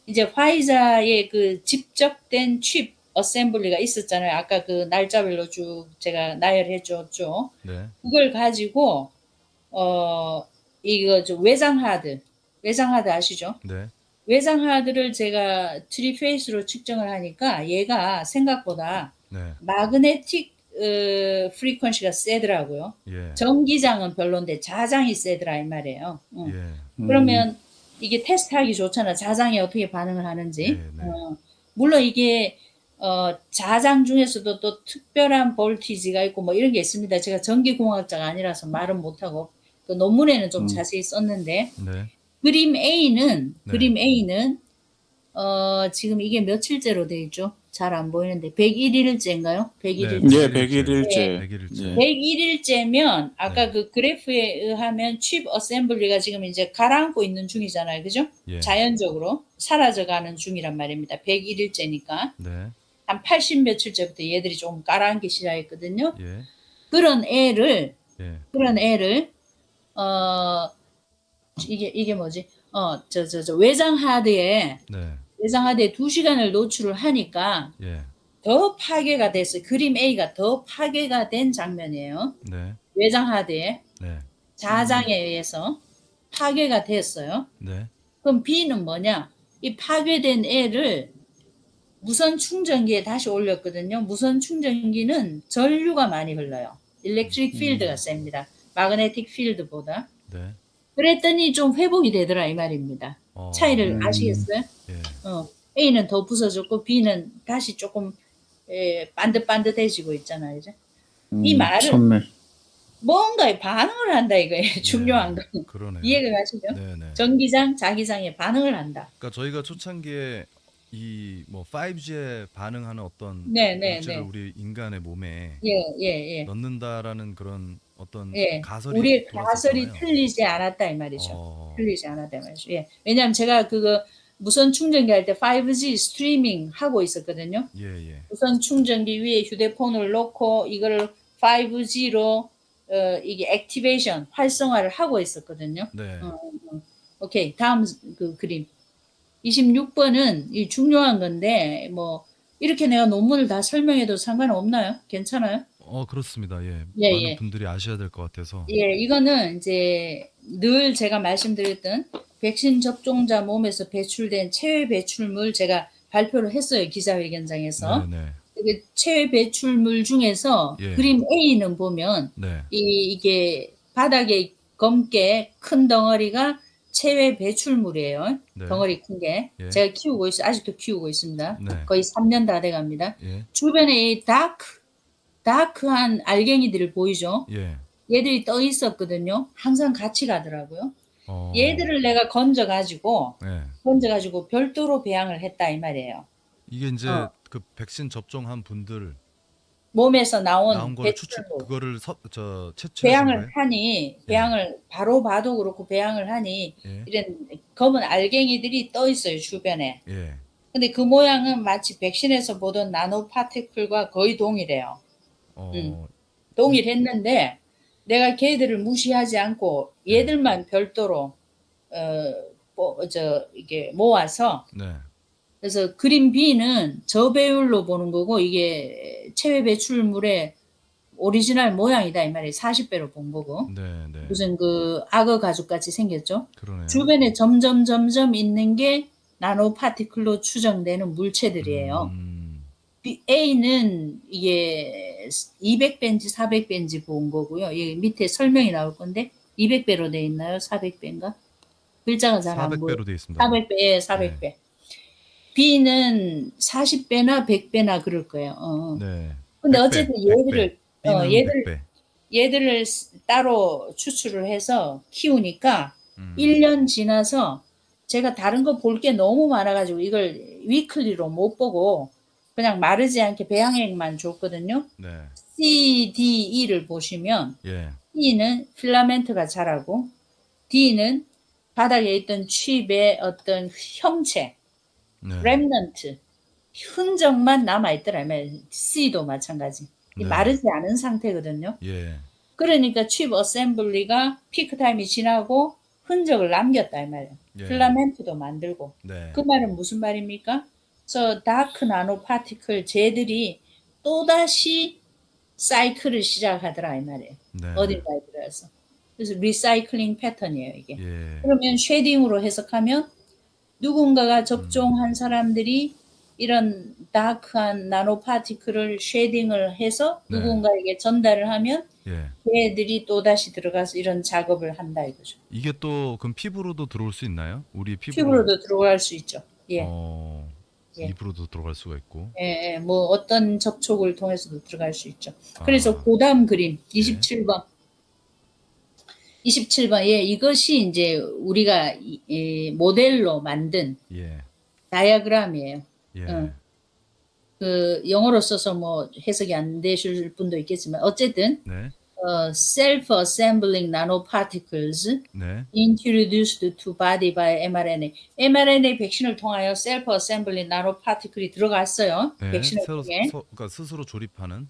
이제 화이자의 그 집적된 칩 어셈블리가 있었잖아요. 아까 그 날짜별로 쭉 제가 나열해 줬죠. 네, 그걸 가지고 어 이거 좀 외장 하드 아시죠? 네, 외장 하드를 제가 트리페이스로 측정을 하니까 얘가 생각보다 네, 마그네틱 프리퀀시가 세더라고요. 예, 전기장은 별론데 자장이 세더라 이 말이에요. 예, 그러면 이게 테스트하기 좋잖아. 자장이 어떻게 반응을 하는지. 네, 네, 물론 이게 자장 중에서도 또 특별한 볼티지가 있고 뭐 이런 게 있습니다. 제가 전기공학자가 아니라서 말은 못하고 그 논문에는 좀 자세히 썼는데 네, 네. 그림 A는 지금 이게 며칠째로 돼 있죠? 잘 안 보이는데 101일째인가요? 네, 101일째. 예, 100일째. 100일일째. 100일째. 예. 101일째면 아까 네. 그 그래프에 의하면 칩 어셈블리가 지금 이제 가라앉고 있는 중이잖아요. 그죠? 예. 자연적으로 사라져가는 중이란 말입니다. 101일째니까. 네. 한 80 며칠째부터 얘들이 좀 가라앉기 시작했거든요. 예. 그런 애를, 예. 그런 애를, 어, 이게 뭐지? 외장 하드에 네. 2시간을 노출을 하니까 예. 더 파괴가 됐어요. 그림 A가 더 파괴가 된 장면이에요. 네. 외장 하드에 네. 자장에 의해서 파괴가 됐어요. 네. 그럼 B는 뭐냐? 이 파괴된 애를 무선 충전기에 다시 올렸거든요. 무선 충전기는 전류가 많이 흘러요. 일렉트릭 필드가 셉니다. 마그네틱 필드보다. 네. 그랬더니 좀 회복이 되더라 이 말입니다. 차이를 음, 아시겠어요? 예. A는 더 부서졌고 B는 다시 조금 반듯반듯해지고 있잖아요. 이제. 이 말은 선물. 뭔가에 반응을 한다 이거예요. 중요한 건. 그러네요. 이해가 가시죠? 네, 네. 전기장, 자기장에 반응을 한다. 그러니까 저희가 초창기에 이 뭐 5G에 반응하는 어떤 네, 네, 물질을 네. 우리 인간의 몸에 예, 예, 예. 넣는다라는 그런 어떤 예. 가설이 우리의 가설이 돌았었잖아요. 틀리지 않았다 이 말이죠. 어. 틀리지 않았다 이 말이죠. 예. 왜냐하면 제가 그거 무선 충전기 할 때 5G 스트리밍 하고 있었거든요. 예, 예. 무선 충전기 위에 휴대폰을 놓고 이거를 5G로 이게 액티베이션 활성화를 하고 있었거든요. 네. 오케이. 다음 그 그림. 26번은 이 중요한 건데 뭐 이렇게 내가 논문을 다 설명해도 상관없나요? 괜찮아요? 그렇습니다. 예. 예, 많은 예. 분들이 아셔야 될 것 같아서. 예, 이거는 이제 늘 제가 말씀드렸던 백신 접종자 몸에서 배출된 체외 배출물 제가 발표를 했어요. 기자회견장에서. 네, 네. 이게 체외 배출물 중에서 예. 그림 A는 보면 네. 이게 바닥에 검게 큰 덩어리가 체외 배출물이에요. 네. 덩어리 큰 게. 예. 제가 키우고 아직도 키우고 있습니다. 네. 거의 3년 다 돼 갑니다. 예. 주변에 이 다크한 알갱이들을 보이죠? 예. 얘들이 떠 있었거든요. 항상 같이 가더라고요. 어. 얘들을 내가 건져가지고 예. 별도로 배양을 했다 이 말이에요. 이게 이제 어. 그 백신 접종한 분들 몸에서 나온 나온 거를 배출물. 그거를 채취하신 배양을 거예요? 하니 배양을 바로 봐도 그렇고 배양을 하니 예. 이런 검은 알갱이들이 떠 있어요 주변에. 예. 근데 그 모양은 마치 백신에서 보던 나노 파티클과 거의 동일해요. 어. 동일했는데 내가 걔들을 무시하지 않고 얘들만 별도로 이게 모아서 네. 그래서 그림 B는 저배율로 보는 거고 이게 체외 배출물의 오리지널 모양이다 이 말이에요. 40배로 본 거고. 네, 네. 무슨 그 악어 가죽 같이 생겼죠. 그러네요. 주변에 점점 있는 게 나노 파티클로 추정되는 물체들이에요. A는 이게 200배인지 400배인지 본 거고요. 여기 밑에 설명이 나올 건데 200배로 돼 있나요? 400배인가? 글자가 잘 안 보여요. 400배로 돼 있습니다. 400배, 400배. B는 40배나 100배나 그럴 거예요. 네. 근데 100배, 어쨌든 100배. B는 100배. 얘들을 따로 추출을 해서 키우니까 1년 지나서 제가 다른 거 볼 게 너무 많아가지고 이걸 위클리로 못 보고 그냥 마르지 않게 배양액만 줬거든요. 네. C, D, E를 보시면 예. E는 필라멘트가 자라고 D는 바닥에 있던 칩의 어떤 형체, 네. 렘넌트, 흔적만 남아있더라. C도 마찬가지. 네. 마르지 않은 상태거든요. 예. 그러니까 칩 어셈블리가 피크 타임이 지나고 흔적을 남겼다 이 말이에요. 예. 필라멘트도 만들고. 네. 그 말은 무슨 말입니까? 그래서 다크 나노 파티클 쟤들이 또다시 사이클을 시작하더라 이 말이에요. 네. 어딘가에 들어서. 그래서 리사이클링 패턴이에요 이게. 예. 그러면 쉐딩으로 해석하면 누군가가 접종한 사람들이 이런 다크한 나노 파티클을 쉐딩을 해서 네. 누군가에게 전달을 하면 예. 걔들이 또다시 들어가서 이런 작업을 한다 이거죠. 이게 또 그럼 피부로도 들어올 수 있나요? 우리 피부로도 들어갈 수 있죠. 예. 예. 입으로도 들어갈 수가 있고. 예, 뭐 어떤 접촉을 통해서도 들어갈 수 있죠. 아. 그래서 고담 그림 27번. 27번. 예, 이것이 이제 우리가 모델로 만든 예. 다이어그램이에요. 예. 그 영어로 써서 뭐 해석이 안 되실 분도 있겠지만 어쨌든 네. self-assembling nanoparticles 네. introduced to body by mRNA. mRNA 백신을 통하여 self-assembling nanoparticle이 들어갔어요. 네. 백신을 통해 그러니까 스스로 조립하는.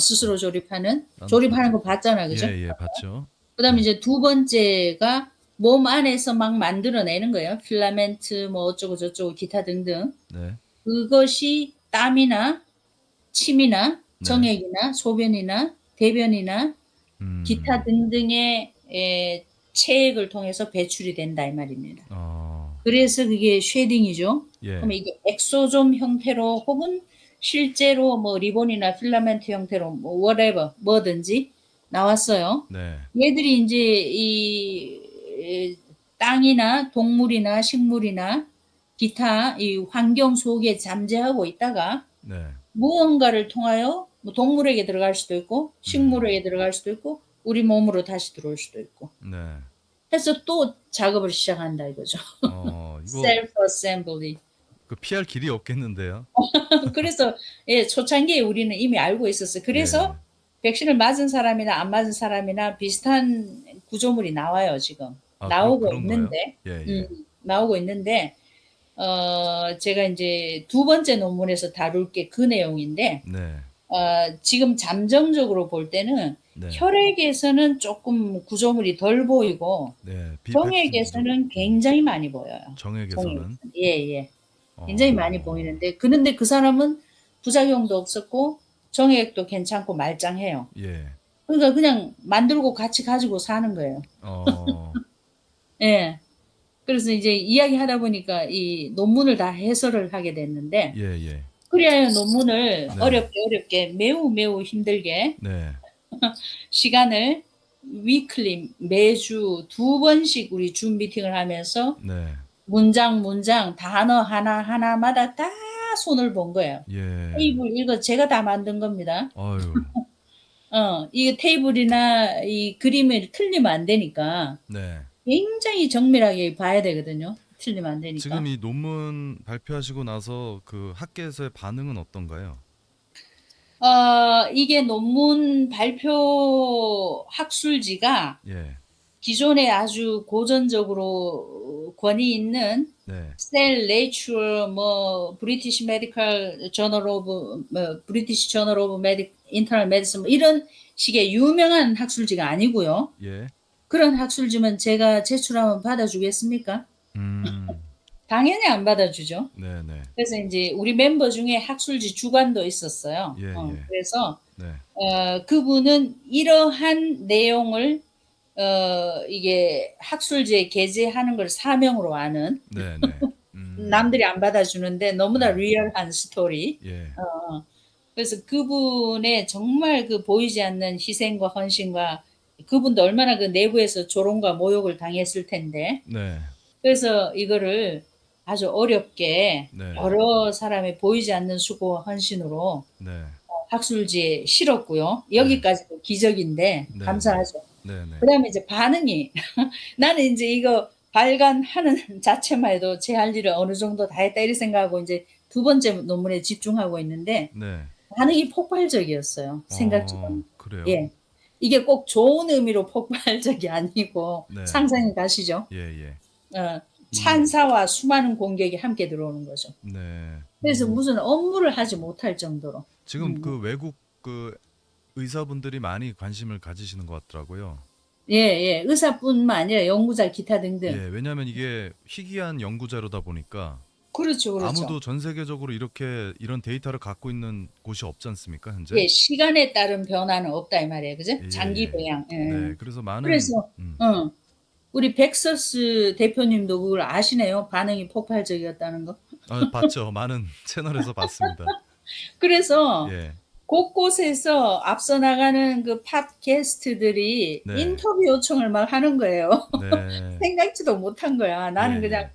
스스로 조립하는 거 봤잖아, 그죠? 예, 예, 봤죠. 그다음에 이제 두 번째가 몸 안에서 막 만들어내는 거예요. 필라멘트 뭐 어쩌고 저쩌고 기타 등등. 네. 그것이 땀이나 침이나 네. 정액이나 소변이나 대변이나 기타 등등의 체액을 통해서 배출이 된다 이 말입니다. 그래서 그게 쉐딩이죠. 예. 그러면 이게 엑소좀 형태로 혹은 실제로 뭐 리본이나 필라멘트 형태로 뭐 whatever 뭐든지 나왔어요. 네. 얘들이 이제 이 땅이나 동물이나 식물이나 기타 이 환경 속에 잠재하고 있다가 네. 무언가를 통하여 뭐 동물에게 들어갈 수도 있고 식물에게 들어갈 수도 있고 우리 몸으로 다시 들어올 수도 있고 네. 해서 또 작업을 시작한다 이거죠. 이거 self-assembly. 그 피할 길이 없겠는데요. 그래서 예, 초창기에 우리는 이미 알고 있었어요. 그래서 백신을 맞은 사람이나 안 맞은 사람이나 비슷한 구조물이 나와요 지금. 나오고 있는데 예, 예. 나오고 있는데 제가 이제 두 번째 논문에서 다룰 게 그 내용인데 네. 지금 잠정적으로 볼 때는 네. 혈액에서는 조금 구조물이 덜 보이고 네. 정액에서는 굉장히 많이 보여요. 정액에서는 예. 굉장히 많이 보이는데 그런데 그 사람은 부작용도 없었고 정액도 괜찮고 말짱해요. 예. 그러니까 그냥 만들고 같이 가지고 사는 거예요. 예. 그래서 이제 이야기하다 보니까 이 논문을 다 해설을 하게 됐는데 예, 예. 그래야 논문을 네. 어렵게 매우 힘들게 네. 시간을 위클리 매주 2번씩 우리 줌 미팅을 하면서 네. 문장 단어 하나마다 다 손을 본 거예요. 예. 테이블 이거 제가 다 만든 겁니다. 아유. 이 테이블이나 이 그림을 틀리면 안 되니까 네. 굉장히 정밀하게 봐야 되거든요. 틀리면 안 되니까. 지금 이 논문 발표하시고 나서 그 학계에서의 반응은 어떤가요? 이게 논문 발표 학술지가 예. 기존에 아주 고전적으로 권위 있는 네. 셀 내추럴 뭐 브리티시 메디컬 저널 오브 뭐 브리티시 저널 오브 메디 인터널 메디슨 뭐 이런 식의 유명한 학술지가 아니고요. 예. 그런 학술지면 제가 제출하면 받아주겠습니까? 음. 당연히 안 받아주죠. 네네. 그래서 이제 우리 멤버 중에 학술지 주관도 있었어요. 예, 예. 그래서 네. 그분은 이러한 내용을 이게 학술지에 게재하는 걸 사명으로 하는 네네. 남들이 안 받아주는데 너무나 네. 리얼한 스토리. 예. 그래서 그분의 정말 그 보이지 않는 희생과 헌신과 그분도 얼마나 그 내부에서 조롱과 모욕을 당했을 텐데. 네. 그래서 이거를 아주 어렵게 네. 여러 사람의 보이지 않는 수고와 헌신으로 네. 학술지에 실었고요. 여기까지도 기적인데 네. 감사하죠. 네네. 그다음에 이제 반응이 나는 이제 이거 발간하는 자체만 해도 제 할 일을 어느 정도 다 했다 이렇게 생각하고 이제 두 번째 논문에 집중하고 있는데 네. 반응이 폭발적이었어요. 생각처럼. 그래요? 예. 이게 꼭 좋은 의미로 폭발적이 아니고 네. 상상이 가시죠? 예예. 찬사와 수많은 공격이 함께 들어오는 거죠. 네. 그래서 무슨 업무를 하지 못할 정도로. 지금 그 외국 그 의사분들이 많이 관심을 가지시는 것 같더라고요. 예, 예. 의사뿐만 아니라 연구자 기타 예, 등등. 왜냐하면 이게 희귀한 연구 자료다 보니까 그렇죠, 그렇죠. 아무도 전 세계적으로 이렇게 이런 데이터를 갖고 있는 곳이 없지 않습니까, 현재? 예, 시간에 따른 변화는 없다 이 말이에요. 그죠? 예, 장기 예. 배양. 예. 네, 그래서 많은 그래서 우리 백서스 대표님도 그걸 아시네요. 반응이 폭발적이었다는 거. 봤죠. 많은 채널에서 봤습니다. 그래서 예. 곳곳에서 앞서 나가는 그 팟캐스트들이 네. 인터뷰 요청을 막 하는 거예요. 네. 생각지도 못한 거야. 나는 예, 그냥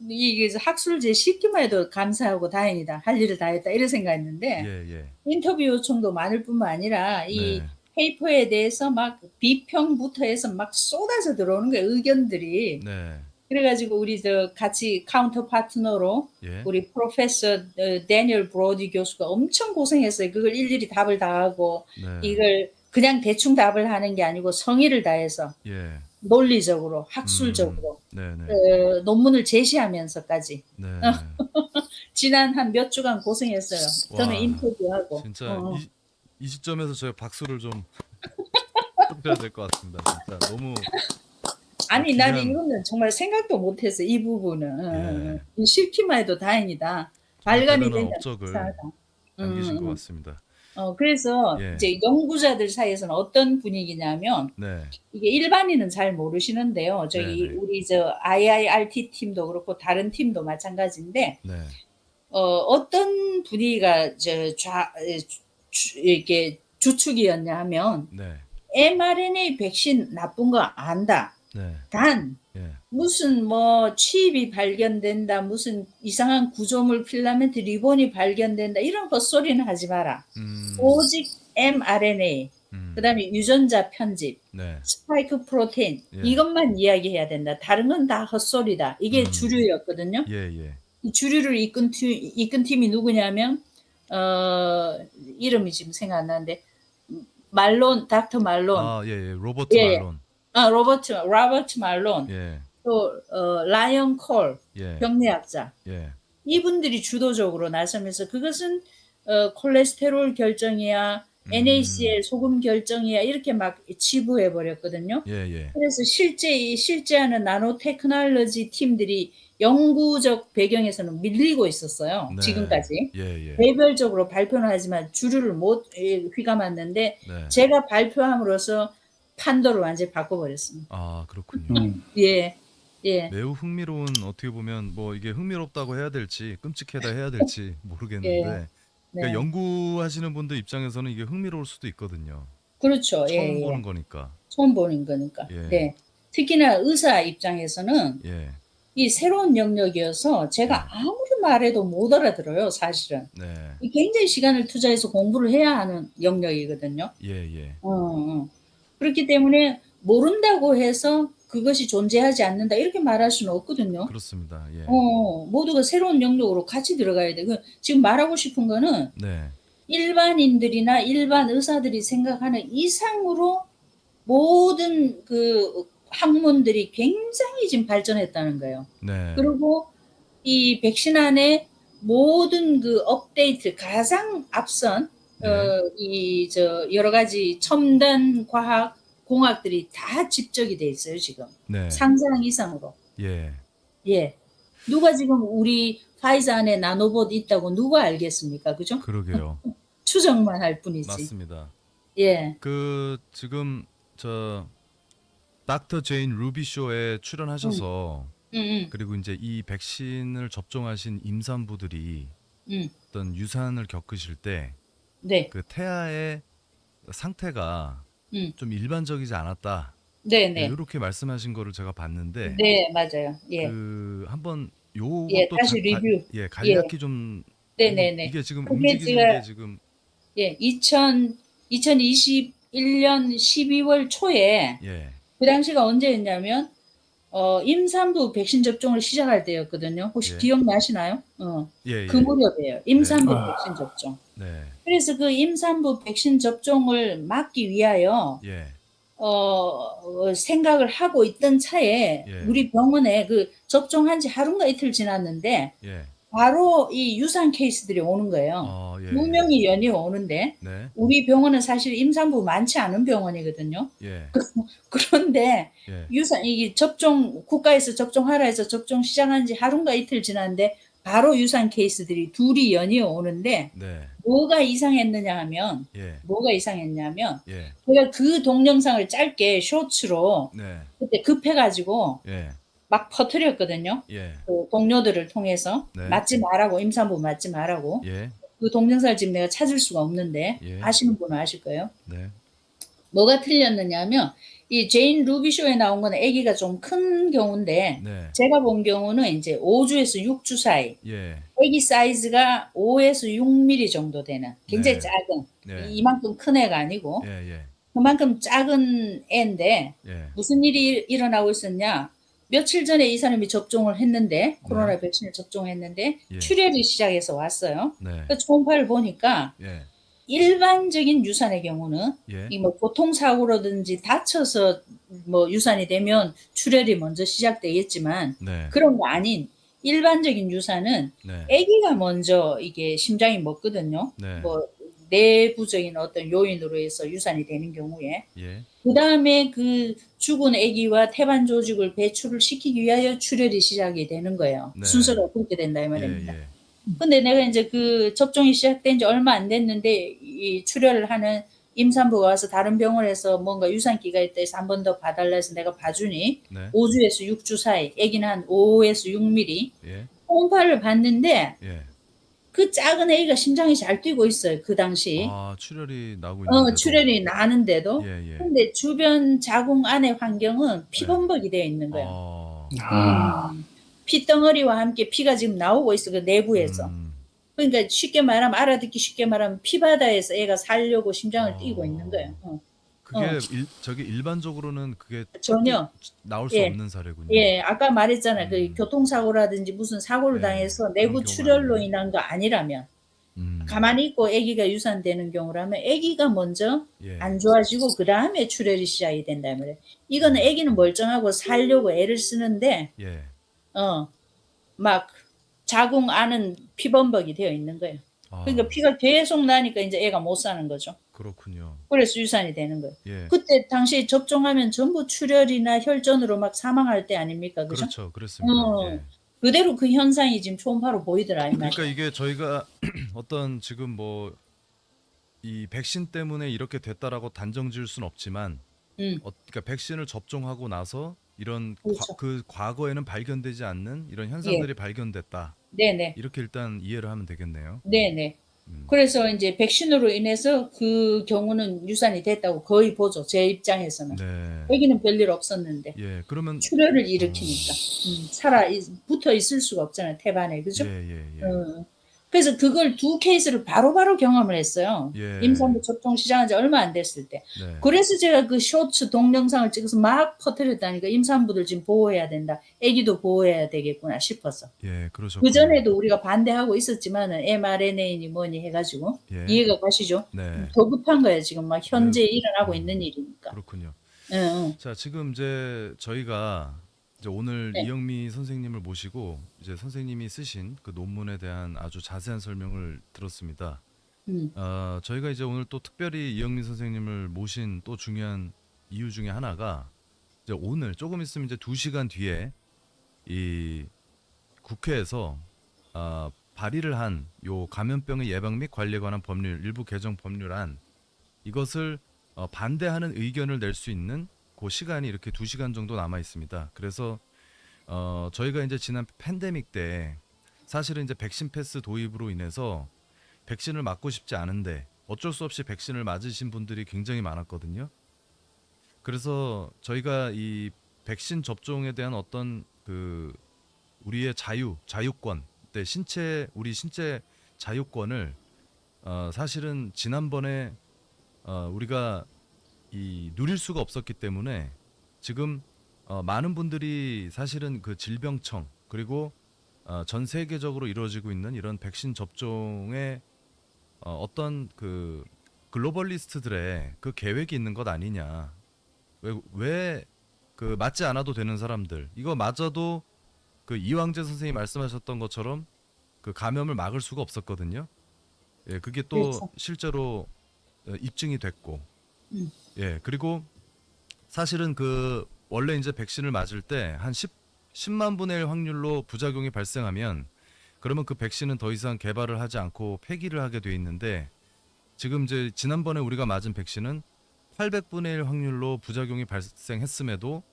이게 학술지에 싣기만 해도 감사하고 다행이다. 할 일을 다 했다. 이런 생각했는데 예, 예. 인터뷰 요청도 많을 뿐만 아니라 이 네. 페이퍼에 대해서 막 비평부터 해서 막 쏟아져 들어오는 거예요. 의견들이. 네. 그래가지고 우리 저 같이 카운터 파트너로 예. 우리 프로페서 데니얼 브로디 교수가 엄청 고생했어요. 그걸 일일이 답을 다 하고 네. 이걸 그냥 대충 답을 하는 게 아니고 성의를 다해서 예. 논리적으로 학술적으로 네, 네. 논문을 제시하면서까지 네. 지난 한 몇 주간 고생했어요. 저는 와, 인터뷰하고. 진짜 이 시점에서 제가 박수를 좀 쳐드려야 될 것 같습니다. 진짜 너무 아니 귀한- 나는 이거는 정말 생각도 못했어. 이 부분은 예. 싫기만 해도 다행이다. 발간이 대단한 되면 업적을 감사하다. 남기신 것 같습니다. 그래서 예. 이제 연구자들 사이에서는 어떤 분위기냐면 네. 이게 일반인은 잘 모르시는데요. 저기 네네. 우리 저 IIRT 팀도 그렇고 다른 팀도 마찬가지인데 네. 어떤 분위기가 이렇게 주축이었냐 하면 네. mRNA 백신 나쁜 거 안다. 네. 단 예. 무슨 뭐 취입이 발견된다. 무슨 이상한 구조물 필라멘트 리본이 발견된다. 이런 헛소리는 하지 마라. 오직 mRNA 그다음에 유전자 편집, 네. 스파이크 프로테인 예. 이것만 이야기해야 된다. 다른 건 다 헛소리다. 이게 주류였거든요. 예, 예. 이 주류를 이끈 팀이 누구냐면 이름이 지금 생각 안 나는데 말론, 닥터 말론. 예, 예. 로버트 예, 예. 말론. 로버트 말론. 예. 또 라이언 콜 예. 병리학자. 예. 이분들이 주도적으로 나서면서 그것은 콜레스테롤 결정이야, NaCl 소금 결정이야 이렇게 막 치부해 버렸거든요. 예, 예. 그래서 실제하는 나노 테크놀로지 팀들이 영구적 배경에서는 밀리고 있었어요. 네. 지금까지. 예, 예. 개별적으로 발표는 하지만 주류를 못 휘감았는데 네. 제가 발표함으로써 판도를 완전히 바꿔버렸습니다. 그렇군요. 예, 예. 매우 흥미로운 어떻게 보면 뭐 이게 흥미롭다고 해야 될지 끔찍하다 해야 될지 모르겠는데 네. 그러니까 연구하시는 분들 입장에서는 이게 흥미로울 수도 있거든요. 그렇죠. 처음 예, 보는 예. 거니까. 처음 보는 거니까. 예. 네. 특히나 의사 입장에서는 예. 이 새로운 영역이어서 제가 아무리 말해도 못 알아들어요, 사실은. 네. 굉장히 시간을 투자해서 공부를 해야 하는 영역이거든요. 예, 예. 그렇기 때문에 모른다고 해서 그것이 존재하지 않는다 이렇게 말할 수는 없거든요. 그렇습니다. 예. 모두가 새로운 영역으로 같이 들어가야 돼. 지금 말하고 싶은 거는 네. 일반인들이나 일반 의사들이 생각하는 이상으로 모든 그 학문들이 굉장히 지금 발전했다는 거예요. 네. 그리고 이 백신 안에 모든 그 업데이트 가장 앞선 네. 여러 가지 첨단 과학 공학들이 다 집적이 돼 있어요, 지금. 네. 상상 이상으로. 예. 예. 누가 지금 우리 화이자 안에 나노봇 있다고 누가 알겠습니까? 그죠? 그러게요. 추정만 할 뿐이지. 맞습니다. 예. 그 지금 저 닥터 제인 루비 쇼에 출연하셔서 그리고 이제 이 백신을 접종하신 임산부들이 어떤 유산을 겪으실 때 네. 그 태아의 상태가 좀 일반적이지 않았다. 네, 네, 네. 이렇게 말씀하신 거를 제가 봤는데 네, 맞아요. 예. 그 한번 예, 요것도 다시 리뷰. 예, 예. 간략히 좀 네, 네, 네. 이게 지금 그게 움직이는 게 제가 지금 2021년 12월 초에 예. 그 당시가 언제였냐면 임산부 백신 접종을 시작할 때였거든요. 혹시 예. 기억나시나요? 예, 그 예. 무렵이에요. 임산부 네. 백신 접종. 네. 그래서 그 임산부 백신 접종을 막기 위하여 예. 생각을 하고 있던 차에 예. 우리 병원에 그 접종한 지 하루인가 이틀 지났는데 예. 바로 이 유산 케이스들이 오는 거예요. 예. 두 명이 연이어 오는데 네. 우리 병원은 사실 임산부 많지 않은 병원이거든요. 예. 그런데 예. 이게 국가에서 접종하라 해서 접종 시작한 지 하루인가 이틀 지났는데 바로 유산 케이스들이 둘이 연이어 오는데 네. 뭐가 이상했느냐 하면 예. 제가 예. 그 동영상을 짧게 쇼츠로 네. 그때 급해가지고 예. 막 퍼뜨렸거든요. 예. 그 동료들을 통해서 네. 맞지 말라고, 임산부 맞지 말라고. 예. 그 동영상을 지금 내가 찾을 수가 없는데 예. 아시는 분은 아실 거예요. 네. 뭐가 틀렸느냐면 이 제인 루비 쇼에 나온 거는 아기가 좀 큰 경우인데 네. 제가 본 경우는 이제 5주에서 6주 사이 예. 아기 사이즈가 5에서 6mm 정도 되는 굉장히 네. 작은 네. 이만큼 큰 애가 아니고 예. 예. 그만큼 작은 애인데 예. 무슨 일이 일어나고 있었냐? 며칠 전에 이 사람이 접종을 했는데 코로나 백신을 접종했는데 예. 출혈이 시작해서 왔어요. 네. 그 초음파를 보니까 예. 일반적인 유산의 경우는 예. 이 뭐 교통사고라든지 다쳐서 뭐 유산이 되면 출혈이 먼저 시작되겠지만 네. 그런 거 아닌 일반적인 유산은 네. 아기가 먼저 이게 심장이 먹거든요. 네. 뭐 내부적인 어떤 요인으로 해서 유산이 되는 경우에 예. 그 다음에 그 죽은 아기와 태반 조직을 배출을 시키기 위하여 출혈이 시작이 되는 거예요. 네. 순서가 그렇게 된다 이 예. 말입니다. 예. 근데 내가 이제 그 접종이 시작된 지 얼마 안 됐는데 이 출혈을 하는 임산부가 와서 다른 병원에서 뭔가 유산기가 있다 해서 한 번 더 봐달라 해서 내가 봐주니 네. 5주에서 6주 사이 아기는 한 5에서 6mm 예. 초음파를 봤는데 예. 그 작은 아기가 심장이 잘 뛰고 있어요. 그 당시. 아, 출혈이 나고 있는데도. 출혈이 나는데도. 예. 예. 근데 주변 자궁 안의 환경은 피범벅이 되어 있는 거예요. 아. 피덩어리와 함께 피가 지금 나오고 있어. 그 내부에서. 그러니까 쉽게 말하면 알아듣기 쉽게 말하면 피바다에서 애가 살려고 심장을 뛰고 있는 거예요. 그게 저기 일반적으로는 그게 전혀 나올 수 예. 없는 사례군요. 예, 아까 말했잖아요. 그 교통사고라든지 무슨 사고를 네, 당해서 그런 내부 경우가 출혈로 아니면. 인한 거 아니라면 가만히 있고 아기가 유산되는 경우라면 아기가 먼저 예. 안 좋아지고 그 다음에 출혈이 시작이 된다 말이에요. 이거는 아기는 멀쩡하고 살려고 애를 쓰는데 예. 막 자궁 안은 피범벅이 되어 있는 거예요. 아, 그러니까 피가 계속 나니까 이제 애가 못 사는 거죠. 그렇군요. 그래서 유산이 되는 거예요. 예. 그때 당시에 접종하면 전부 출혈이나 혈전으로 막 사망할 때 아닙니까? 그죠? 그렇죠. 그렇습니다. 예. 그대로 그 현상이 지금 초음파로 보이더라 이 그러니까 말이에요. 이게 저희가 어떤 지금 뭐 이 백신 때문에 이렇게 됐다라고 단정 지을 수는 없지만 그러니까 백신을 접종하고 나서 이런 그렇죠. 그 과거에는 발견되지 않는 이런 현상들이 발견됐다. 네네. 이렇게 일단 이해를 하면 되겠네요. 네네. 그래서 이제 백신으로 인해서 그 경우는 유산이 됐다고 거의 보죠. 제 입장에서는. 네. 아기는 별일 없었는데 예. 그러면 출혈을 일으키니까 붙어 있을 수가 없잖아요. 태반에. 그죠? 예. 그래서 그걸 두 케이스를 바로바로 경험을 했어요. 예. 임산부 접종 시작한 지 얼마 안 됐을 때. 네. 그래서 제가 그 쇼츠 동영상을 찍어서 막 퍼뜨렸다니까. 임산부들 지금 보호해야 된다. 아기도 보호해야 되겠구나 싶어서. 예, 그러셨군요. 그전에도 우리가 반대하고 있었지만은 mRNA니 뭐니 해가지고 예. 이해가 가시죠? 네. 더 급한 거예요. 지금 막 현재 네. 일어나고 있는 일이니까. 그렇군요. 응. 자, 지금 이제 저희가 이제 오늘 네. 이영미 선생님을 모시고 이제 선생님이 쓰신 그 논문에 대한 아주 자세한 설명을 들었습니다. 음, 저희가 이제 오늘 또 특별히 이영민 선생님을 모신 또 중요한 이유 중에 하나가 이제 오늘 조금 있으면 이제 2시간 뒤에 이 국회에서 발의를 한 요 감염병의 예방 및 관리에 관한 법률 일부 개정 법률안 이것을 반대하는 의견을 낼 수 있는 그 시간이 이렇게 2시간 정도 남아 있습니다. 그래서 저희가 이제 지난 팬데믹 때 사실은 이제 백신 패스 도입으로 인해서 백신을 맞고 싶지 않은데 어쩔 수 없이 백신을 맞으신 분들이 굉장히 많았거든요. 그래서 저희가 이 백신 접종에 대한 어떤 그 우리의 자유권, 우리 신체 자유권을 사실은 지난번에 우리가 이 누릴 수가 없었기 때문에 지금 많은 분들이 사실은 그 질병청 그리고 전 세계적으로 이루어지고 있는 이런 백신 접종에 어떤 그 글로벌리스트들의 그 계획이 있는 것 아니냐. 왜 그 맞지 않아도 되는 사람들 이거 맞아도 그 이황재 선생님이 말씀하셨던 것처럼 그 감염을 막을 수가 없었거든요. 예, 그게 또 그렇죠. 실제로 입증이 됐고, 음, 예, 그리고 사실은 그 원래 이제 백신을 맞을 때 한 10만 분의 1 확률로 부작용이 발생하면 그러면 그 백신은 더 이상 개발을 하지 않고 폐기를 하게 돼 있는데 지금 이제 지난번에 우리가 맞은 백신은 800분의 1 확률로 부작용이 발생했음에도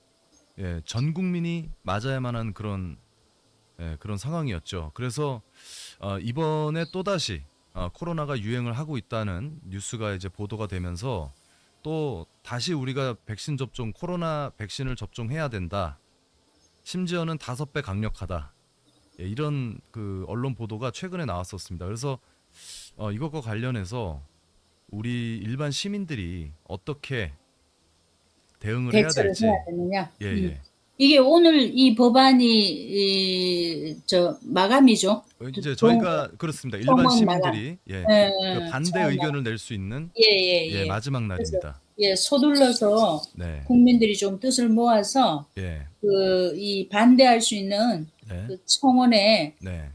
예, 전 국민이 맞아야만 하는 그런 상황이었죠. 그래서 이번에 또다시 코로나가 유행을 하고 있다는 뉴스가 이제 보도가 되면서 또 다시 우리가 코로나 백신을 접종해야 된다. 심지어는 5배 강력하다. 예, 이런 그 언론 보도가 최근에 나왔었습니다. 그래서 이것과 관련해서 우리 일반 시민들이 어떻게 대응을 해야 대처를 해야 될지, 되느냐. 예, 예. 이게 오늘 이 법안이 저 마감이죠. 이제 총 저희가 그렇습니다. 일반 총원 마감. 시민들이 예, 그 반대 총원 마감. 의견을 낼 수 있는 예, 예예예. 마지막 그래서 날입니다. 서둘러서 네, 국민들이 좀 뜻을 모아서 예, 이 반대할 수 있는 네, 그 청원에 네,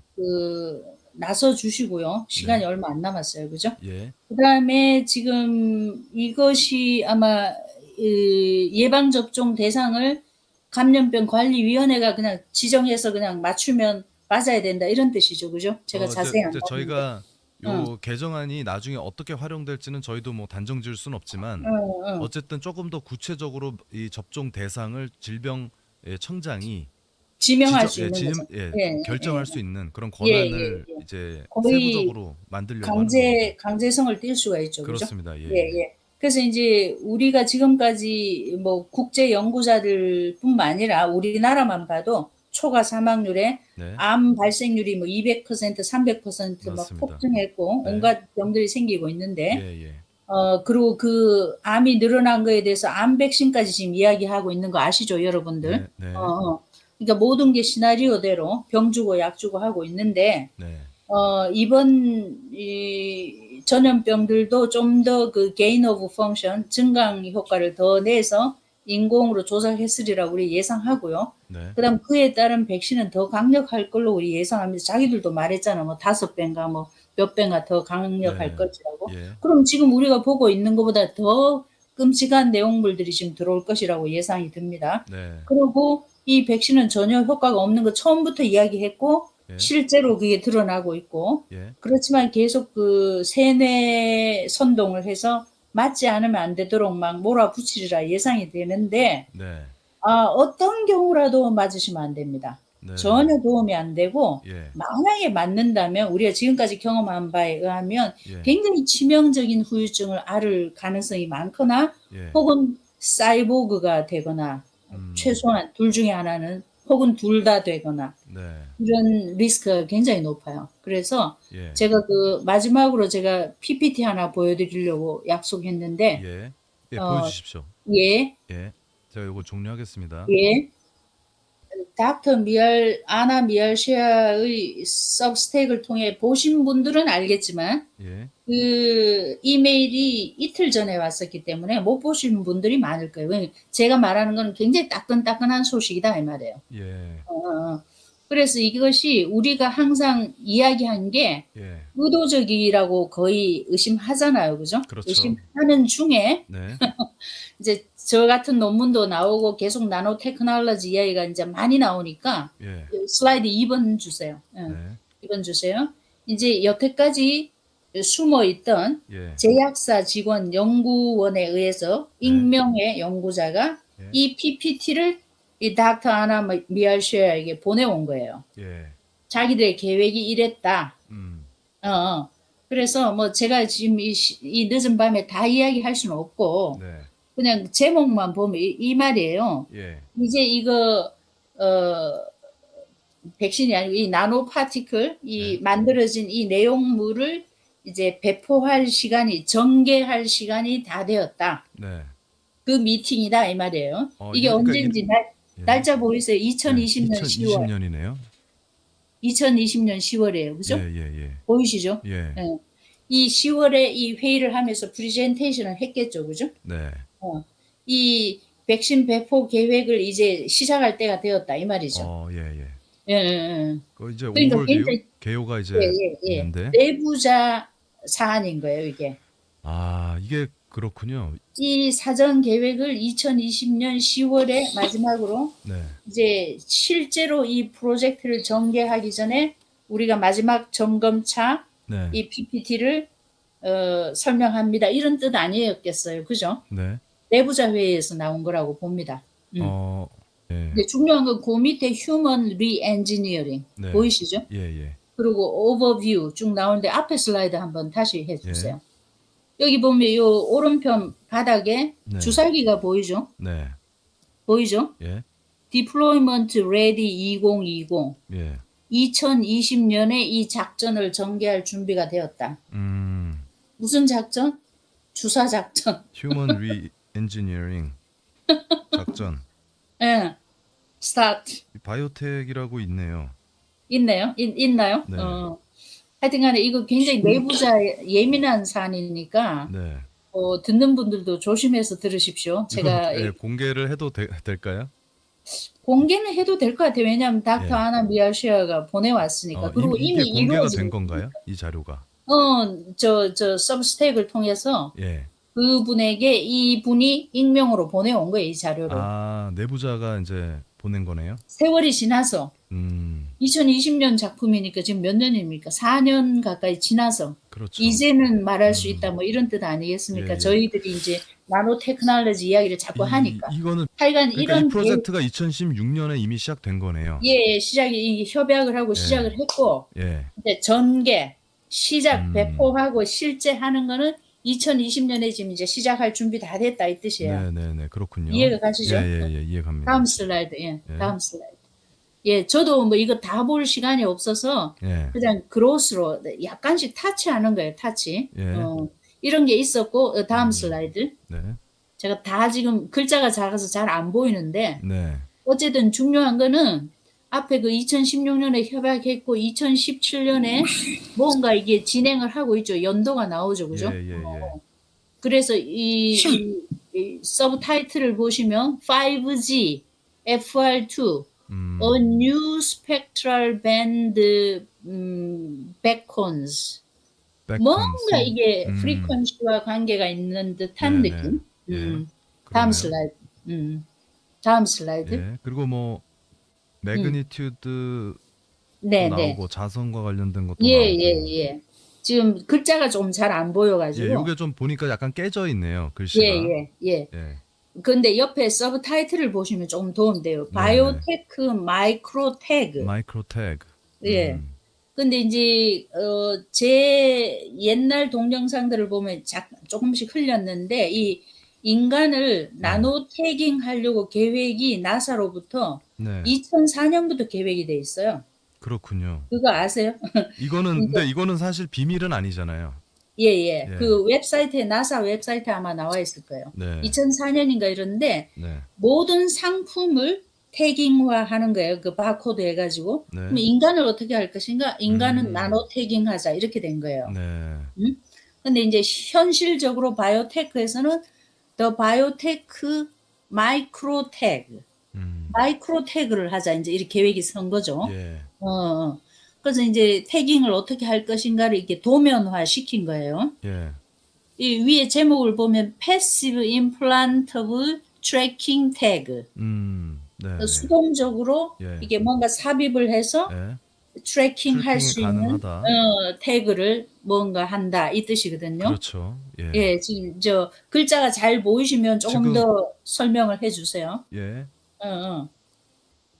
나서 주시고요. 시간이 네, 얼마 안 남았어요. 그죠? 예, 그다음에 지금 이것이 아마 예방접종 대상을 감염병관리위원회가 그냥 지정해서 그냥 맞추면 맞아야 된다 이런 뜻이죠. 그죠? 제가 자세히 안 이제 봤는데. 저희가 응, 요 개정안이 나중에 어떻게 활용될지는 저희도 뭐 단정 지을 수는 응, 없지만 응. 어쨌든 조금 더 구체적으로 이 접종 대상을 질병청장이 지명할 수 있는 거죠. 결정할 수 있는 그런 예, 예, 권한을 예. 이제 거의 세부적으로 만들려고 하는 겁니다. 강제성을 띨 수가 있죠. 그죠? 그렇습니다. 예, 예, 예. 예. 그래서 이제 우리가 지금까지 뭐 국제 연구자들 뿐만 아니라 우리나라만 봐도 초과 사망률에 네, 암 발생률이 뭐 200%, 300%막 맞습니다. 폭증했고 네, 온갖 병들이 생기고 예, 있는데 예. 그리고 그 암이 늘어난 거에 대해서 암 백신까지 지금 이야기하고 있는 거 아시죠, 여러분들? 네, 네, 그러니까 모든 게 시나리오대로 병 주고 약 주고 하고 있는데 네, 이번 이 전염병들도 좀 더 그 gain of function 증강 효과를 더 내서 인공으로 조작했으리라 우리 예상하고요. 네, 그다음 그에 따른 백신은 더 강력할 걸로 우리 예상합니다. 자기들도 말했잖아. 뭐 5배인가 뭐 몇 배가 더 강력할 네, 것이라고. 예, 그럼 지금 우리가 보고 있는 것보다 더 끔찍한 내용물들이 지금 들어올 것이라고 예상이 듭니다. 네, 그리고 이 백신은 전혀 효과가 없는 거 처음부터 이야기했고 예, 실제로 그게 드러나고 있고 예, 그렇지만 계속 그 세뇌 선동을 해서 맞지 않으면 안 되도록 막 몰아붙이리라 예상이 되는데 네, 어떤 경우라도 맞으시면 안 됩니다. 네, 전혀 도움이 안 되고 예, 만약에 맞는다면 우리가 지금까지 경험한 바에 의하면 예, 굉장히 치명적인 후유증을 앓을 가능성이 많거나 예, 혹은 사이보그가 되거나 최소한 둘 중에 하나는 혹은 둘 다 되거나 네, 이런 리스크가 굉장히 높아요. 그래서 예, 제가 마지막으로 제가 PPT 하나 보여드리려고 약속했는데, 예, 예, 어, 보여주십시오. 예, 예, 제가 이거 종료하겠습니다. 예, 닥터 아나 미알시아의 서브스택을 통해 보신 분들은 알겠지만 예. 그 이메일이 이틀 전에 왔었기 때문에 못 보신 분들이 많을 거예요. 왜냐면 제가 말하는 건 굉장히 따끈따끈한 소식이다 이 말이에요. 예. 그래서 이것이 우리가 항상 이야기한 게 예. 의도적이라고 거의 의심하잖아요. 그죠? 그렇죠. 의심하는 중에 네. 이제 저 같은 논문도 나오고 계속 나노 테크놀로지 이야기가 이제 많이 나오니까 예. 슬라이드 2번 주세요. 네. 2번 주세요. 이제 여태까지 숨어 있던 예. 제약사 직원 연구원에 의해서 익명의 연구자가 예. 이 PPT를 이 닥터 아나 미알쉐어에게 보내온 거예요. 예. 자기들의 계획이 이랬다. 음. 그래서 뭐 제가 지금 이 늦은 밤에 다 이야기할 수는 없고 네. 그냥 제목만 보면 이 말이에요. 예. 이제 이거 백신이 아니고 이 나노 파티클 이 만들어진 이 내용물을 이제 배포할 시간이 전개할 시간이 다 되었다. 네. 그 미팅이다 이 말이에요. 이게 그러니까 언제인지 예. 날짜 보이세요? 2020년 10월. 2020년이네요. 2020년 10월이에요. 그죠? 예, 예, 예. 보이시죠? 예. 예. 이 10월에 이 회의를 하면서 프레젠테이션을 했겠죠. 그죠? 네. 이 백신 배포 계획을 이제 시작할 때가 되었다 이 말이죠. 예, 예. 예, 예, 예. 그 이제 그러니까 오벌 굉장히- 개요가 이제 예, 예, 예. 있는데 내부자 사안인 거예요, 이게. 이게 그렇군요. 이 사전 계획을 2020년 10월에 마지막으로 네. 이제 실제로 이 프로젝트를 전개하기 전에 우리가 마지막 점검차 네. 이 PPT를 설명합니다. 이런 뜻 아니었겠어요. 그죠? 네. 내부자 회의에서 나온 거라고 봅니다. 예. 근데 중요한 건 그 밑에 Human Re-engineering 네. 보이시죠? 예, 예. 그리고 Overview 쭉 나오는데 앞에 슬라이드 한번 다시 해주세요. 여기 보면 요 오른편 바닥에 네. 주사기가 보이죠? 네. 보이죠? 예. Deployment Ready 2020. 예. 2020년에 이 작전을 전개할 준비가 되었다. 무슨 작전? 주사 작전. 휴먼 리엔지니어링 작전. 예. 스타트. 바이오텍이라고 있네요. 있네요? 있나요? 네. 하여튼 간에 이거 굉장히 내부자 예민한 사안이니까 네. 듣는 분들도 조심해서 들으십시오. 제가 이거, 공개를 해도 될까요? 공개는 해도 될 것 같아요. 왜냐하면 닥터 예. 아나 미알시아가 보내왔으니까. 그리고 이게 이미 공개가 이루어진 된 건가요? 이 자료가? 저 서브스택을 통해서 예. 그분에게 이분이 익명으로 보내온 거예요, 이 자료를. 내부자가 이제 보낸 거네요. 세월이 지나서 2020년 작품이니까 지금 몇 년입니까? 4년 가까이 지나서 그렇죠. 이제는 말할 수 있다 뭐 이런 뜻 아니겠습니까? 예, 예. 저희들이 이제 나노 테크놀로지 이야기를 자꾸 하니까. 이거는 하여간 그러니까 이런 이 프로젝트가 2016년에 이미 시작된 거네요. 예, 시작이 협약을 하고 시작을 했고 예. 이제 전개, 시작, 배포하고 실제 하는 거는 2020년에 지금 이제 시작할 준비 다 됐다 이 뜻이에요. 네, 그렇군요. 이해가 가시죠? 예, 이해갑니다. 다음 슬라이드, 다음 슬라이드. 예, 저도 뭐 이거 다 볼 시간이 없어서 예. 그냥 그로스로 약간씩 타치하는 거예요, 타치. 예. 이런 게 있었고 다음 슬라이드. 네. 제가 다 지금 글자가 작아서 잘 안 보이는데 네. 어쨌든 중요한 거는 앞에 그 2016년에 협약했고 2017년에 뭔가 이게 진행을 하고 있죠. 연도가 나오죠. 그죠? 예. 그래서 이 서브 타이틀을 보시면 5G FR2 A New Spectral Band Beacons 뭔가 이게 프리퀀시와 관계가 있는 듯한 느낌. 다음 슬라이드. 다음 슬라이드. 예. 그리고 뭐 매그니튜드 네, 나오고 자선과 관련된 것도 예. 지금 글자가 좀 잘 안 보여가지고. 예, 이게 좀 보니까 약간 깨져 있네요, 글씨가. 예. 근데 옆에 서브 타이틀을 보시면 조금 도움돼요. 바이오테크 마이크로태그. 마이크로태그. 예. 근데 이제 제 옛날 동영상들을 보면 조금씩 흘렸는데 이 인간을 나노 태깅 하려고 계획이 나사로부터 2004년부터 계획이 돼 있어요. 그렇군요. 그거 아세요? 근데 이거는 사실 비밀은 아니잖아요. 예. 그 웹사이트에 나사 웹사이트에 아마 나와 있을 거예요. 네. 2004년인가 이런데 모든 상품을 태깅화 하는 거예요. 그 바코드 해가지고. 네. 그럼 인간을 어떻게 할 것인가? 인간은 음. 나노 태깅하자 이렇게 된 거예요. 네. 근데 이제 현실적으로 바이오테크에서는 더 바이오테크 마이크로 태그, 마이크로 태그를 하자 이제 이렇게 계획이 선 거죠. 예. 그래서 이제 태깅을 어떻게 할 것인가를 이렇게 도면화 시킨 거예요. 예. 이 위에 제목을 보면 Passive Implantable Tracking Tag. 네. 수동적으로 예. 이게 뭔가 삽입을 해서 예. 트래킹 할 수 트래킹이 있는 가능하다. 태그를 뭔가 한다 이 뜻이거든요. 그렇죠. 예. 예, 지금 저 글자가 잘 보이시면 조금 지금- 더 설명을 해주세요. 예.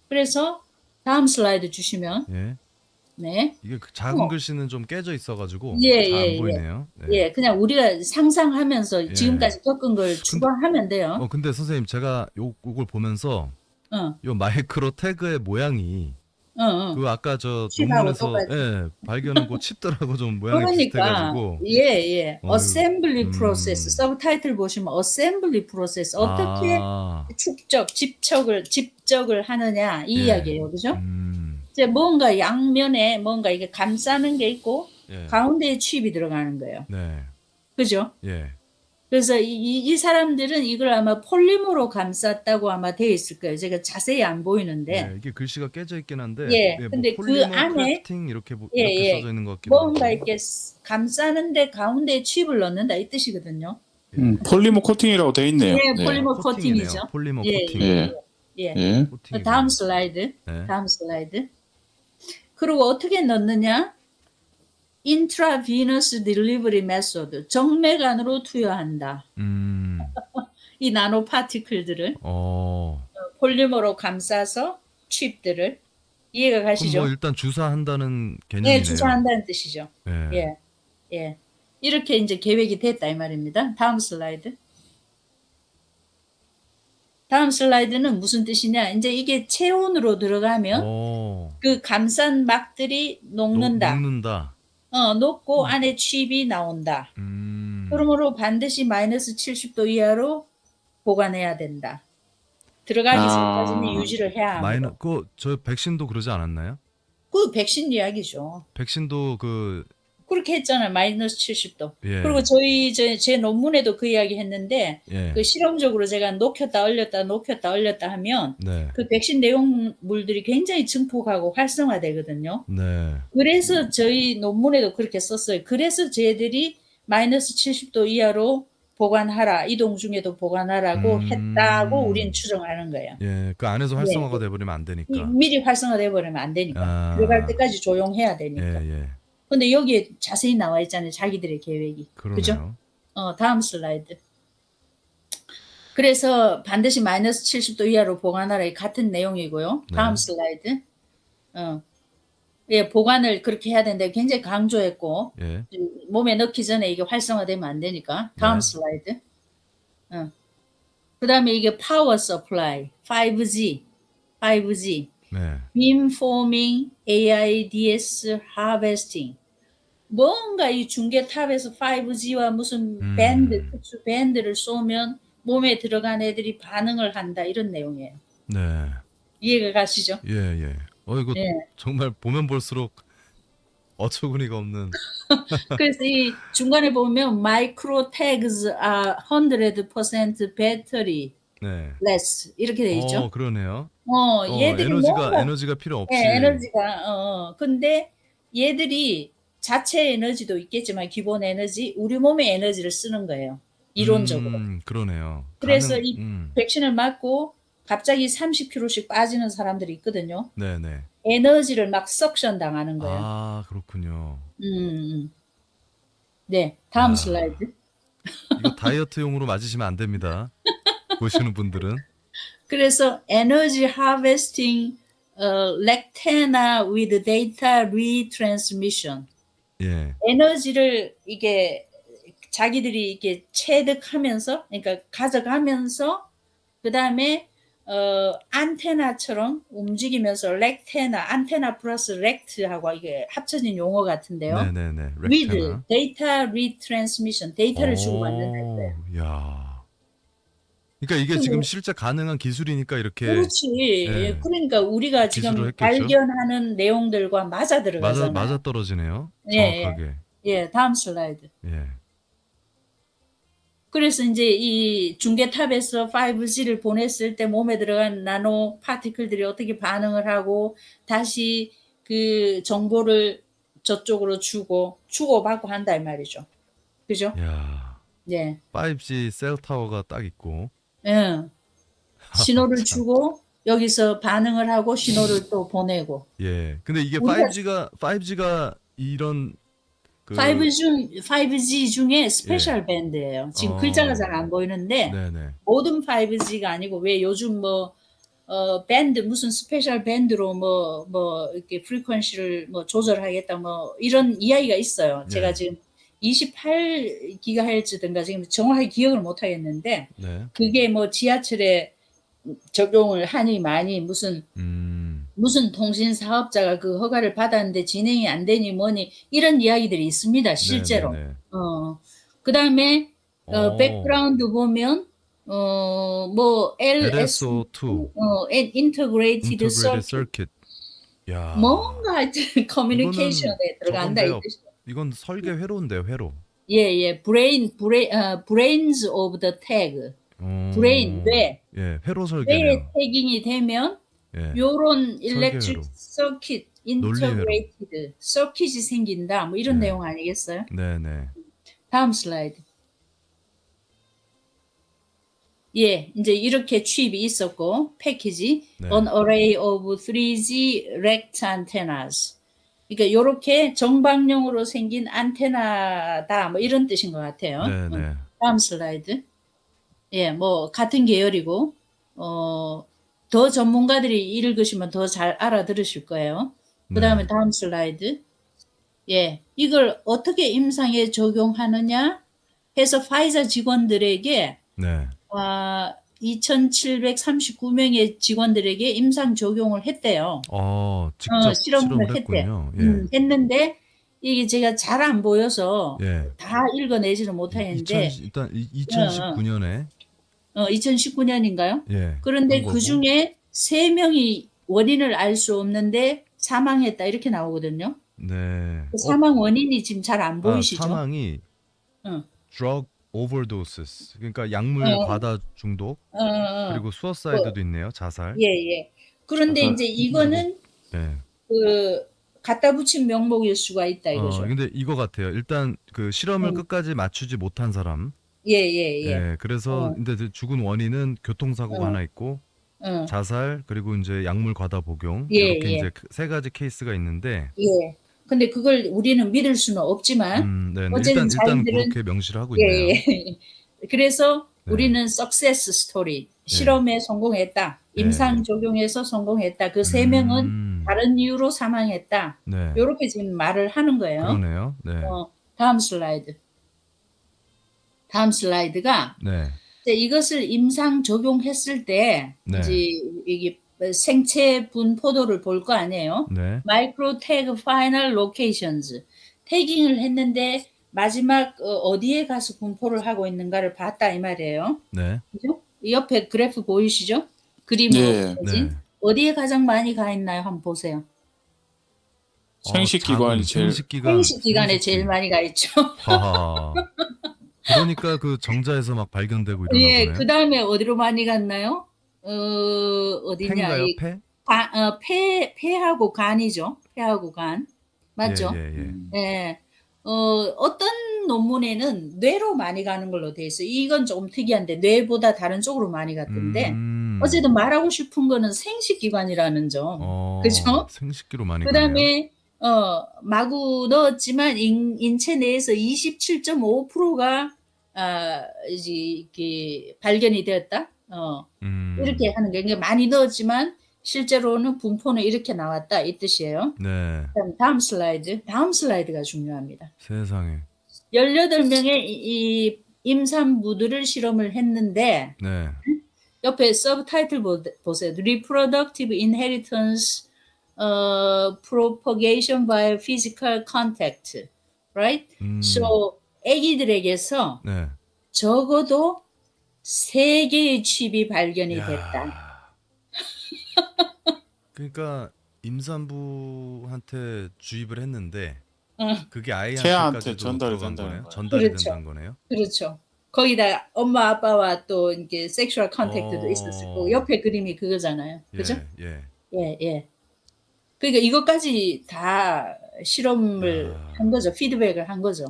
그래서 다음 슬라이드 주시면 예. 네, 이게 그 작은 어. 글씨는 좀 깨져 있어가지고 예, 잘 안 예, 보이네요. 네. 예, 그냥 우리가 상상하면서 예. 지금까지 겪은 걸 추가하면 돼요. 근데 선생님 제가 요걸 보면서 어, 요 마이크로 태그의 모양이 어. 그 아까 저 칩하고 논문에서 똑같이. 예, 발견한 그 칩들하고 좀 모양이 그러니까 비슷해가지고 예. 어, 어셈블리 음. 프로세스 서브타이틀 보시면 어셈블리 프로세스 어떻게 아, 집적을 하느냐 이 예. 이야기예요, 그죠? 음, 이제 뭔가 양면에 뭔가 이게 감싸는 게 있고 예. 가운데에 칩이 들어가는 거예요, 네, 그죠? 예, 그래서 이 사람들은 이걸 아마 폴리머로 감쌌다고 아마 되어 있을 거예요. 제가 자세히 안 보이는데 예. 이게 글씨가 깨져 있긴 한데 예, 뭐 근데 그 폴리머 안에 크래프팅 이렇게 예, 이렇게 예. 써져 있는 것 같기도 뭔가 하고. 이렇게 감싸는데 가운데에 칩을 넣는다 이 뜻이거든요. 폴리머 코팅이라고 돼 있네요. 네, 네. 폴리머 코팅이네요. 코팅이죠. 폴리머 예, 코팅. 예. 예. 예. 코팅이 다음 뭐예요? 슬라이드. 네. 다음 슬라이드. 그리고 어떻게 넣느냐? 인트라비너스 딜리버리 메소드. 정맥 안으로 투여한다. 이 나노 파티클들을 폴리머로 감싸서 칩들을 이해가 그럼 가시죠? 뭐 일단 주사한다는 개념이네요. 네, 주사한다는 뜻이죠. 예. 예. 이렇게 이제 계획이 됐다 이 말입니다. 다음 슬라이드. 다음 슬라이드는 무슨 뜻이냐? 이제 이게 체온으로 들어가면 그 감싼 막들이 녹는다. 녹는다. 녹고 안에 칩이 나온다. 그러므로 반드시 마이너스 70도 이하로 보관해야 된다. 들어가기 전까지는 유지를 해야 하므로. 저 백신도 그러지 않았나요? 그 백신 이야기죠. 백신도 그렇게 했잖아요. 마이너스 70도. 예. 그리고 제 논문에도 그 이야기 했는데 예. 그 실험적으로 제가 녹였다 얼렸다 하면 네. 그 백신 내용물들이 굉장히 증폭하고 활성화되거든요. 네. 그래서 저희 논문에도 그렇게 썼어요. 그래서 쟤들이 마이너스 70도 이하로 보관하라, 이동 중에도 보관하라고 했다고 우리는 추정하는 거예요. 예. 그 안에서 활성화가 돼버리면 안 되니까. 미리 활성화돼 버리면 안 되니까. 들어갈 때까지 조용해야 되니까. 예. 근데 여기에 자세히 나와 있잖아요. 자기들의 계획이. 그러네요. 그죠? 다음 슬라이드. 그래서 반드시 마이너스 70도 이하로 보관하라. 같은 내용이고요. 다음 네. 슬라이드. 예, 보관을 그렇게 해야 되는데 굉장히 강조했고, 예. 몸에 넣기 전에 이게 활성화되면 안 되니까. 다음 네. 슬라이드. 그 다음에 이게 파워 서플라이, 5G. 네. beamforming AIDS harvesting. 뭔가 이 중계탑에서 5G와 무슨 특수 밴드를 쏘면 몸에 들어간 애들이 반응을 한다 이런 내용이에요. 네. 이해가 가시죠? 예. 이거 예. 정말 보면 볼수록 어처구니가 없는. 그래서 이 중간에 보면 micro tags are 100% battery 네. less 이렇게 돼 있죠. 그러네요. 얘들이 에너지가 필요 없이. 에너지가 근데 얘들이 자체 에너지도 있겠지만 기본 에너지 우리 몸의 에너지를 쓰는 거예요. 이론적으로. 그러네요. 그래서 이 백신을 맞고 갑자기 30kg씩 빠지는 사람들이 있거든요. 네네. 에너지를 막 석션 당하는 거예요. 아, 그렇군요. 네, 다음 슬라이드. 이거 다이어트용으로 맞으시면 안 됩니다. 보시는 분들은. 그래서 에너지 하베스팅 렉테나 with data retransmission. 예. 에너지를 이게 자기들이 이게 체득하면서 그러니까 가져가면서 그다음에 안테나처럼 움직이면서 안테나 플러스 렉트하고 이게 합쳐진 용어 같은데요. 네네네. with data retransmission 데이터를 주고받는다는 거예요. 야. 그러니까 이게 그 지금 실제 가능한 기술이니까 이렇게 그렇지. 예, 그러니까 우리가 기술을 지금 했겠죠. 발견하는 내용들과 맞아 들어가잖아요. 맞아 떨어지네요. 예, 예. 정확하게. 예, 다음 슬라이드. 예. 그래서 이제 이 중계탑에서 5G를 보냈을 때 몸에 들어간 나노 파티클들이 어떻게 반응을 하고 다시 그 정보를 저쪽으로 주고받고 한다 이 말이죠. 그죠? 야. 예. 5G 셀 타워가 딱 있고. 예. 신호를 참. 주고 여기서 반응을 하고 신호를 또 보내고. 예. 근데 이게 우리가 5G가 이런 그 5G 중에 예. 스페셜 밴드예요. 지금 글자가 잘 안 보이는데 네네. 모든 5G가 아니고 왜 요즘 뭐 밴드 무슨 스페셜 밴드로 뭐 이렇게 프리퀀시를 뭐 조절하겠다 뭐 이런 이야기가 있어요. 제가 예. 지금 28GHz든가 지금 정확하게 기억을 못 하겠는데 네. 그게 뭐 지하철에 적용을 하니 많이 무슨 통신 사업자가 그 허가를 받았는데 진행이 안 되니 뭐니 이런 이야기들이 있습니다. 실제로. 네네네. 그다음에 어. 백그라운드 보면 뭐 LSO2 integrated Integrated circuit Circuit. 야. 뭔가 하여튼 커뮤니케이션에 이거는 들어간다 이 저건데요. 뜻이에요. 이건 설계 회로인데요, 회로. 예. brains of the tag. brain 뇌. 예, 회로 뇌에 설계네요. 태깅이 되면 예. 요런 설계 electric 회로. circuit 논리 회로. integrated circuit이 생긴다. 뭐 이런 네. 내용 아니겠어요? 네네. 다음 슬라이드. 예, 이제 이렇게 칩이 있었고 패키지 네. an array of 3G rect antennas. 그러니까 요렇게 정방형으로 생긴 안테나다 뭐 이런 뜻인 것 같아요. 네네. 다음 슬라이드. 예, 뭐 같은 계열이고 더 전문가들이 읽으시면 더 잘 알아들으실 거예요. 그다음에 네. 다음 슬라이드. 예, 이걸 어떻게 임상에 적용하느냐 해서 파이자 직원들에게 네. 2,739명의 직원들에게 임상 적용을 했대요. 직접 실험을 실험을 했대. 했군요. 예. 했는데 이게 제가 잘 안 보여서 예. 다 읽어내지는 못하겠는데 일단 2019년에 2019년인가요? 예. 그런데 한 거고. 그 중에 3명이 원인을 알 수 없는데 사망했다 이렇게 나오거든요. 네. 그 사망 원인이 지금 잘 안 보이시죠? 사망이 응. drug overdoses. 그러니까 약물 어. 과다 중독. 그리고 뭐, 수어사이드도 있네요. 자살. 예. 그런데 이제 이거는 예. 그 갖다 붙인 명목일 수가 있다 이거죠. 근데 이거 같아요. 일단 그 실험을 끝까지 맞추지 못한 사람. 예. 예. 그래서 근데 죽은 원인은 교통사고가 하나 있고 어. 자살 그리고 이제 약물 과다 복용 예, 이렇게 예. 이제 세 가지 케이스가 있는데 예. 근데 그걸 우리는 믿을 수는 없지만 네. 어쨌든 일단 자기들은 그렇게 명시를 하고 있네요. 예. 그래서 네. 우리는 석세스 스토리 실험에 성공했다. 임상 적용해서 성공했다. 그 3명은 다른 이유로 사망했다. 네. 요렇게 지금 말을 하는 거예요. 그러네요. 네. 다음 슬라이드. 다음 슬라이드가 네. 이제 이것을 임상 적용했을 때 네. 이제 이게 생체 분포도를 볼 거 아니에요. 네. 마이크로 태그 파이널 로케이션즈 태깅을 했는데 마지막 어디에 가서 분포를 하고 있는가를 봤다 이 말이에요. 네. 그죠? 이 옆에 그래프 보이시죠? 그림으로 네. 보여진 네. 어디에 가장 많이 가 있나요? 한번 보세요. 생식기관이 제일 생식기관에 제일 많이 가 있죠. 하하. 그러니까 그 정자에서 막 발견되고 이러나 예, 보네요. 그 다음에 어디로 많이 갔나요? 어디냐? 폐인가요? 이 폐? 폐하고 간이죠. 폐하고 간. 맞죠? 예. 예. 어떤 논문에는 뇌로 많이 가는 걸로 돼 있어요. 이건 조금 특이한데 뇌보다 다른 쪽으로 많이 갔던데 어쨌든 말하고 싶은 거는 생식기관이라는 점. 그죠? 생식기로 많이 가네요. 그다음에 마구 넣었지만 인체 내에서 27.5%가 이제 이렇게 발견이 되었다. 이렇게 하는 게 많이 넣었지만 실제로는 분포는 이렇게 나왔다 이 뜻이에요. 네. 그럼 다음 슬라이드가 중요합니다. 세상에. 18명의 이 임산부들을 실험을 했는데 네. 옆에 서브타이틀 보세요. Reproductive inheritance propagation by physical contact. Right? So 아기들에게서 네. 적어도 3개의 칩이 발견이 됐다. 야. 그러니까 임산부한테 주입을 했는데 어, 그게 태아한테 아이한테까지도 전달이 들어간 된다는 거네요. 거예요. 전달이 그렇죠. 된다는 거네요. 그렇죠. 거기다 엄마 아빠와 또 이렇게 섹슈얼 컨택트도 있었을 거고 어. 옆에 그림이 그거잖아요. 그죠? 예. 예, 예. 그러니까 이것까지 다 실험을 야. 한 거죠. 피드백을 한 거죠.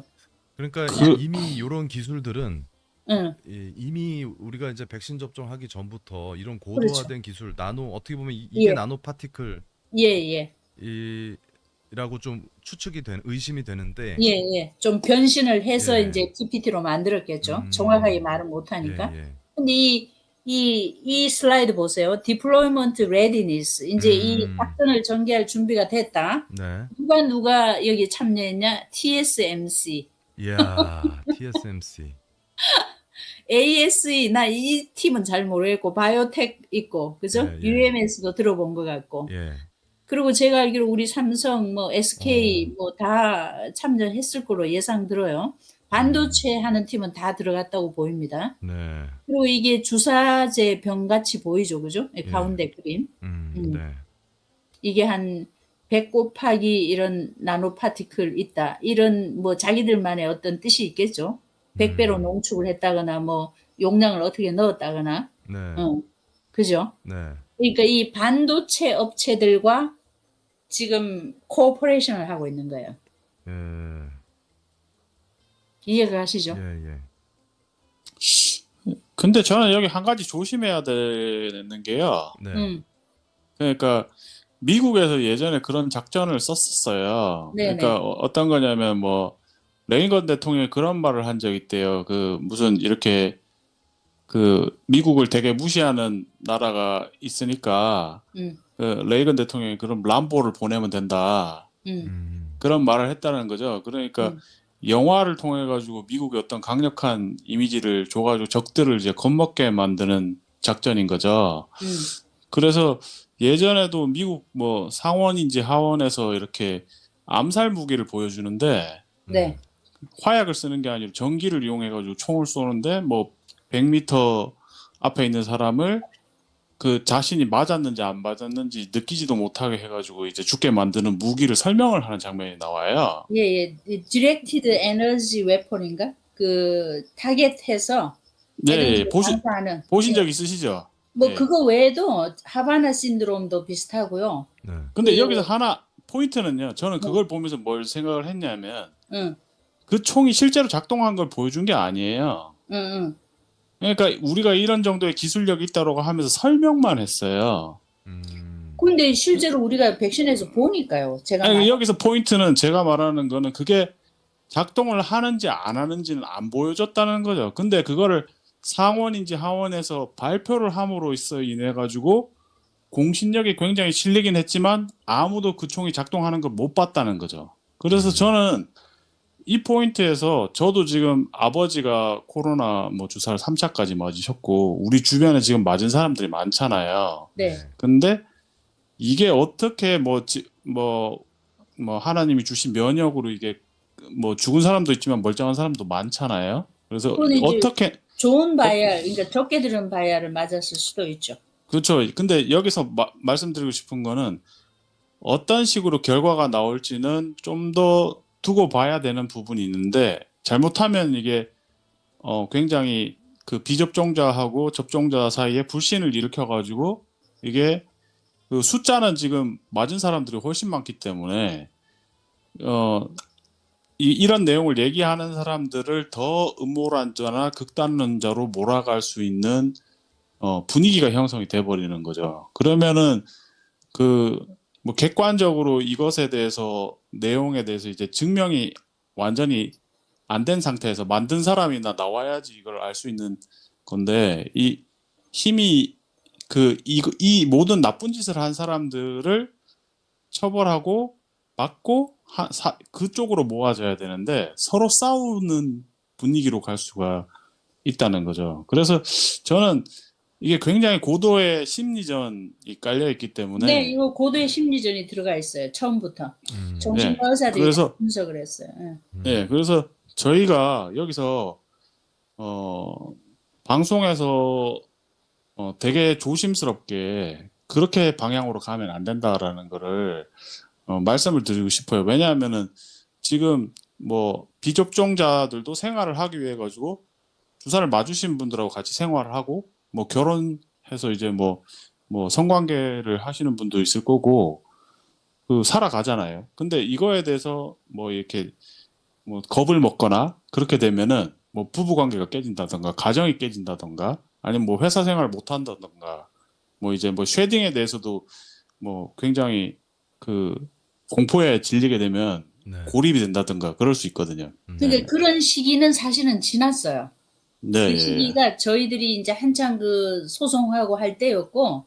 그러니까 그- 이미 이런 기술들은 응, 이미 우리가 이제 백신 접종하기 전부터 이런 그렇죠. 고도화된 기술 나노 어떻게 보면 이게 예, 나노 파티클 예, 예. 이라고 좀 추측이 되는 의심이 되는데 예, 예. 좀 변신을 해서 예. 이제 GPT로 만들었겠죠. 정확하게 음. 말은 못하니까. 예. 근데 이 슬라이드 보세요. Deployment Readiness. 이제 이 음. 작전을 전개할 준비가 됐다. 네. 누가 여기 참여했냐? TSMC. 이야, TSMC. ASE, 나 이 팀은 잘 모르겠고, 바이오텍 있고, 그죠? 예. UMS도 들어본 것 같고. 예. 그리고 제가 알기로 우리 삼성, 뭐 SK 어. 뭐 다 참여했을 거로 예상 들어요. 반도체 하는 팀은 다 들어갔다고 보입니다. 네. 그리고 이게 주사제 병 같이 보이죠, 그죠? 이 예. 가운데 그림. 음. 네. 이게 한 100 곱하기 이런 나노 파티클 있다. 이런 뭐 자기들만의 어떤 뜻이 있겠죠. 100배로 농축을 했다거나 뭐 용량을 어떻게 넣었다거나. 네. 그죠? 네. 그러니까 이 반도체 업체들과 지금 코오퍼레이션을 하고 있는 거예요. 예. 이해가 가시죠? 예. 근데 저는 여기 한 가지 조심해야 되는 게요. 네. 그러니까 미국에서 예전에 그런 작전을 썼었어요. 네네. 그러니까 어떤 거냐면 뭐 레이건 대통령이 그런 말을 한 적이 있대요. 그 무슨 이렇게 그 미국을 되게 무시하는 나라가 있으니까 음, 그 레이건 대통령이 그런 람보를 보내면 된다. 음, 그런 말을 했다는 거죠. 그러니까 영화를 통해 가지고 미국의 어떤 강력한 이미지를 줘가지고 적들을 이제 겁먹게 만드는 작전인 거죠. 그래서 예전에도 미국 뭐 상원인지 하원에서 이렇게 암살 무기를 보여주는데 네. 화약을 쓰는 게 아니라 전기를 이용해가지고 총을 쏘는데 뭐 100m 앞에 있는 사람을 그 자신이 맞았는지 안 맞았는지 느끼지도 못하게 해가지고 이제 죽게 만드는 무기를 설명을 하는 장면이 나와요. 예. 이 Directed Energy Weapon인가? 그 타겟해서 예, 에너지를 보신 반사하는. 적 있으시죠? 뭐 예. 그거 외에도 하바나 신드롬도 비슷하고요. 네. 근데 그- 여기서 하나 포인트는요. 저는 그걸 보면서 뭘 생각을 했냐면 응, 그 총이 실제로 작동한 걸 보여준 게 아니에요. 응. 그러니까 우리가 이런 정도의 기술력이 있다고 하면서 설명만 했어요. 근데 실제로 우리가 백신에서 보니까요. 제가 아니, 말- 여기서 포인트는 제가 말하는 거는 그게 작동을 하는지 안 하는지는 안 보여줬다는 거죠. 근데 그거를 상원인지 하원에서 발표를 함으로 인해 가지고 공신력이 굉장히 실리긴 했지만 아무도 그 총이 작동하는 걸 못 봤다는 거죠. 그래서 저는 이 포인트에서 저도 지금 아버지가 코로나 뭐 주사를 3차까지 맞으셨고 우리 주변에 지금 맞은 사람들이 많잖아요. 네. 근데 이게 어떻게 뭐 하나님이 주신 면역으로 이게 뭐 죽은 사람도 있지만 멀쩡한 사람도 많잖아요. 그래서 그건 이제 어떻게 좋은 바이알, 그러니까 적게 들은 바이알을 맞았을 수도 있죠. 그렇죠. 근데 여기서 말씀드리고 싶은 거는 어떤 식으로 결과가 나올지는 좀 더 두고 봐야 되는 부분이 있는데 잘못하면 이게 굉장히 그 비접종자하고 접종자 사이에 불신을 일으켜가지고 이게 그 숫자는 지금 맞은 사람들이 훨씬 많기 때문에 이런 내용을 얘기하는 사람들을 더 음모론자나 극단론자로 몰아갈 수 있는 분위기가 형성이 돼 버리는 거죠. 그러면은 그 뭐 객관적으로 이것에 대해서 내용에 대해서 이제 증명이 완전히 안 된 상태에서 만든 사람이나 나와야지 이걸 알 수 있는 건데 이 힘이 이 모든 나쁜 짓을 한 사람들을 처벌하고 막고 그쪽으로 모아져야 되는데 서로 싸우는 분위기로 갈 수가 있다는 거죠. 그래서 저는 이게 굉장히 고도의 심리전이 깔려 있기 때문에 네, 이거 고도의 심리전이 들어가 있어요. 처음부터. 정신과 네. 의사들이 그래서- 분석을 했어요. 그래서 저희가 여기서 방송에서 되게 조심스럽게 그렇게 방향으로 가면 안 된다라는 거를 말씀을 드리고 싶어요. 왜냐하면은 지금 뭐 비접종자들도 생활을 하기 위해 가지고 주사를 맞으신 분들하고 같이 생활을 하고 뭐 결혼해서 이제 뭐 성관계를 하시는 분도 있을 거고 그 살아가잖아요. 근데 이거에 대해서 뭐 이렇게 뭐 겁을 먹거나 그렇게 되면은 뭐 부부 관계가 깨진다던가 가정이 깨진다던가 아니면 뭐 회사 생활을 못 한다던가 뭐 이제 뭐 쉐딩에 대해서도 뭐 굉장히 그 공포에 질리게 되면 네. 고립이 된다든가 그럴 수 있거든요. 그러니까 그런 시기는 사실은 지났어요. 네, 그 시기가 저희들이 이제 한창 그 소송하고 할 때였고,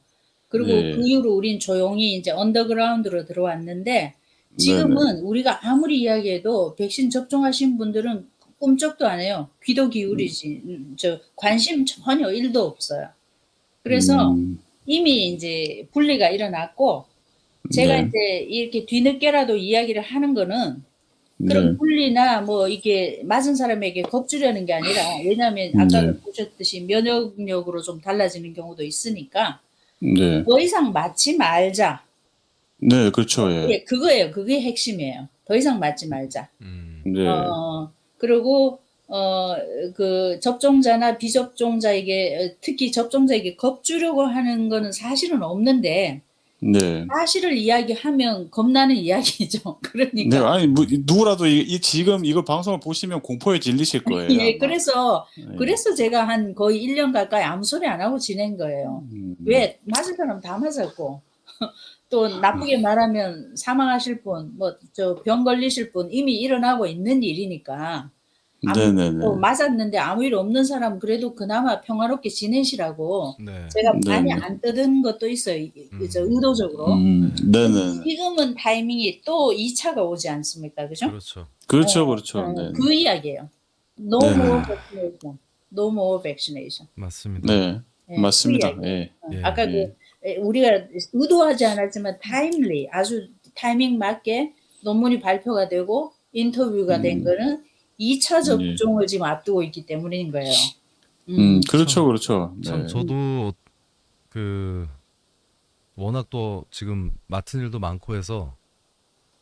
그리고 그 네, 이후로 우린 조용히 이제 언더그라운드로 들어왔는데, 네, 네, 지금은 우리가 아무리 이야기해도 백신 접종하신 분들은 꿈쩍도 안 해요. 귀도 기울이지, 관심 전혀 1도 없어요. 그래서 이미 이제 분리가 일어났고, 제가 네, 이제 이렇게 뒤늦게라도 이야기를 하는 거는 그런 네, 분리나 뭐 이게 맞은 사람에게 겁주려는 게 아니라, 왜냐하면 네, 아까도 보셨듯이 면역력으로 좀 달라지는 경우도 있으니까 네, 더 이상 맞지 말자. 네, 그렇죠, 예, 예, 그거예요. 그게 핵심이에요. 더 이상 맞지 말자. 네, 그리고 그 접종자나 비접종자에게 특히 접종자에게 겁주려고 하는 거는 사실은 없는데 네. 사실을 이야기하면 겁나는 이야기죠. 네, 그러니까 아니 뭐 누구라도 지금 이거 방송을 보시면 공포에 질리실 거예요, 예, 아마. 예. 그래서 제가 한 거의 1년 가까이 아무 소리 안 하고 지낸 거예요. 왜? 맞을 사람 다 맞았고, 또 나쁘게 말하면 사망하실 분, 뭐, 병 걸리실 분 이미 일어나고 있는 일이니까, 또 네네네. 맞았는데 아무 일 없는 사람 그래도 그나마 평화롭게 지내시라고 네. 제가 많이 네네. 안 떠든 것도 있어요. 의도적으로. 네네. 지금은 타이밍이 또 2차가 오지 않습니까? 그죠? 그렇죠. 그렇죠, 그렇죠. 그 네네. 이야기예요. No more 네네. vaccination. No more vaccination. 맞습니다. 네. 예, 그 맞습니다. 이야기예요. 예. 예. 아까 예. 우리가 의도하지 않았지만 타임리 아주 타이밍 맞게 논문이 발표가 되고 인터뷰가 된 거는 2차 예. 접종을 지금 앞두고 있기 때문인 거예요. 음. 그렇죠, 참, 그렇죠. 참 네. 저도 그 워낙 또 지금 맡은 일도 많고 해서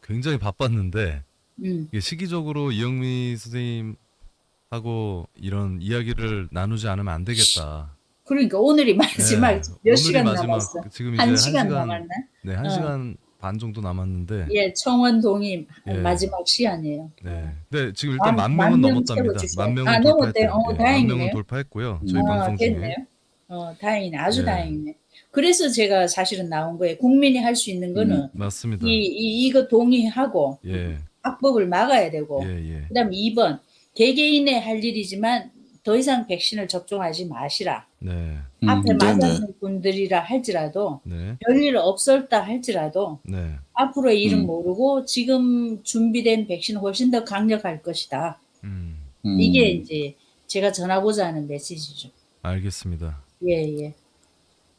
굉장히 바빴는데 음. 이게 시기적으로 이영미 선생님하고 이런 이야기를 나누지 않으면 안 되겠다. 그러니까 오늘이 마지막 예, 몇 오늘이 시간 마지막 남았어? 지금 이제 한 한 시간 시간 남았나? 네, 한 어. 시간 반 정도 남았는데 예, 청원 동의 예, 마지막 시간이에요. 네. 근데 지금 일단 만 만 명은 명 넘었답니다. 채워주셔야 만 돼. 명은 넘었대요. 돌파했대요. 예, 만 명은 다행이네요. 돌파했고요. 저희 방송 됐네요. 중에. 다행이네. 아주 예. 다행이네. 그래서 제가 사실은 나온 거예요. 국민이 할 수 있는 거는 맞습니다. 이거 동의하고 예. 악법을 막아야 예, 되고, 예. 그다음 2번 개개인의 할 일이지만 더 이상 백신을 접종하지 마시라. 네. 앞에 네네. 맞았는 분들이라 할지라도 네. 별일 없었다 할지라도 네. 앞으로의 일은 음. 모르고 지금 준비된 백신은 훨씬 더 강력할 것이다. 음. 이게 이제 제가 전하고자 하는 메시지죠. 알겠습니다. 예, 예.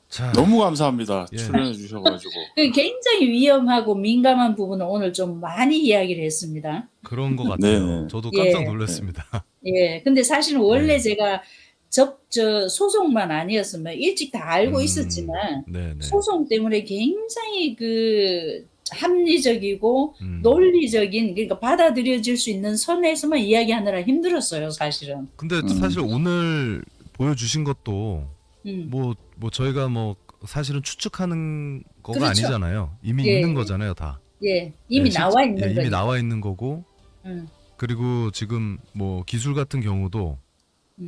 자, 너무 감사합니다. 예. 출연해 주셔가지고. 굉장히 위험하고 민감한 부분을 오늘 좀 많이 이야기를 했습니다. 그런 것 같아요. 네네. 저도 깜짝 예, 놀랐습니다. 예. 근데 사실은 원래 예. 제가 소송만 아니었으면 일찍 다 알고 있었지만 네네. 소송 때문에 굉장히 그 합리적이고 음. 논리적인 그러니까 받아들여질 수 있는 선에서만 이야기하느라 힘들었어요, 사실은. 근데 사실 오늘 보여주신 것도 음. 뭐 저희가 뭐 사실은 추측하는 거가 그렇죠. 아니잖아요. 이미 예, 있는 예. 거잖아요, 다. 예, 이미 예, 나와 있는 이미 거니까. 나와 있는 거고 음, 그리고 지금 뭐 기술 같은 경우도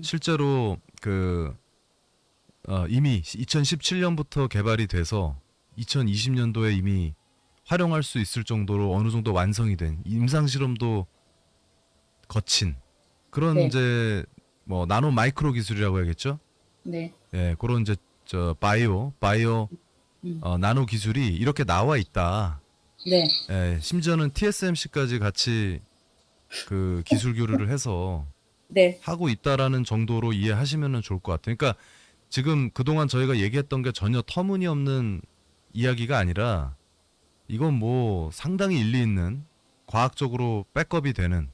실제로 이미 2017년부터 개발이 돼서 2020년도에 이미 활용할 수 있을 정도로 어느 정도 완성이 된 임상 실험도 거친 그런 네. 이제 뭐 나노 마이크로 기술이라고 해야겠죠? 네. 예, 그런 이제 바이오 나노 기술이 이렇게 나와 있다. 네. 예, 심지어는 TSMC까지 같이 그 기술 교류를 해서 네. 하고 있다라는 정도로 이해하시면 좋을 것 같아요. 그러니까 지금 그동안 저희가 얘기했던 게 전혀 터무니없는 이야기가 아니라 이건 뭐 상당히 일리 있는 과학적으로 백업이 되는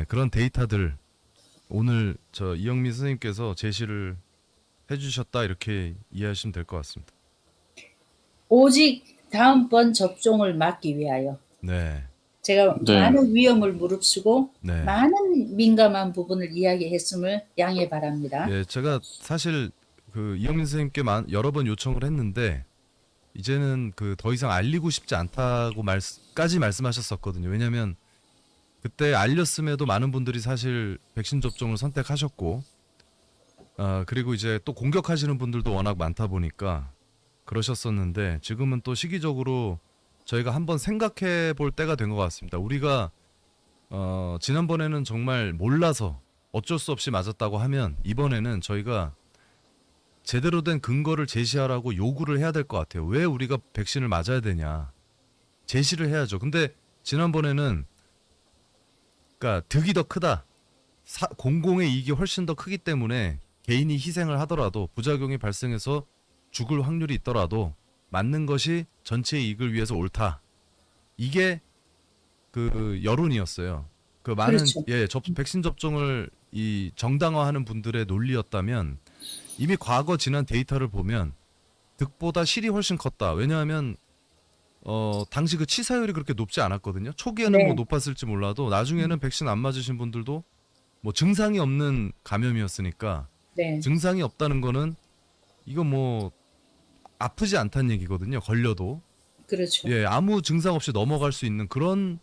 그런 데이터들 오늘 저 이영미 선생님께서 제시를 해주셨다 이렇게 이해하시면 될 것 같습니다. 오직 다음번 접종을 막기 위하여 네, 제가 네. 많은 위험을 무릅쓰고 네. 많은 민감한 부분을 이야기했음을 양해 바랍니다. 예, 제가 사실 그 이영민 선생님께 여러 번 요청을 했는데 이제는 그 더 이상 알리고 싶지 않다고 까지 말씀하셨었거든요. 왜냐하면 그때 알렸음에도 많은 분들이 사실 백신 접종을 선택하셨고, 그리고 이제 또 공격하시는 분들도 워낙 많다 보니까 그러셨었는데 지금은 또 시기적으로 저희가 한번 생각해 볼 때가 된 것 같습니다. 우리가 지난번에는 정말 몰라서 어쩔 수 없이 맞았다고 하면 이번에는 저희가 제대로 된 근거를 제시하라고 요구를 해야 될 것 같아요. 왜 우리가 백신을 맞아야 되냐. 제시를 해야죠. 근데 지난번에는 그러니까 득이 더 크다. 공공의 이익이 훨씬 더 크기 때문에 개인이 희생을 하더라도 부작용이 발생해서 죽을 확률이 있더라도 맞는 것이 전체의 이익을 위해서 옳다. 이게 그 여론이었어요. 그 많은 그렇죠. 백신 접종을 이 정당화하는 분들의 논리였다면 이미 과거 지난 데이터를 보면 득보다 실이 훨씬 컸다. 왜냐하면 당시 그 치사율이 그렇게 높지 않았거든요. 초기에는 네. 뭐 높았을지 몰라도 나중에는 백신 안 맞으신 분들도 뭐 증상이 없는 감염이었으니까 네, 증상이 없다는 거는 이거 뭐 아프지 않다는 얘기거든요. 걸려도 그렇죠. 예 아무 증상 없이 넘어갈 수 있는 그런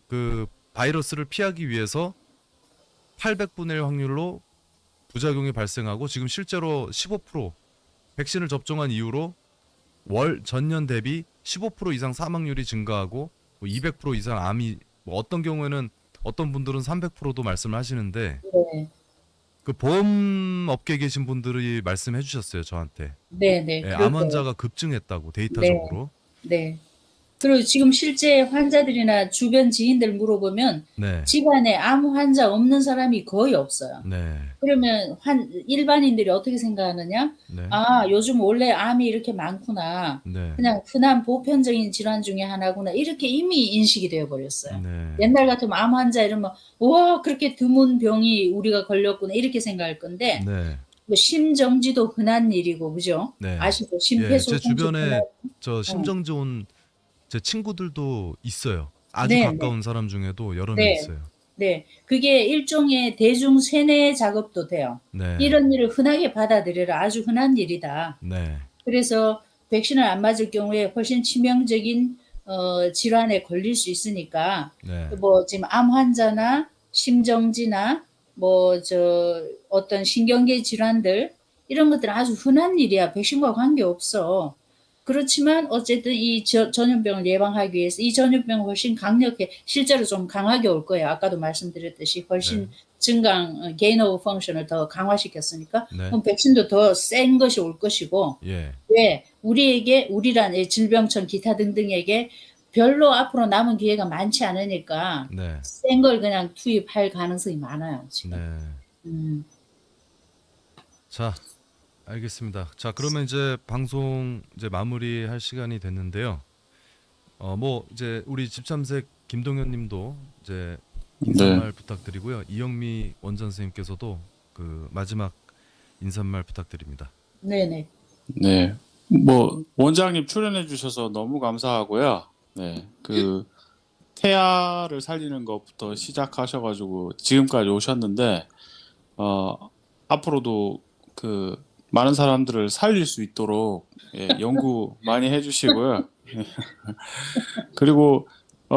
그 바이러스를 피하기 위해서 800분의 1 확률로 부작용이 발생하고 지금 실제로 15% 백신을 접종한 이후로 월 전년 대비 15% 이상 사망률이 증가하고 뭐 200% 이상 암이 뭐 어떤 경우에는 어떤 분들은 300%도 말씀을 하시는데 네, 그 보험업계에 계신 분들이 말씀해 주셨어요 저한테. 네, 네, 예, 그럴 암 거예요. 환자가 급증했다고 네, 데이터적으로. 네. 그리고 지금 실제 환자들이나 주변 지인들 물어보면 네, 집안에 암 환자 없는 사람이 거의 없어요. 네, 그러면 일반인들이 어떻게 생각하느냐? 네, 아, 요즘 원래 암이 이렇게 많구나. 네, 그냥 흔한 보편적인 질환 중에 하나구나. 이렇게 이미 인식이 되어 버렸어요. 네, 옛날 같으면 암 환자 이러면 와, 그렇게 드문 병이 우리가 걸렸구나. 이렇게 생각할 건데 네, 뭐 심정지도 흔한 일이고, 그죠? 네. 아시죠? 예, 제 심폐소생술 흔한. 주변에 저 어. 심정지 온 제 친구들도 있어요. 아주 네, 네, 가까운 사람 중에도 여러 명 네, 있어요. 네. 그게 일종의 대중 세뇌 작업도 돼요. 네, 이런 일을 흔하게 받아들여라. 아주 흔한 일이다. 네, 그래서 백신을 안 맞을 경우에 훨씬 치명적인 질환에 걸릴 수 있으니까 네, 뭐 지금 암 환자나 심정지나 뭐 어떤 신경계 질환들 이런 것들은 아주 흔한 일이야. 백신과 관계없어. 그렇지만 어쨌든 이 전염병을 예방하기 위해서 이 전염병은 훨씬 강력해 실제로 좀 강하게 올 거예요. 아까도 말씀드렸듯이 훨씬 네, 증강 게인 오브 펑션을 더 강화시켰으니까 네, 그럼 백신도 더 센 것이 올 것이고 예, 왜 우리란 질병청 기타 등등에게 별로 앞으로 남은 기회가 많지 않으니까 네, 센 걸 그냥 투입할 가능성이 많아요 지금. 네. 음, 자, 알겠습니다. 자, 그러면 이제 방송 이제 마무리할 시간이 됐는데요. 뭐 이제 우리 집참색 김동현 님도 이제 인사말 부탁드리고요. 이영미 원전 선생님께서도 그 마지막 인사말 부탁드립니다. 네네. 네. 뭐 원장님 출연해 주셔서 너무 감사하고요. 네. 그 태아를 살리는 것부터 시작하셔가지고 지금까지 오셨는데 앞으로도 그 많은 사람들을 살릴 수 있도록 연구 많이 해주시고요. 그리고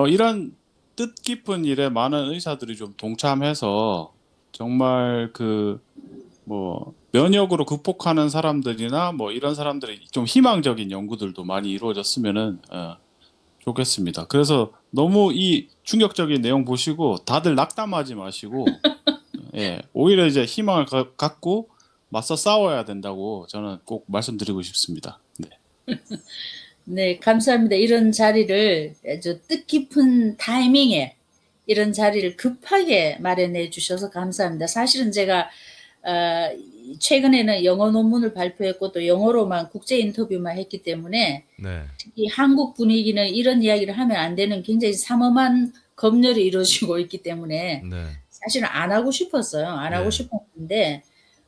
이런 뜻깊은 일에 많은 의사들이 좀 동참해서 정말 그 뭐 면역으로 극복하는 사람들이나 뭐 이런 사람들이 좀 희망적인 연구들도 많이 이루어졌으면은 좋겠습니다. 그래서 너무 이 충격적인 내용 보시고 다들 낙담하지 마시고 오히려 이제 희망을 갖고 맞서 싸워야 된다고 저는 꼭 말씀드리고 싶습니다. 네. 네, 감사합니다. 이런 자리를 아주 뜻깊은 타이밍에 이런 자리를 급하게 마련해 주셔서 감사합니다. 사실은 제가 최근에는 영어 논문을 발표했고 또 영어로만 국제 인터뷰만 했기 때문에 네, 이 한국 분위기는 이런 이야기를 하면 안 되는 굉장히 삼엄한 검열이 이루어지고 있기 때문에 네, 사실은 안 하고 싶었어요. 안 하고 예. 싶었는데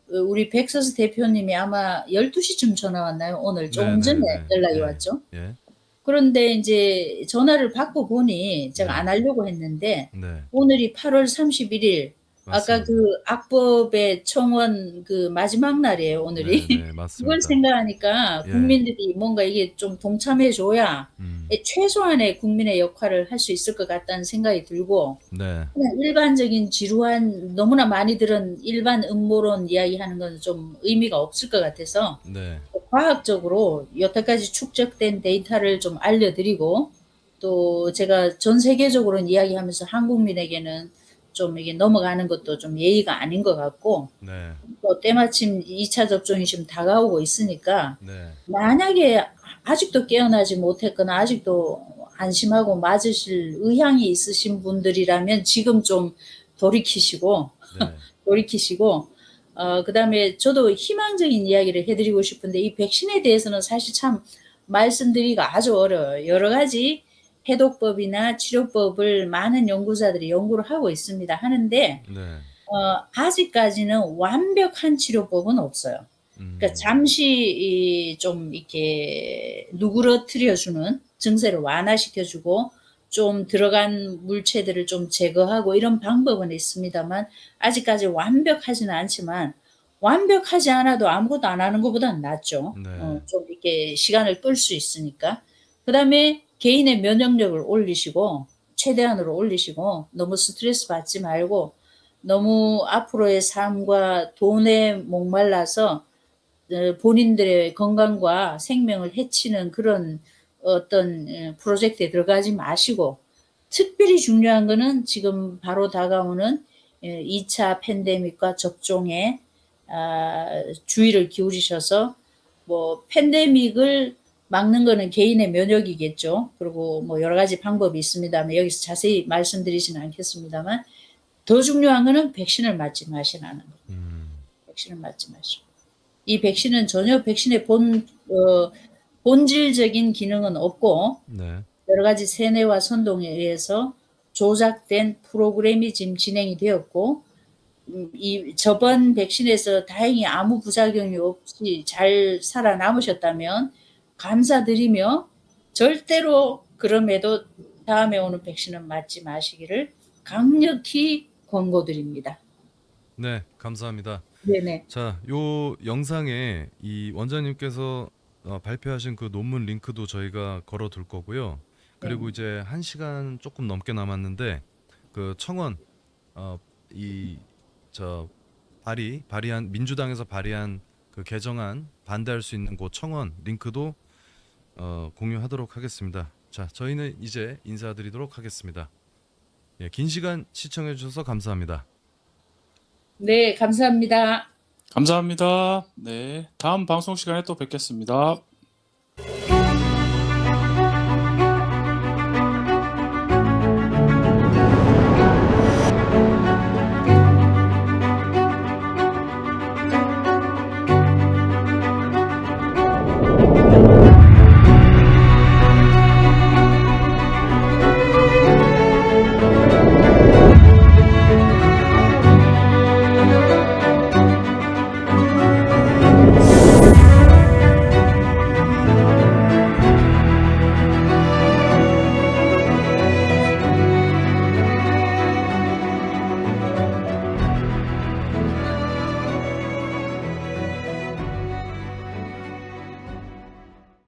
우리 백서스 대표님이 아마 12시쯤 전화 왔나요? 오늘 조금 전에 네네네. 연락이 예. 왔죠. 예. 그런데 이제 전화를 받고 보니 제가 네. 안 하려고 했는데 네. 오늘이 8월 31일 아까 맞습니다. 그 악법의 청원 그 마지막 날이에요, 오늘이. 네네. 그걸 맞습니다. 생각하니까 예. 국민들이 뭔가 이게 좀 동참해 줘야 최소한의 국민의 역할을 할 수 있을 것 같다는 생각이 들고 네. 그냥 일반적인 지루한 너무나 많이 들은 일반 음모론 이야기하는 건 좀 의미가 없을 것 같아서 네. 과학적으로 여태까지 축적된 데이터를 좀 알려드리고 또 제가 전 세계적으로 이야기하면서 한국민에게는 좀 이게 넘어가는 것도 좀 예의가 아닌 것 같고 네. 또 때마침 2차 접종이 지금 다가오고 있으니까 네. 만약에 아직도 깨어나지 못했거나 아직도 안심하고 맞으실 의향이 있으신 분들이라면 지금 좀 돌이키시고 네. 돌이키시고 그다음에 저도 희망적인 이야기를 해드리고 싶은데 이 백신에 대해서는 사실 참 말씀드리기가 아주 어려워요. 여러 가지 해독법이나 치료법을 많은 연구자들이 연구를 하고 있습니다. 하는데 네. 아직까지는 완벽한 치료법은 없어요. 그러니까 잠시 좀 이렇게 누그러뜨려주는 증세를 완화시켜주고 좀 들어간 물체들을 좀 제거하고 이런 방법은 있습니다만 아직까지 완벽하지는 않지만 완벽하지 않아도 아무것도 안 하는 것보다는 낫죠. 네. 좀 이렇게 시간을 끌 수 있으니까. 그다음에 개인의 면역력을 올리시고 최대한으로 올리시고 너무 스트레스 받지 말고 너무 앞으로의 삶과 돈에 목말라서 본인들의 건강과 생명을 해치는 그런 어떤 프로젝트에 들어가지 마시고 특별히 중요한 거는 지금 바로 다가오는 2차 팬데믹과 접종에 주의를 기울이셔서 뭐 팬데믹을 막는 거는 개인의 면역이겠죠. 그리고 뭐 여러 가지 방법이 있습니다만 여기서 자세히 말씀드리지는 않겠습니다만 더 중요한 거는 백신을 맞지 마시라는 거. 백신을 맞지 마시고. 이 백신은 전혀 백신의 본질적인 기능은 없고 네. 여러 가지 세뇌와 선동에 의해서 조작된 프로그램이 지금 진행이 되었고 이 저번 백신에서 다행히 아무 부작용이 없이 잘 살아남으셨다면 감사드리며 절대로 그럼에도 다음에 오는 백신은 맞지 마시기를 강력히 권고드립니다. 네. 감사합니다. 네네. 자, 요 영상에 이 원장님께서 발표하신 그 논문 링크도 저희가 걸어둘 거고요. 그리고 네. 이제 1시간 조금 넘게 남았는데 그 청원 발의한 민주당에서 발의한 그 개정안 반대할 수 있는 그 청원 링크도 공유하도록 하겠습니다. 자, 저희는 이제 인사드리도록 하겠습니다. 예, 긴 시간 시청해 주셔서 감사합니다. 네, 감사합니다. 감사합니다. 네. 다음 방송 시간에 또 뵙겠습니다.